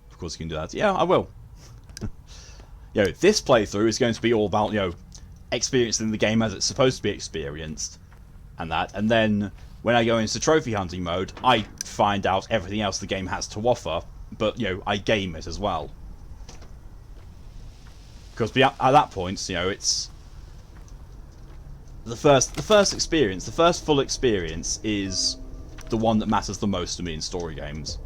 Of course you can do that. Yeah, I will. You know, this playthrough is going to be all about, you know, experiencing the game as it's supposed to be experienced. And that. And then, when I go into trophy hunting mode, I find out everything else the game has to offer. But, you know, I game it as well. Because at that point, you know, it's the first experience, the first full experience is the one that matters the most to me in story games.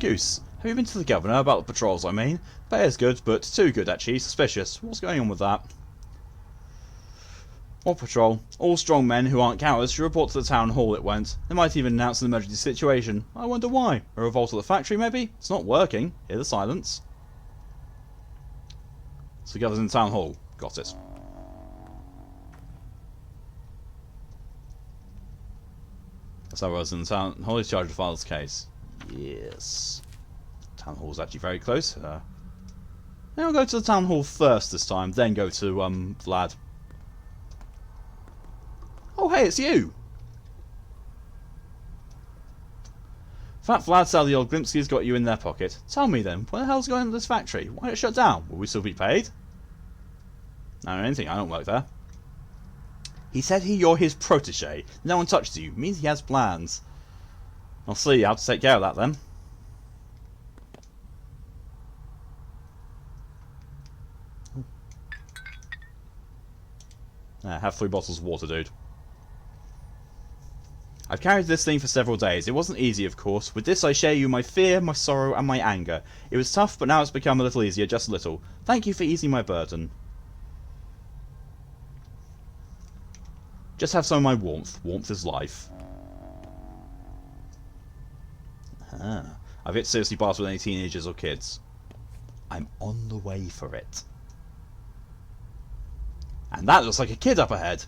Goose, have you been to the governor about the patrols, I mean? Bear's good, but too good actually, suspicious. What's going on with that? What patrol? All strong men who aren't cowards should report to the town hall, it went. They might even announce an emergency situation. I wonder why. A revolt at the factory, maybe? It's not working. Hear the silence. So the governor's in the town hall. Got it. So I was in the town hall, he's charged with the father's case. Yes. Town hall's actually very close. Then I'll go to the town hall first this time, then go to Vlad. Oh hey, it's you! Fat Vlad said the old Glimpsky's got you in their pocket. Tell me then, what the hell's going on with this factory? Why did it shut down? Will we still be paid? I don't know anything, I don't work there. He said you're his protege. No one touches you. Means he has plans. I'll see how to take care of that then. Have 3 bottles of water, dude. I've carried this thing for several days. It wasn't easy, of course. With this I share you my fear, my sorrow, and my anger. It was tough, but now it's become a little easier, just a little. Thank you for easing my burden. Just have some of my warmth. Warmth is life. I've yet to seriously barter with any teenagers or kids. I'm on the way for it. And that looks like a kid up ahead.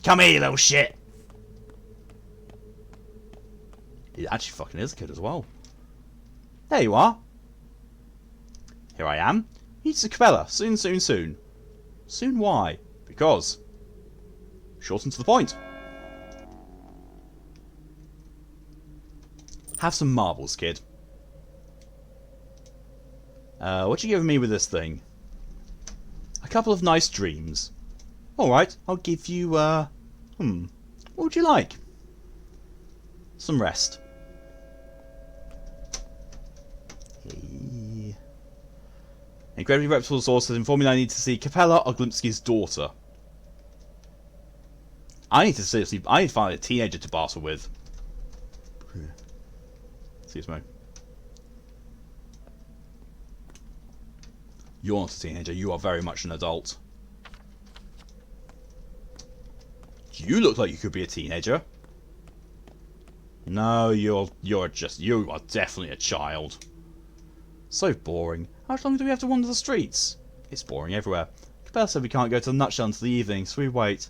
Come here, you little shit! It actually fucking is a kid as well. There you are. Here I am. Meet to Capella. Soon, soon, soon. Soon why? Because. Short and to the point. Have some marbles, kid. What you giving me with this thing? A couple of nice dreams. Alright, I'll give you, what would you like? Some rest. Hey. Incredibly reputable sources inform me that I need to see Capella Oglimsky's daughter. I need to find a teenager to battle with. Excuse me. You're not a teenager, you are very much an adult. You look like you could be a teenager. No, you are definitely a child. So boring. How long do we have to wander the streets? It's boring everywhere. Capella said we can't go to the Nutshell until the evening, so we wait.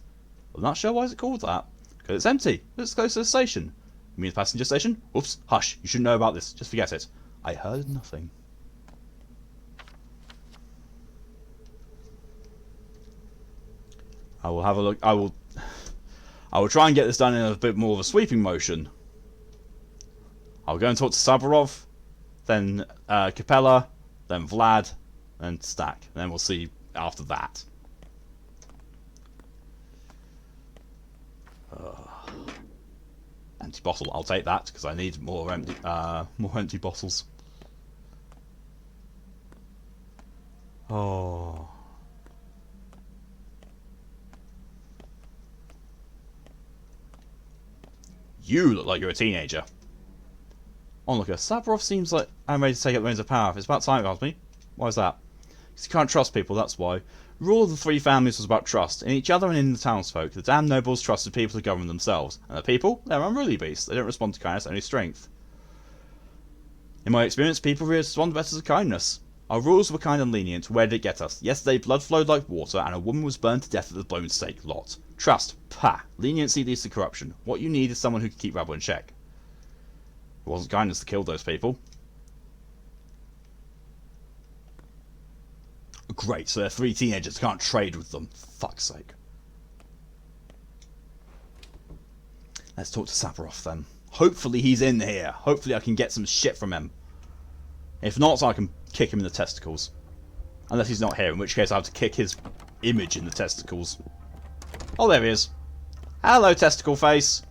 Well, the Nutshell? Why is it called that? Because it's empty. Let's go to the station. You mean the passenger station? Oops, hush. You shouldn't know about this. Just forget it. I heard nothing. I will have a look. I will try and get this done in a bit more of a sweeping motion. I'll go and talk to Saburov, then Capella, then Vlad, and Stack. And then we'll see after that. Empty bottle. I'll take that because I need more empty bottles. Oh. You look like you're a teenager. Onlooker, Saburov seems like I'm ready to take up the reins of power. It's about time, Osme. Why is that? Because you can't trust people, that's why. The rule of the three families was about trust, in each other and in the townsfolk. The damned nobles trusted people to govern themselves. And the people? They're unruly beasts. They don't respond to kindness, only strength. In my experience, people respond better to kindness. Our rules were kind and lenient. Where did it get us? Yesterday, blood flowed like water, and a woman was burned to death at the Bone Stake lot. Trust. Pah. Leniency leads to corruption. What you need is someone who can keep rabble in check. It wasn't kindness that killed those people. Great, so they're three teenagers. Can't trade with them. Fuck's sake. Let's talk to Saburov then. Hopefully he's in here. Hopefully I can get some shit from him. If not, I can kick him in the testicles. Unless he's not here, in which case I have to kick his image in the testicles. Oh, there he is. Hello, testicle face.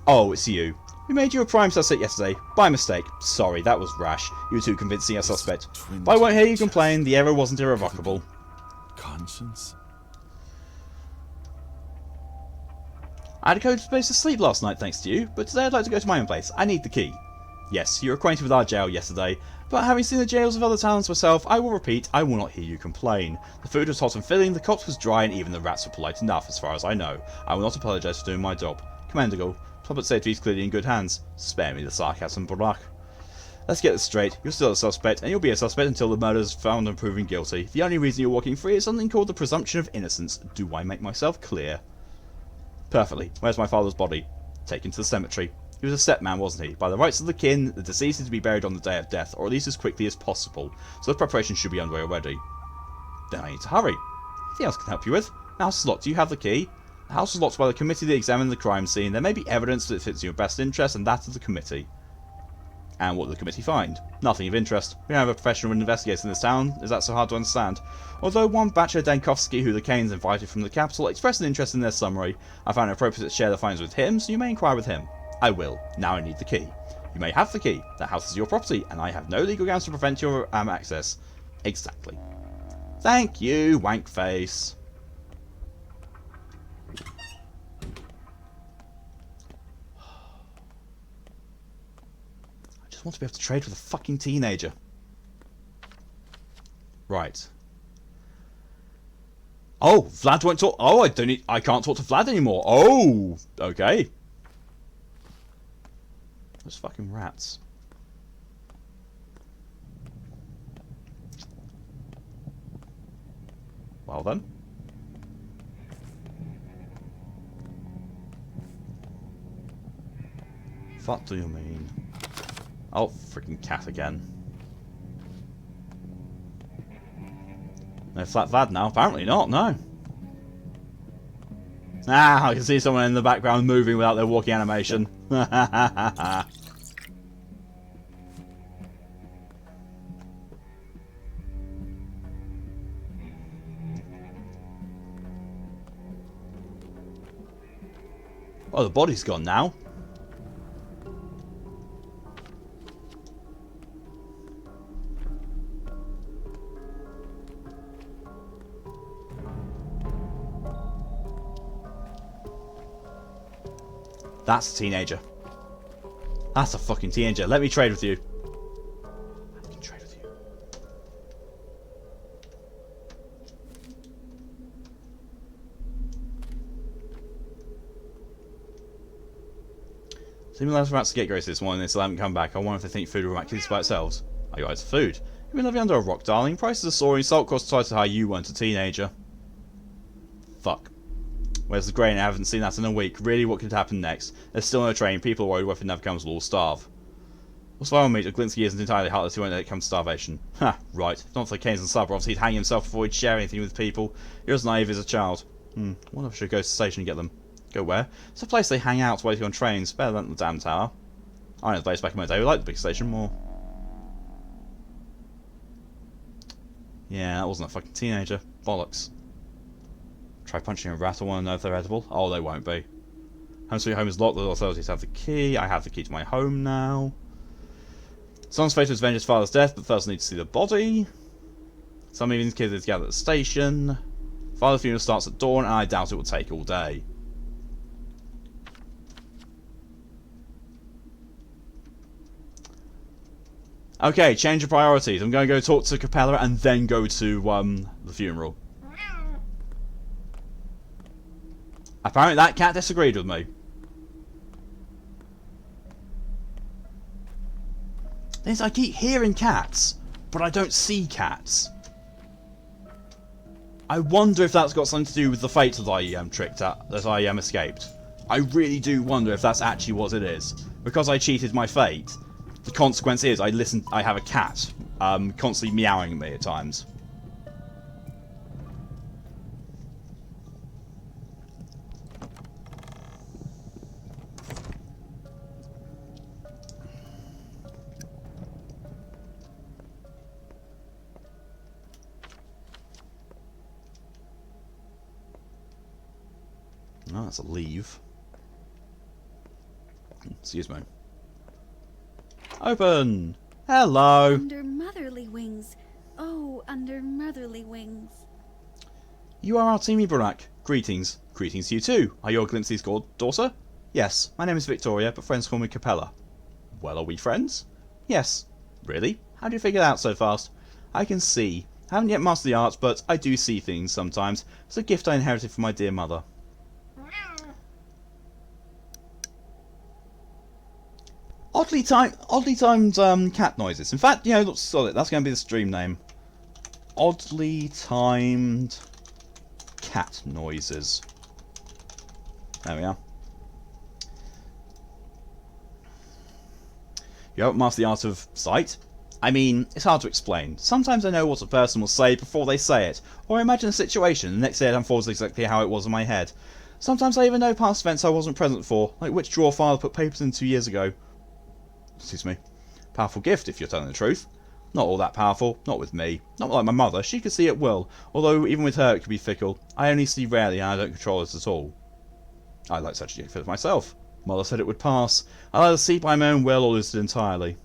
Oh, it's you. We made you a prime suspect yesterday, by mistake. Sorry, that was rash. You were too convincing a suspect. But I won't hear you complain, the error wasn't irrevocable. Conscience? I had a cozy place to sleep last night thanks to you, but today I'd like to go to my own place. I need the key. Yes, you were acquainted with our jail yesterday, but having seen the jails of other towns myself, I will repeat, I will not hear you complain. The food was hot and filling, the cot was dry, and even the rats were polite enough, as far as I know. I will not apologise for doing my job. Commander Go. Public safety is clearly in good hands. Spare me the sarcasm, Barak. Let's get this straight. You're still a suspect, and you'll be a suspect until the murder is found and proven guilty. The only reason you're walking free is something called the presumption of innocence. Do I make myself clear? Perfectly. Where's my father's body? Taken to the cemetery. He was a stepman, wasn't he? By the rights of the kin, the deceased is to be buried on the day of death, or at least as quickly as possible. So the preparation should be underway already. Then I need to hurry. Anything else I can help you with? The house is locked. Do you have the key? The house was locked by the committee that examined the crime scene. There may be evidence that it fits in your best interest and that of the committee. And what did the committee find? Nothing of interest. We don't have a professional investigator in this town. Is that so hard to understand? Although one Bachelor Dankovsky, who the Kanes invited from the capital, expressed an interest in their summary, I found it appropriate to share the findings with him, so you may inquire with him. I will. Now I need the key. You may have the key. The house is your property, and I have no legal grounds to prevent your access. Exactly. Thank you, wank face. I want to be able to trade with a fucking teenager. Right. Oh, Vlad won't talk. Oh, I can't talk to Vlad anymore. Oh, okay. Those fucking rats. Well then. What do you mean? Oh, freaking cat again. No flat Vlad now? Apparently not, no. Ah, I can see someone in the background moving without their walking animation. Oh, the body's gone now. That's a teenager. That's a fucking teenager. Let me trade with you. I can trade with you. Seeming like about to get groceries this morning, they still haven't come back. I wonder if they think food will miraculously by itself. Are you guys food? You've been living under a rock, darling. Prices are soaring. Salt costs twice as high you weren't a teenager. Fuck. Where's the grain? I haven't seen that in a week. Really, what could happen next? There's still no train. People are worried what if it never comes, we'll all starve. What's viral meat? Glinsky isn't entirely heartless. He won't let it come to starvation. Ha, right. If not for Keynes and Suburbs, he'd hang himself before he'd share anything with people. You're as naive as a child. Wonder if I should go to the station and get them. Go where? It's a place they hang out waiting on trains. Better than the damn tower. I know the place back in my day. We liked the big station more. Yeah, that wasn't a fucking teenager. Bollocks. Try punching a rat. I want to know if they're edible. Oh, they won't be. Home sweet home is locked. The authorities have the key. I have the key to my home now. Son's fate was avenge his father's death, but first I need to see the body. Some evenings kids are together at the station. Father's funeral starts at dawn, and I doubt it will take all day. Okay, change of priorities. I'm going to go talk to Capella and then go to the funeral. Apparently that cat disagreed with me. I keep hearing cats, but I don't see cats. I wonder if that's got something to do with the fate that I escaped. I really do wonder if that's actually what it is. Because I cheated my fate, the consequence is I have a cat constantly meowing at me at times. Oh, that's a leave. Excuse me. Open! Hello! Under motherly wings. Oh, under motherly wings. You are Artemi Burak. Greetings. Greetings to you too. Are you Glimpsy's daughter? Yes, my name is Victoria, but friends call me Capella. Well, are we friends? Yes. Really? How do you figure that out so fast? I can see. I haven't yet mastered the art, but I do see things sometimes. It's a gift I inherited from my dear mother. Oddly timed cat noises. In fact, you know, that's solid. That's going to be the stream name. Oddly timed cat noises. There we are. You haven't mastered the art of sight? I mean, it's hard to explain. Sometimes I know what a person will say before they say it, or I imagine a situation and the next day it unfolds exactly how it was in my head. Sometimes I even know past events I wasn't present for, like which drawer father put papers in 2 years ago. Excuse me. Powerful gift, if you're telling the truth. Not all that powerful, not with me. Not like my mother, she could see at will, although even with her it could be fickle. I only see rarely and I don't control it at all. I'd like such a gift for myself. Mother said it would pass. I'll either see by my own will or lose it entirely.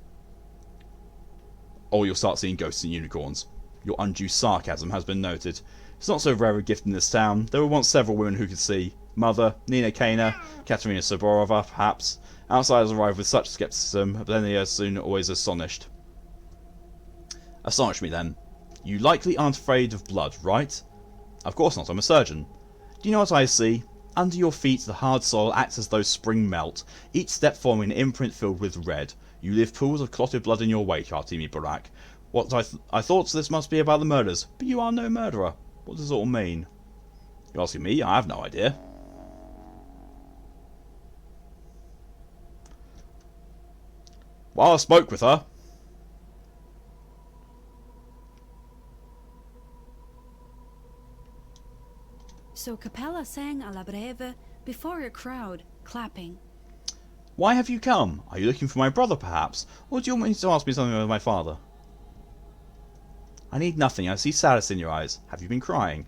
Or you'll start seeing ghosts and unicorns. Your undue sarcasm has been noted. It's not so rare a gift in this town. There were once several women who could see. Mother, Nina Kana, Katerina Soborova, perhaps. Outsiders arrive with such skepticism, but then they are soon always astonished. Astonish me then. You likely aren't afraid of blood, right? Of course not, I'm a surgeon. Do you know what I see? Under your feet the hard soil acts as though spring melt, each step forming an imprint filled with red. You leave pools of clotted blood in your wake, Artemi Burak. What I thought this must be about the murders, but you are no murderer. What does it all mean? You're asking me? I have no idea. While I spoke with her. So Capella sang a la breve before a crowd, clapping. Why have you come? Are you looking for my brother, perhaps? Or do you want me to ask me something about my father? I need nothing. I see sadness in your eyes. Have you been crying?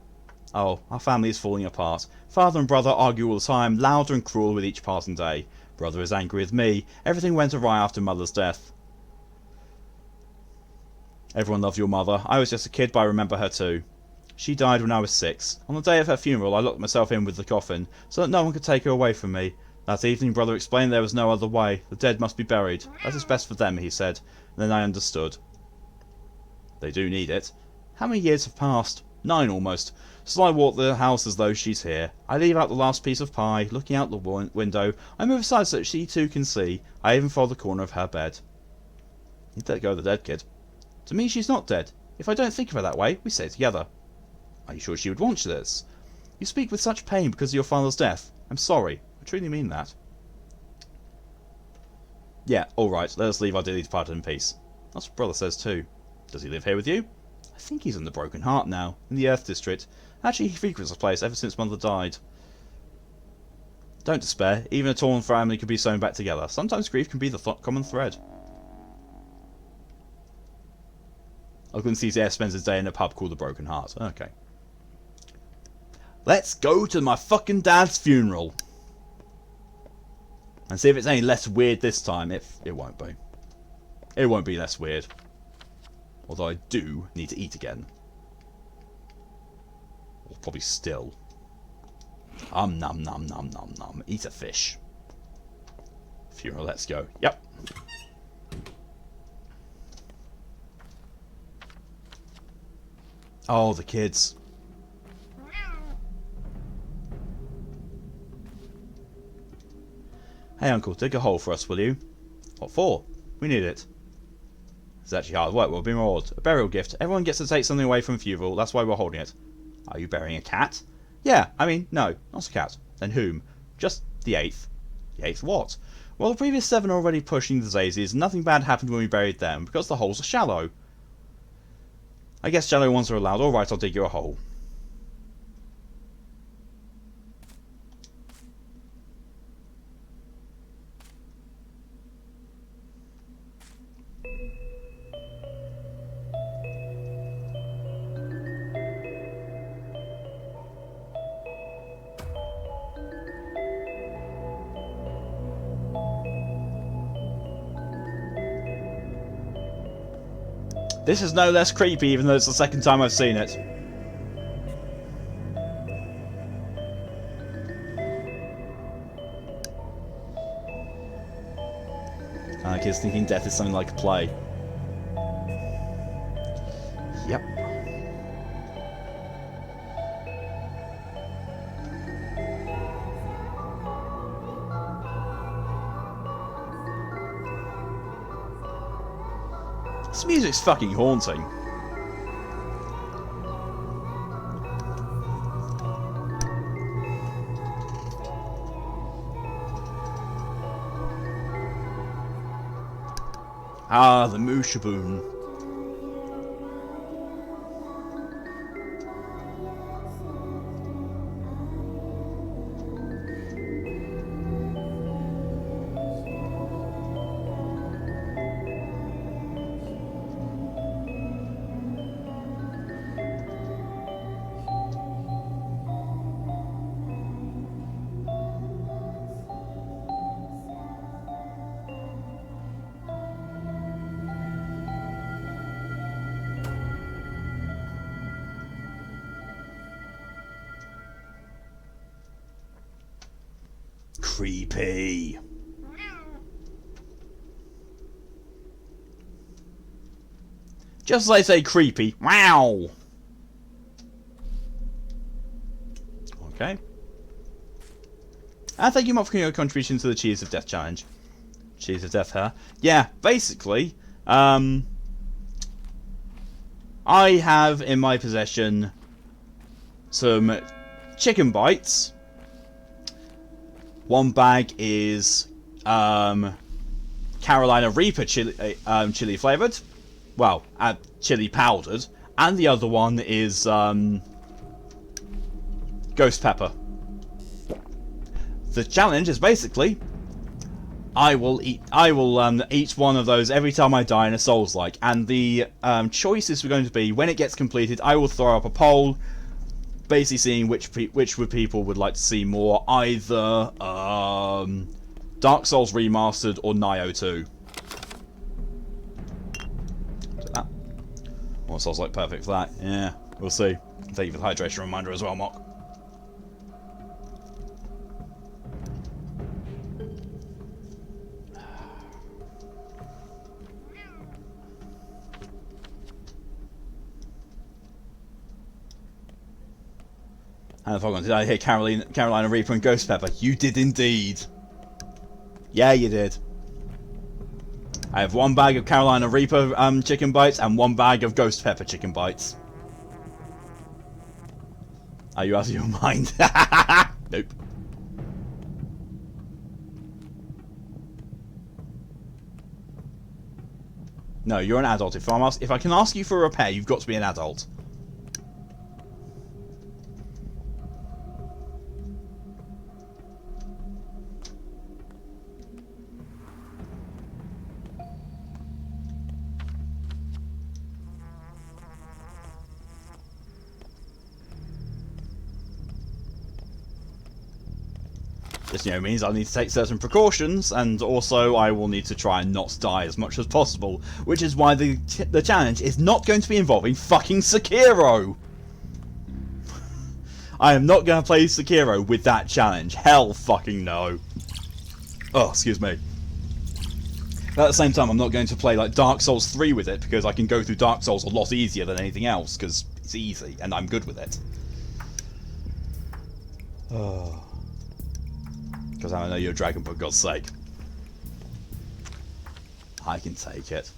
Oh, our family is falling apart. Father and brother argue all the time, louder and cruel with each passing day. Brother is angry with me. Everything went awry after mother's death. Everyone loved your mother. I was just a kid, but I remember her too. She died when I was 6. On the day of her funeral, I locked myself in with the coffin, so that no one could take her away from me. That evening, brother explained there was no other way. The dead must be buried. That is best for them, he said. And then I understood. They do need it. How many years have passed? 9 almost. So I walk the house as though she's here. I leave out the last piece of pie, looking out the window. I move aside so that she too can see. I even fold the corner of her bed. You'd let go of the dead kid. To me, she's not dead. If I don't think of her that way, we stay together. Are you sure she would want this? You speak with such pain because of your father's death. I'm sorry. I truly mean that. Yeah, alright. Let us leave our dearly departed in peace. That's what brother says too. Does he live here with you? I think he's in the Broken Heart now, in the Earth District. Actually, he frequents the place ever since mother died. Don't despair. Even a torn family can be sewn back together. Sometimes grief can be the common thread. Ogden CCS spends his day in a pub called the Broken Heart. Okay. Let's go to my fucking dad's funeral. And see if it's any less weird this time. It won't be. It won't be less weird. Although I do need to eat again. Or probably still. Nom nom nom nom. Eat a fish. Funeral, let's go. Yep. Oh, the kids. Hey uncle, dig a hole for us, will you? What for? We need it. It's actually hard work, we'll be rewarded. A burial gift. Everyone gets to take something away from a funeral, that's why we're holding it. Are you burying a cat? Yeah, I mean, no, not a cat. Then whom? Just the 8th. The 8th what? Well, the previous 7 are already pushing the daisies, nothing bad happened when we buried them, because the holes are shallow. I guess shallow ones are allowed. Alright, I'll dig you a hole. This is no less creepy, even though it's the second time I've seen it. Kids thinking death is something like a play. Yep. This music's fucking haunting. Ah, the Mushaboon. Creepy. Just as I say creepy. Wow. Okay. And thank you, Mark, for your contribution to the Cheese of Death challenge. Cheese of Death, huh? Yeah, basically, I have in my possession some chicken bites. One bag is Carolina Reaper chili flavoured. Well, chili powdered. And the other one is ghost pepper. The challenge is basically I will eat one of those every time I die in a Souls-like. And the choices are going to be, when it gets completed, I will throw up a poll basically seeing which people would like to see more, either Dark Souls Remastered or Nioh 2. That. Well, Souls like perfect for that. Yeah, we'll see. Thank you for the hydration reminder as well, Mock. And if I did I hear Carolina Reaper and Ghost Pepper? You did indeed. Yeah, you did. I have 1 bag of Carolina Reaper chicken bites and 1 bag of Ghost Pepper chicken bites. Are you out of your mind? Nope. No, you're an adult. If I can ask you for a repair, you've got to be an adult. This, means I need to take certain precautions, and also I will need to try and not die as much as possible, which is why the challenge is not going to be involving fucking Sekiro! I am not going to play Sekiro with that challenge. Hell fucking no. Oh, excuse me. But at the same time, I'm not going to play like Dark Souls 3 with it, because I can go through Dark Souls a lot easier than anything else, because it's easy, and I'm good with it. Oh. Because I know you're a dragon, for God's sake. I can take it.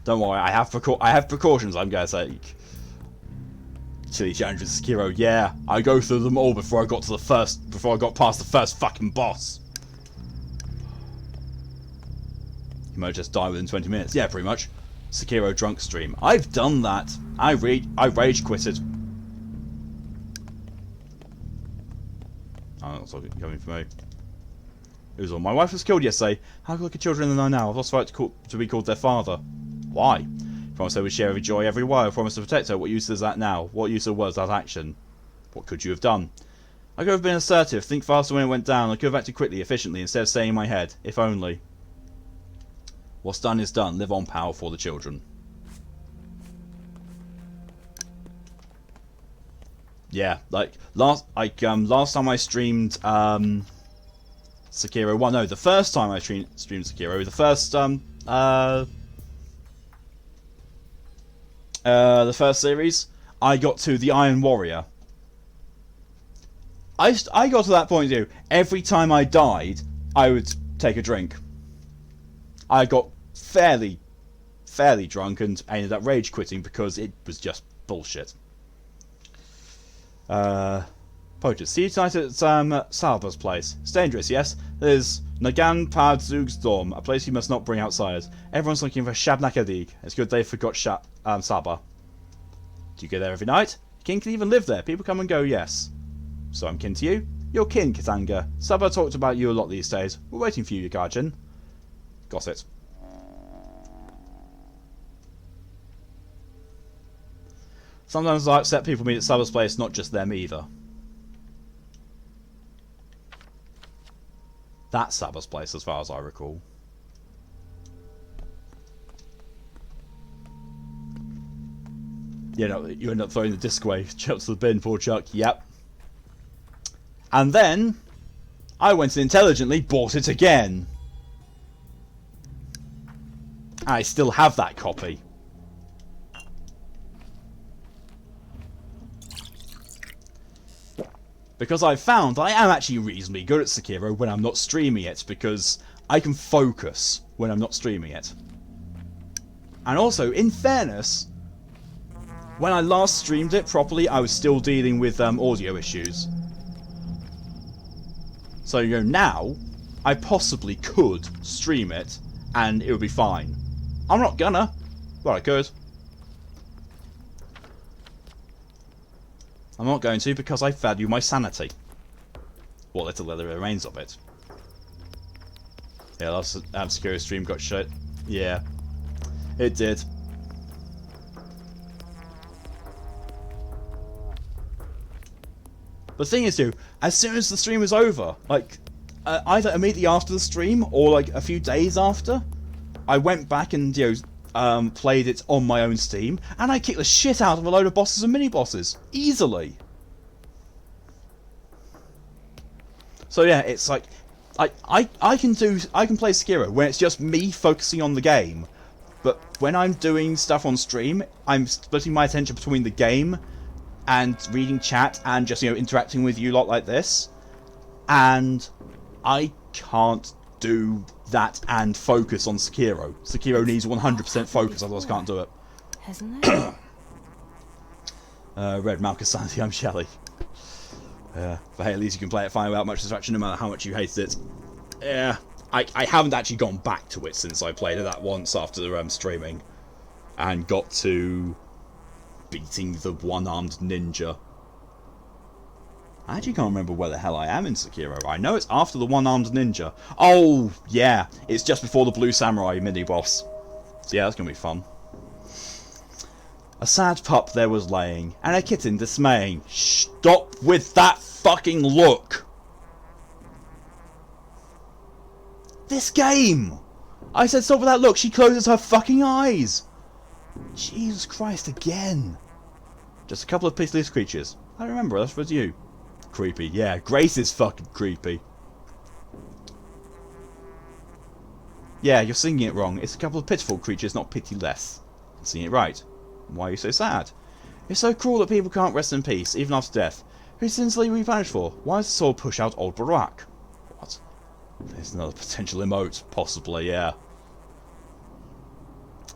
Don't worry, I have precautions I'm going to take. Chili challenges, Sekiro, yeah. I go through them all before I got past the first fucking boss. You might just die within 20 minutes. Yeah, pretty much. Sekiro drunk stream. I've done that. I rage quitted. Oh, that's not coming for me. It was all. My wife was killed yesterday. How could the children in the night now? I've lost the right to be called their father. Why? Promised I would share every joy, every wire. Promised to protect her. What use is that now? What use of words that action? What could you have done? I could have been assertive, think faster when it went down. I could have acted quickly, efficiently, instead of staying in my head. If only. What's done is done. Live on, power for the children. Yeah, like last time I streamed Sekiro. Well, no, the first time I streamed Sekiro, the first series, I got to the Iron Warrior. I got to that point too. Every time I died, I would take a drink. I got fairly drunk and ended up rage quitting because it was just bullshit. Poachers. See you tonight at Salva's place. It's dangerous, yes? There's Nagan Pad Zugstorm, a place you must not bring outsiders. Everyone's looking for Shabnakadig. It's good they forgot Saba. Do you go there every night? Kin can even live there. People come and go, yes. So I'm kin to you? You're kin, Katanga. Saba talked about you a lot these days. We're waiting for you, Gaijin. Got it. Sometimes I upset people meet at Saba's place, not just them either. That's Saba's place, as far as I recall. You know, you end up throwing the disc away, chuck to the bin, poor Chuck, yep. And then, I went and intelligently bought it again. I still have that copy. Because I've found I am actually reasonably good at Sekiro when I'm not streaming it, because I can focus when I'm not streaming it. And also, in fairness, when I last streamed it properly, I was still dealing with audio issues. So, now, I possibly could stream it, and it would be fine. I'm not gonna, but I could. I'm not going to because I value my sanity. What little there remains of it. Yeah, last Sekiro stream got shut. Yeah, it did. But the thing is, dude, as soon as the stream was over, like, either immediately after the stream or like a few days after, I went back and, played it on my own Steam, and I kicked the shit out of a load of bosses and mini-bosses. Easily. So yeah, it's like, I can play Sekiro when it's just me focusing on the game, but when I'm doing stuff on stream, I'm splitting my attention between the game and reading chat and just, interacting with you lot like this, and I can't do that and focus on Sekiro. Sekiro needs 100% focus, otherwise I can't do it. Hasn't it? Red Malchus Sandy, I'm Shelley. But hey, at least you can play it fine without much distraction, no matter how much you hated it. Yeah, I haven't actually gone back to it since I played it that once after the streaming, and got to beating the one-armed ninja. I actually can't remember where the hell I am in Sekiro. I know it's after the one-armed ninja. Oh, yeah, it's just before the Blue Samurai mini-boss. So yeah, that's gonna be fun. A sad pup there was laying, and a kitten dismaying. Stop with that fucking look! This game! I said stop with that look, she closes her fucking eyes! Jesus Christ, again! Just a couple of pitiless creatures. I remember, that was you. Creepy, yeah, Grace is fucking creepy. Yeah, you're singing it wrong. It's a couple of pitiful creatures, not pitiless. I'm singing it right. Why are you so sad? It's so cruel that people can't rest in peace, even after death. Whose sins will we punish for? Why does the sword push out old Barak? What? There's another potential emote. Possibly, yeah.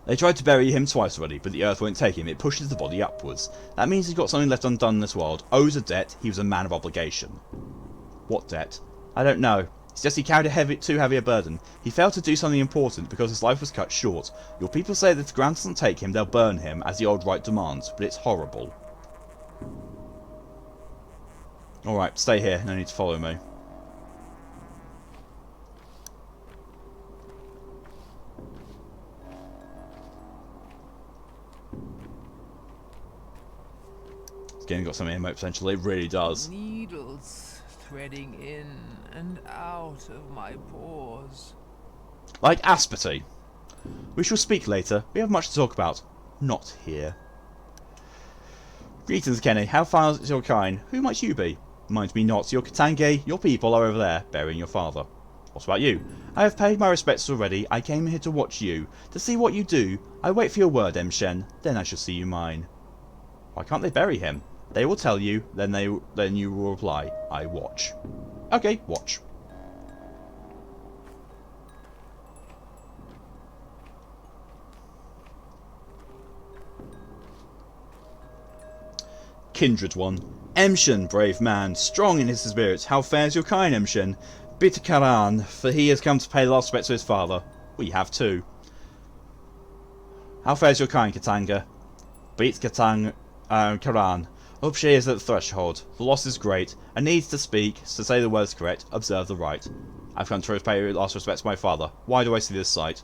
They tried to bury him twice already, but the earth won't take him. It pushes the body upwards. That means he's got something left undone in this world. Owes a debt. He was a man of obligation. What debt? I don't know. It's just he carried too heavy a burden. He failed to do something important because his life was cut short. Your people say that if the ground doesn't take him, they'll burn him, as the old rite demands, but it's horrible. Alright, stay here. No need to follow me. This game got some emote potential, it really does. Needles threading in and out of my pores. Like Asperty. We shall speak later. We have much to talk about. Not here. Greetings, Kenny. How far is your kind? Who might you be? Mind me not. Your Katange, your people are over there, burying your father. What about you? I have paid my respects already. I came here to watch you. To see what you do. I wait for your word, Mshen. Then I shall see you mine. Why can't they bury him? They will tell you, then you will reply, I watch. Okay, watch. Kindred one. Emshen, brave man, strong in his spirit. How fares your kind, Emshen? Bid Karan, for he has come to pay the last respects to his father. We have too. How fares your kind, Katanga? Beat Karan. Up she is at the threshold. The loss is great. And needs to speak, to say the words correct, observe the right. I've come to pay last respects to my father. Why do I see this sight?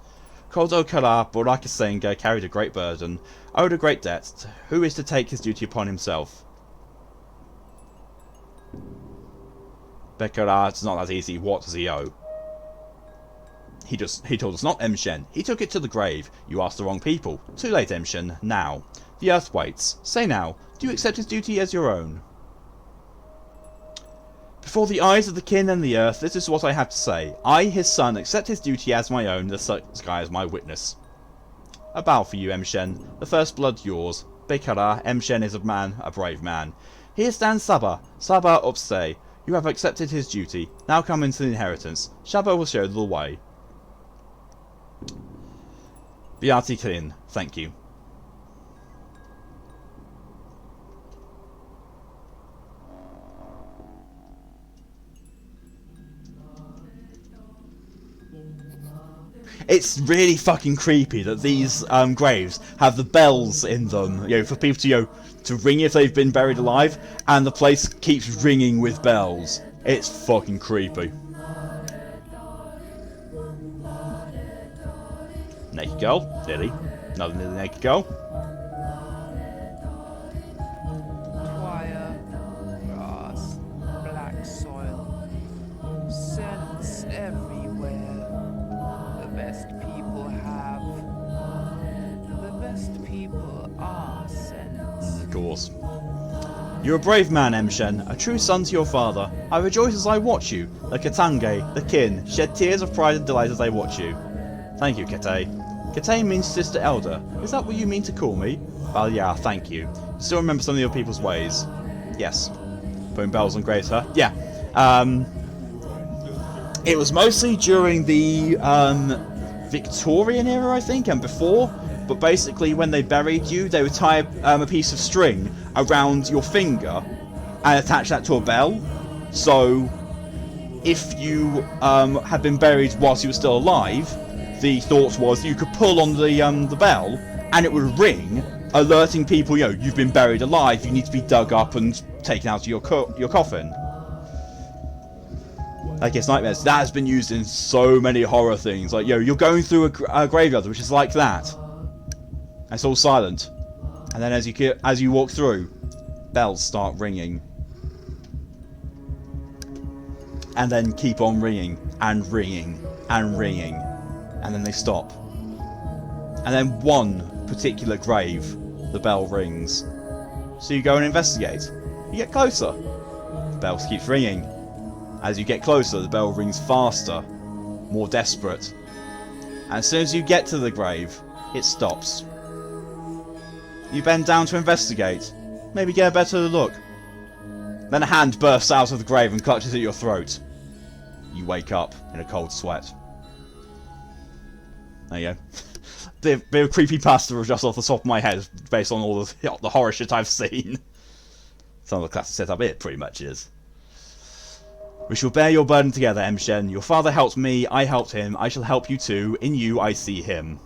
Koldo Kara Borakasenga carried a great burden, owed a great debt. Who is to take his duty upon himself? Bekara, it's not that easy. What does he owe? He told us not, Emshen. He took it to the grave. You asked the wrong people. Too late, Emshen. Now. The earth waits. Say now, do you accept his duty as your own? Before the eyes of the kin and the earth, this is what I have to say. I, his son, accept his duty as my own, the sky as my witness. A bow for you, Emshen. The first blood yours. Bekara, Emshen is a man, a brave man. Here stands Saba. Saba Upse. You have accepted his duty. Now come into the inheritance. Shaba will show the way. Beati Kin, thank you. It's really fucking creepy that these graves have the bells in them, for people to ring if they've been buried alive, and the place keeps ringing with bells. It's fucking creepy. Naked girl, Lily. Another naked girl. Twire, grass, course. You're a brave man, Emshen, a true son to your father. I rejoice as I watch you. The Katange, the kin, shed tears of pride and delight as they watch you. Thank you, Kate. Kate means sister elder. Is that what you mean to call me? Well, yeah, thank you. You still remember some of your people's ways? Yes. Putting bells on graves, huh? Yeah. It was mostly during the Victorian era, I think, and before. But basically, when they buried you, they would tie a piece of string around your finger and attach that to a bell. So, if you had been buried whilst you were still alive, the thought was you could pull on the bell and it would ring, alerting people, you've been buried alive. You need to be dug up and taken out of your coffin. Like it's nightmares. That has been used in so many horror things. Like, you're going through a graveyard which is like that. And it's all silent. And then as you walk through, bells start ringing. And then keep on ringing and ringing and ringing. And then they stop. And then one particular grave, the bell rings. So you go and investigate. You get closer. The bell keeps ringing. As you get closer, the bell rings faster, more desperate. And as soon as you get to the grave, it stops. You bend down to investigate, maybe get a better look. Then a hand bursts out of the grave and clutches at your throat. You wake up in a cold sweat. There you go. Bit of creepypasta just off the top of my head, based on all the horror shit I've seen. Some of the classic setup, it pretty much is. We shall bear your burden together, Emshen. Your father helped me, I helped him, I shall help you too. In you I see him.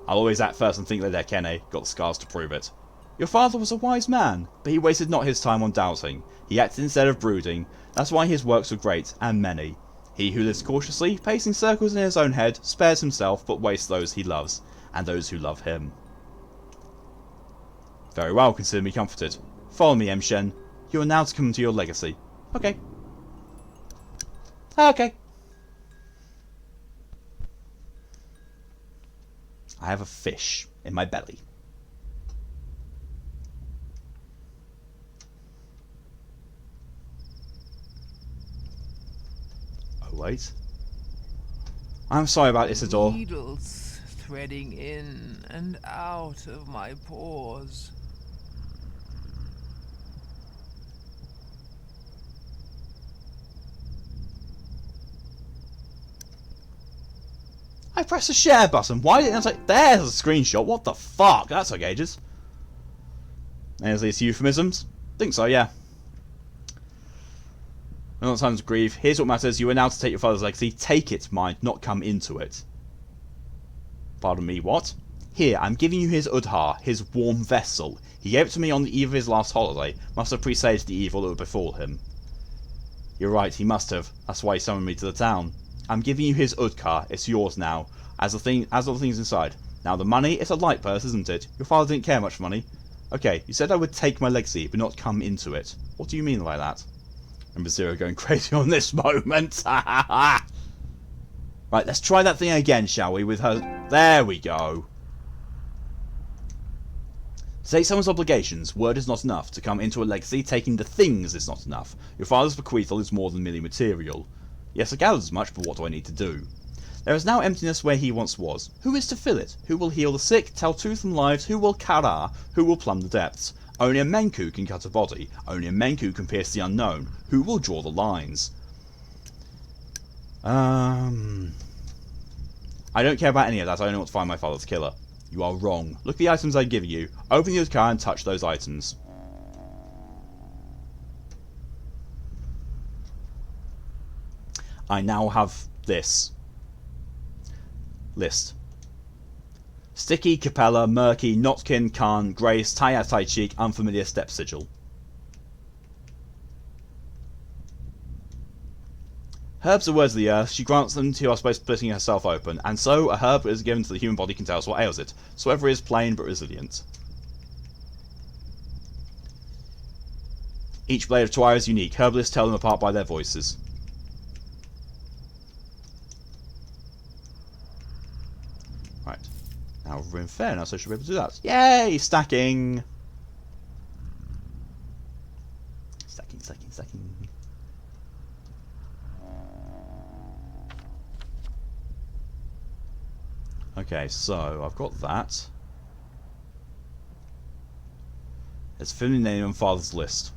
I'll always act first and think later, Kenne. Got the scars to prove it. Your father was a wise man, but he wasted not his time on doubting. He acted instead of brooding. That's why his works were great, and many. He who lives cautiously, pacing circles in his own head, spares himself, but wastes those he loves, and those who love him. Very well, consider me comforted. Follow me, Emshen. You are now to come to your legacy. Okay. Okay. I have a fish in my belly. Oh, wait. I'm sorry about Isidore. Needles threading in and out of my pores. I pressed the share button. Why didn't I say, there's a screenshot? What the fuck? That took ages. There's these euphemisms. Think so, yeah. No time to grieve. Here's what matters. You are now to take your father's legacy. Take it, mind, not come into it. Pardon me, what? Here, I'm giving you his Udhar, his warm vessel. He gave it to me on the eve of his last holiday. Must have presaged the evil that would befall him. You're right, he must have. That's why he summoned me to the town. I'm giving you his Udkar. It's yours now, as all the things inside. Now the money, it's a light purse, isn't it? Your father didn't care much for money. Okay, you said I would take my legacy, but not come into it. What do you mean by that? Remember Zero going crazy on this moment. Right, let's try that thing again, shall we? With her. There we go. To take someone's obligations, word is not enough. To come into a legacy, taking the things is not enough. Your father's bequeathal is more than merely material. Yes, I gathered as much, but what do I need to do? There is now emptiness where he once was. Who is to fill it? Who will heal the sick, tell truth from lives? Who will kara? Who will plumb the depths? Only a Menku can cut a body. Only a Menku can pierce the unknown. Who will draw the lines? I don't care about any of that. I only want to find my father's killer. You are wrong. Look at the items I give you. Open the car and touch those items. I now have this list. Sticky, Capella, Murky, Notkin, Khan, Grace, Tai Cheek, Unfamiliar Step Sigil. Herbs are words of the earth. She grants them to us by splitting herself open, and so a herb is given to the human body can tell us what ails it. So every is plain but resilient. Each blade of Twire is unique. Herbalists tell them apart by their voices. Right. Now we're in fair now, so I should be able to do that. Yay! Stacking! Second. Okay, so I've got that. It's familiar name on father's list.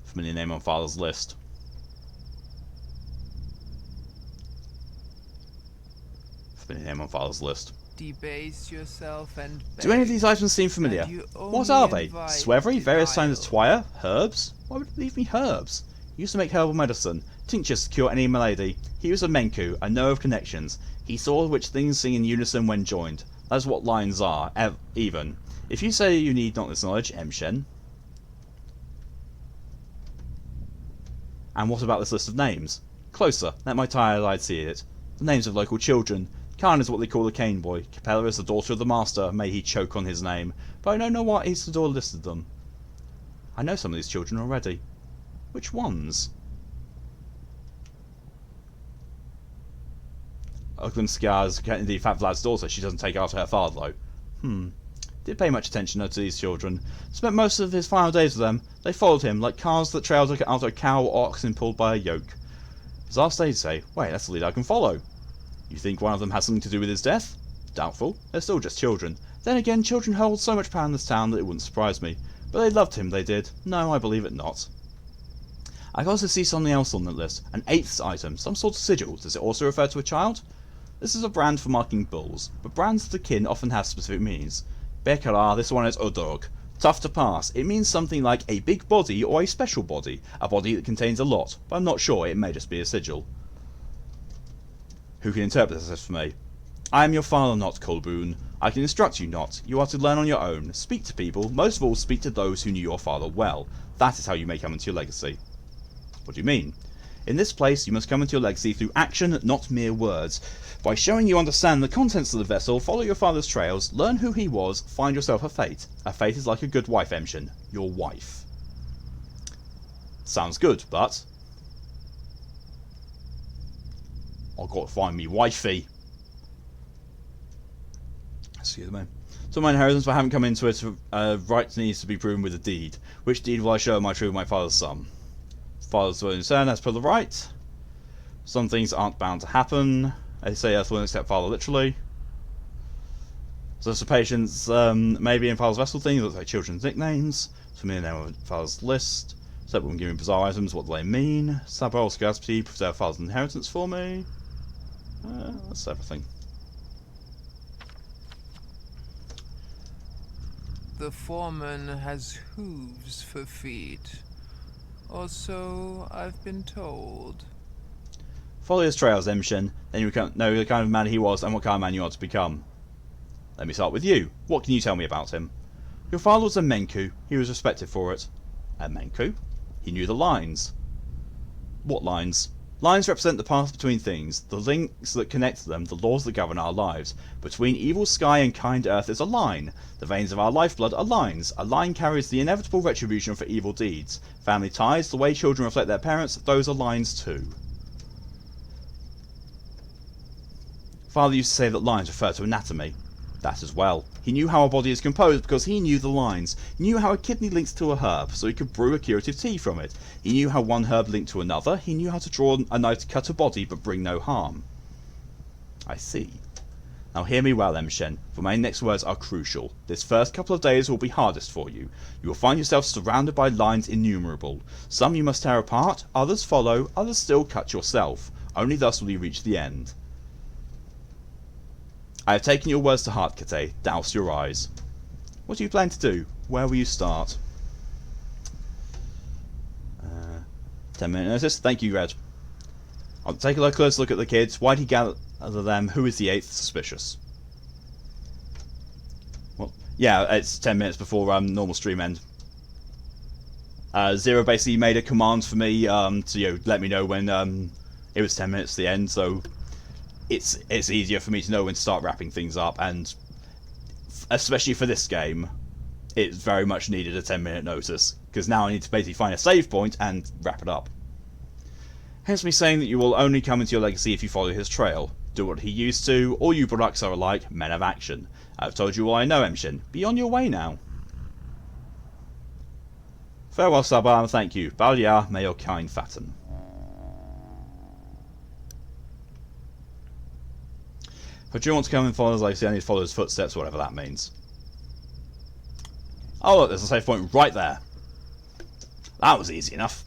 Familiar name on father's list. Familiar name on father's list. Debase yourself and Do any of these items seem familiar? What are they? Swevery? Various signs of twire? Herbs? Why would it leave me herbs? He used to make herbal medicine, tinctures to cure any malady. He was a Menku, a know of connections. He saw which things sing in unison when joined. That's what lines are, even. If you say you need not this knowledge, Emshen. And what about this list of names? Closer, let my tired eye see it. The names of local children. Khan is what they call a cane boy. Capella is the daughter of the master, may he choke on his name. But I don't know why Isidore listed them. I know some of these children already. Which ones? Uglimskar's indeed Fat Vlad's daughter. She doesn't take after her father, though. Did pay much attention to these children. Spent most of his final days with them. They followed him, like cars that trailed after a cow or oxen pulled by a yoke. His last days say, wait, that's the lead I can follow. You think one of them has something to do with his death? Doubtful. They're still just children. Then again, children hold so much power in this town that it wouldn't surprise me. But they loved him, they did. No, I believe it not. I can also see something else on the list. An 8th item, some sort of sigil. Does it also refer to a child? This is a brand for marking bulls, but brands of the kin often have specific meanings. Bekara, this one is Odog. Tough to pass. It means something like a big body or a special body. A body that contains a lot, but I'm not sure, it may just be a sigil. Who can interpret this for me? I am your father not, Colboon. I can instruct you not. You are to learn on your own. Speak to people. Most of all, speak to those who knew your father well. That is how you may come into your legacy. What do you mean? In this place, you must come into your legacy through action, not mere words. By showing you understand the contents of the vessel, follow your father's trails, learn who he was, find yourself a fate. A fate is like a good wife, Emshen. Your wife. Sounds good, but I've got to find me wifey. Excuse me. So my inheritance, but I haven't come into it. Right needs to be proven with a deed. Which deed will I show my true my father's son? Father's will in turn as per the right. Some things aren't bound to happen. They say Earth will accept father literally. So some patients maybe in father's vessel thing, looks like children's nicknames. So me and name of father's list. So everyone give me bizarre items, what do they mean? Sabor scarcity, preserve father's inheritance for me. That's everything. The foreman has hooves for feet. Or so I've been told. Follow his trails, Emshen, then you can know the kind of man he was and what kind of man you are to become. Let me start with you. What can you tell me about him? Your father was a Menku. He was respected for it. A Menku? He knew the lines. What lines? Lines represent the path between things, the links that connect them, the laws that govern our lives. Between evil sky and kind earth is a line. The veins of our lifeblood are lines. A line carries the inevitable retribution for evil deeds. Family ties, the way children reflect their parents, those are lines too. Father used to say that lines refer to anatomy. That as well. He knew how a body is composed because he knew the lines. He knew how a kidney links to a herb, so he could brew a curative tea from it. He knew how one herb linked to another. He knew how to draw a knife to cut a body but bring no harm. I see. Now hear me well, Emshen, for my next words are crucial. This first couple of days will be hardest for you. You will find yourself surrounded by lines innumerable. Some you must tear apart, others follow, others still cut yourself. Only thus will you reach the end. I have taken your words to heart, Kate. Douse your eyes. What do you plan to do? Where will you start? 10-minute notice. Thank you, Red. I'll take a close look at the kids. Why did he gather them? Who is the 8th suspicious? Well, yeah, it's 10 minutes before normal stream end. Zero basically made a command for me to let me know when it was 10 minutes to the end, so it's easier for me to know when to start wrapping things up, and especially for this game, it very much needed a 10-minute notice, because now I need to basically find a save point and wrap it up. Hence me saying that you will only come into your legacy if you follow his trail. Do what he used to. All you products are alike, men of action. I've told you all I know, Emshen. Be on your way now. Farewell, Saban, thank you. Balia, may your kind fatten. If you want to come and follow us, like I say, I need to follow his footsteps, whatever that means. Oh look, there's a save point right there. That was easy enough.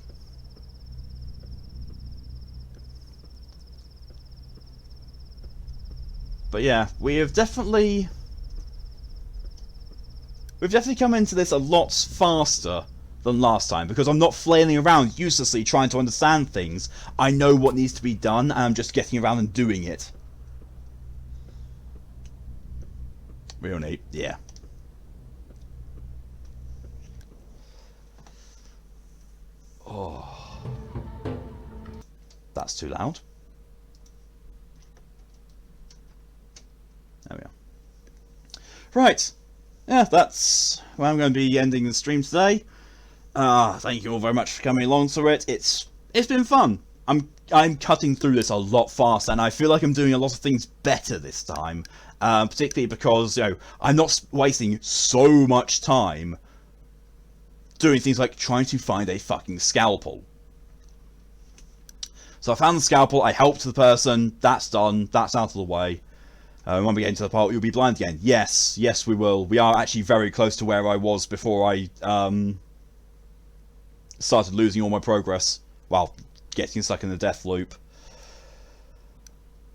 But yeah, we've definitely come into this a lot faster than last time, because I'm not flailing around uselessly trying to understand things. I know what needs to be done, and I'm just getting around and doing it. Real neat, yeah. Oh, that's too loud. There we are. Right, yeah, that's where I'm going to be ending the stream today. Thank you all very much for coming along to it. It's been fun. I'm cutting through this a lot faster, and I feel like I'm doing a lot of things better this time. Particularly because, you know, I'm not wasting so much time doing things like trying to find a fucking scalpel. So I found the scalpel, I helped the person, that's done, that's out of the way. When we get into the part, you'll be blind again. Yes, yes we will. We are actually very close to where I was before I started losing all my progress. Well, getting stuck in the death loop.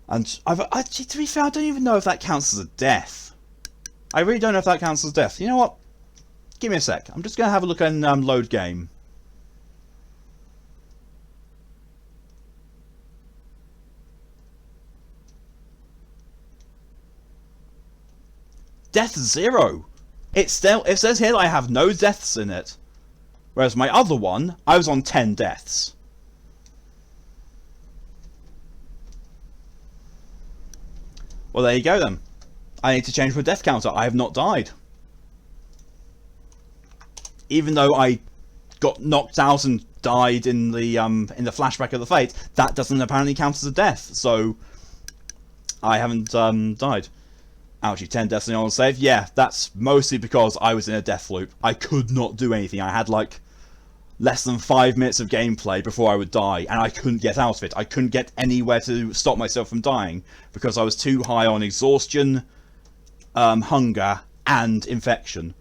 And to be fair, I don't even know if that counts as a death. I really don't know if that counts as a death. You know what? Give me a sec. I'm just going to have a look and load game. Death 0. It says here that I have no deaths in it. Whereas my other one, I was on 10 deaths. Well, there you go then. I need to change my death counter. I have not died. Even though I got knocked out and died in the flashback of the fate, that doesn't apparently count as a death. So I haven't died. Ouchie, 10 deaths on save. Yeah, that's mostly because I was in a death loop. I could not do anything. I had like less than 5 minutes of gameplay before I would die, and I couldn't get out of it. I couldn't get anywhere to stop myself from dying because I was too high on exhaustion, hunger, and infection.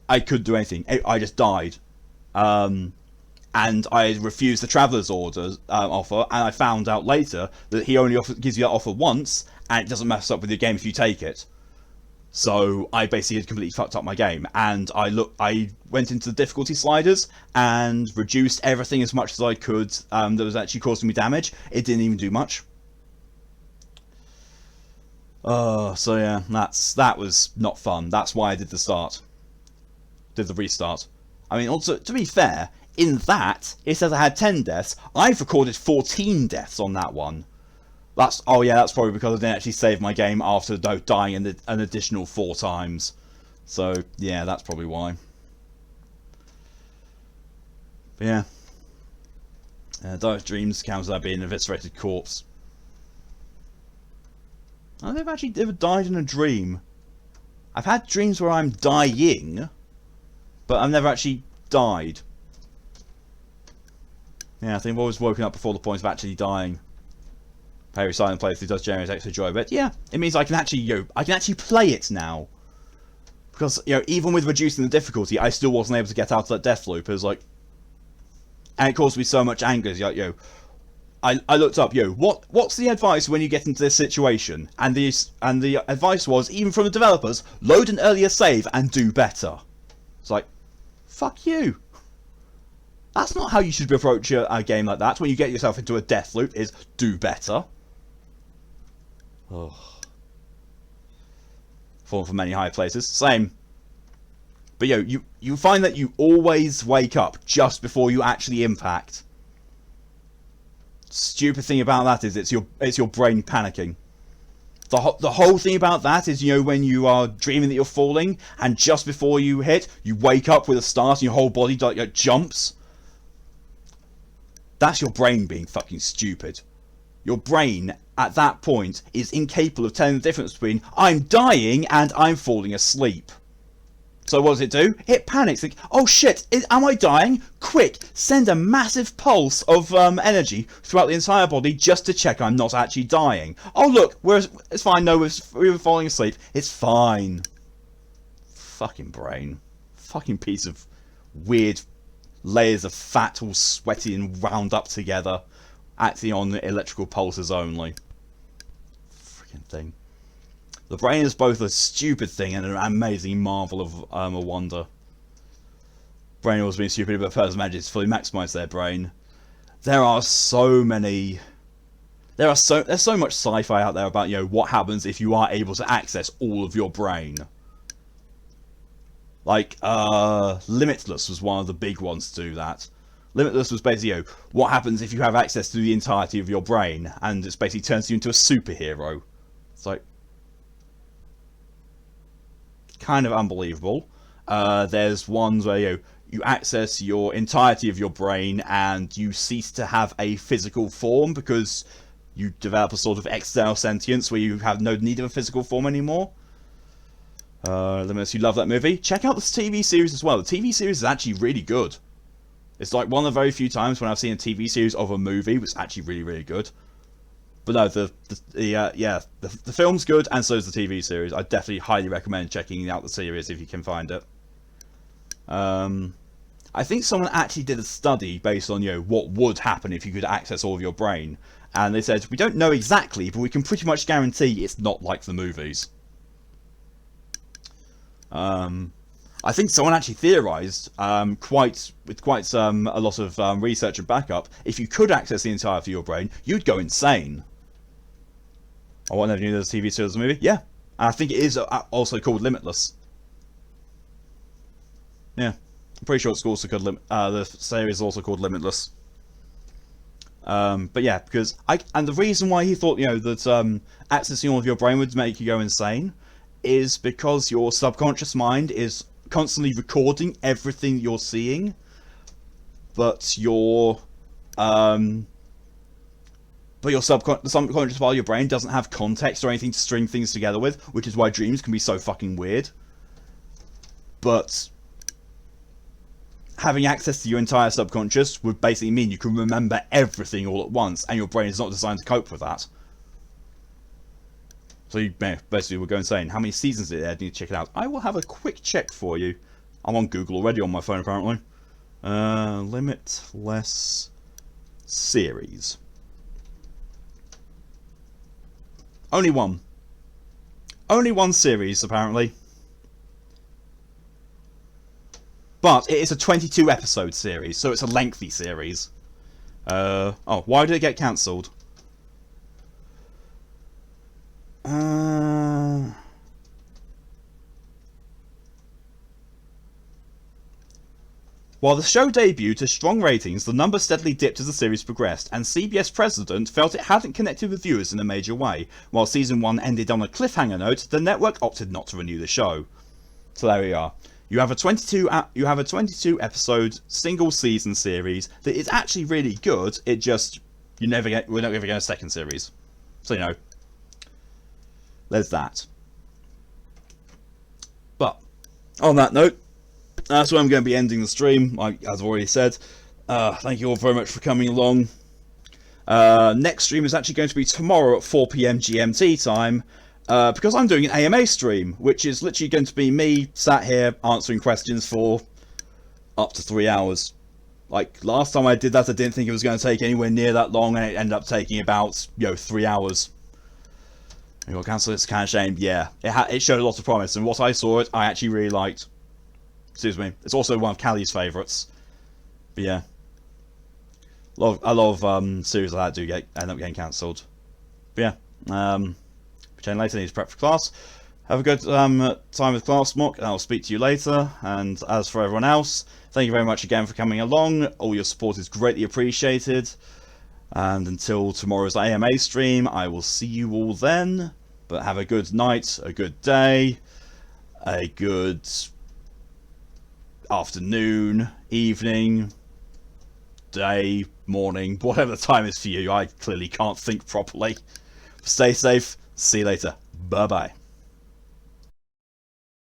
I couldn't do anything. I just died. And I refused the Traveller's offer, and I found out later that he only gives you that offer once, and it doesn't mess up with your game if you take it. So I basically had completely fucked up my game, and I went into the difficulty sliders and reduced everything as much as I could that was actually causing me damage. It didn't even do much. So yeah, that was not fun. That's why I did the restart. I mean, also, to be fair, in that, it says I had 10 deaths. I've recorded 14 deaths on that one. That's probably because I didn't actually save my game after dying an additional 4 times. So, yeah, that's probably why. But yeah. Direct Dreams counts as being an eviscerated corpse. I've never actually ever died in a dream. I've had dreams where I'm dying, but I've never actually died. Yeah, I think I've always woken up before the point of actually dying. Very silent playthrough does generate extra joy, but yeah, it means I can actually play it now. Because, you know, even with reducing the difficulty, I still wasn't able to get out of that death loop. It was like, and it caused me so much anger. It's like, I looked up, what's the advice when you get into this situation? And the advice was, even from the developers, load an earlier save and do better. It's like, fuck you. That's not how you should approach a game like that. When you get yourself into a death loop, is do better. Oh. Fallen from many high places. Same. But you find that you always wake up just before you actually impact. Stupid thing about that is it's your brain panicking. The whole thing about that is, when you are dreaming that you're falling, and just before you hit, you wake up with a start and your whole body jumps. That's your brain being fucking stupid. Your brain, at that point, is incapable of telling the difference between I'm dying and I'm falling asleep. So what does it do? It panics. Like, oh shit, am I dying? Quick, send a massive pulse of energy throughout the entire body just to check I'm not actually dying. Oh look, it's fine. No, we were falling asleep. It's fine. Fucking brain. Fucking piece of weird layers of fat all sweaty and wound up together, acting on electrical pulses only. Freaking thing. The brain is both a stupid thing and an amazing marvel of a wonder. Brain always been stupid, but a person manages to fully maximise their brain. There's so much sci-fi out there about, you know, what happens if you are able to access all of your brain. Like, Limitless was one of the big ones to do that. Limitless was basically, you know, what happens if you have access to the entirety of your brain, and it basically turns you into a superhero. It's like, kind of unbelievable. There's ones where, you know, you access your entirety of your brain and you cease to have a physical form because you develop a sort of external sentience where you have no need of a physical form anymore. Limitless, you love that movie? Check out this TV series as well. The TV series is actually really good. It's like one of the very few times when I've seen a TV series of a movie was actually really, really good. But no, the film's good, and so is the TV series. I definitely highly recommend checking out the series if you can find it. I think someone actually did a study based on, you know, what would happen if you could access all of your brain, and they said, we don't know exactly, but we can pretty much guarantee it's not like the movies. I think someone actually theorized, with quite a lot of research and backup, if you could access the entirety of your brain, you'd go insane. Oh, I never knew there was a TV series or movie. Yeah, and I think it is also called Limitless. Yeah, I'm pretty sure it's also called the series is also called Limitless. But yeah, because and the reason why he thought, you know, that accessing all of your brain would make you go insane is because your subconscious mind is constantly recording everything you're seeing, but the subconscious part of your brain doesn't have context or anything to string things together with, which is why dreams can be so fucking weird. But having access to your entire subconscious would basically mean you can remember everything all at once, and your brain is not designed to cope with that. So you basically would go insane. How many seasons is it? I need to check it out. I will have a quick check for you. I'm on Google already on my phone, apparently. Limitless series. Only one. Only one series, apparently. But it is a 22 episode series, so it's a lengthy series. Oh, why did it get cancelled? While the show debuted to strong ratings, the numbers steadily dipped as the series progressed, and CBS president felt it hadn't connected with viewers in a major way. While season 1 ended on a cliffhanger note, the network opted not to renew the show. So there we are. You have a 22 episode single season series that is actually really good. It just we're not ever getting a second series. So, you know, there's that. But on that note, that's where I'm going to be ending the stream, as I've already said. Thank you all very much for coming along. Next stream is actually going to be tomorrow at 4 PM GMT time, because I'm doing an AMA stream, which is literally going to be me sat here answering questions for up to 3 hours. Like, last time I did that, I didn't think it was going to take anywhere near that long, and it ended up taking about, 3 hours. You got cancelled, it's kind of shame. Yeah, it showed a lot of promise, and what I saw I actually really liked. Excuse me. It's also one of Callie's favourites. But yeah, a lot of series like that end up getting cancelled. But yeah, pretend later, need to prep for class. Have a good time with class, Mock, and I'll speak to you later. And as for everyone else, thank you very much again for coming along. All your support is greatly appreciated. And until tomorrow's AMA stream, I will see you all then. But have a good night, a good day, a good afternoon, evening, day, morning, whatever the time is for you. I clearly can't think properly. Stay safe. See you later. Bye bye.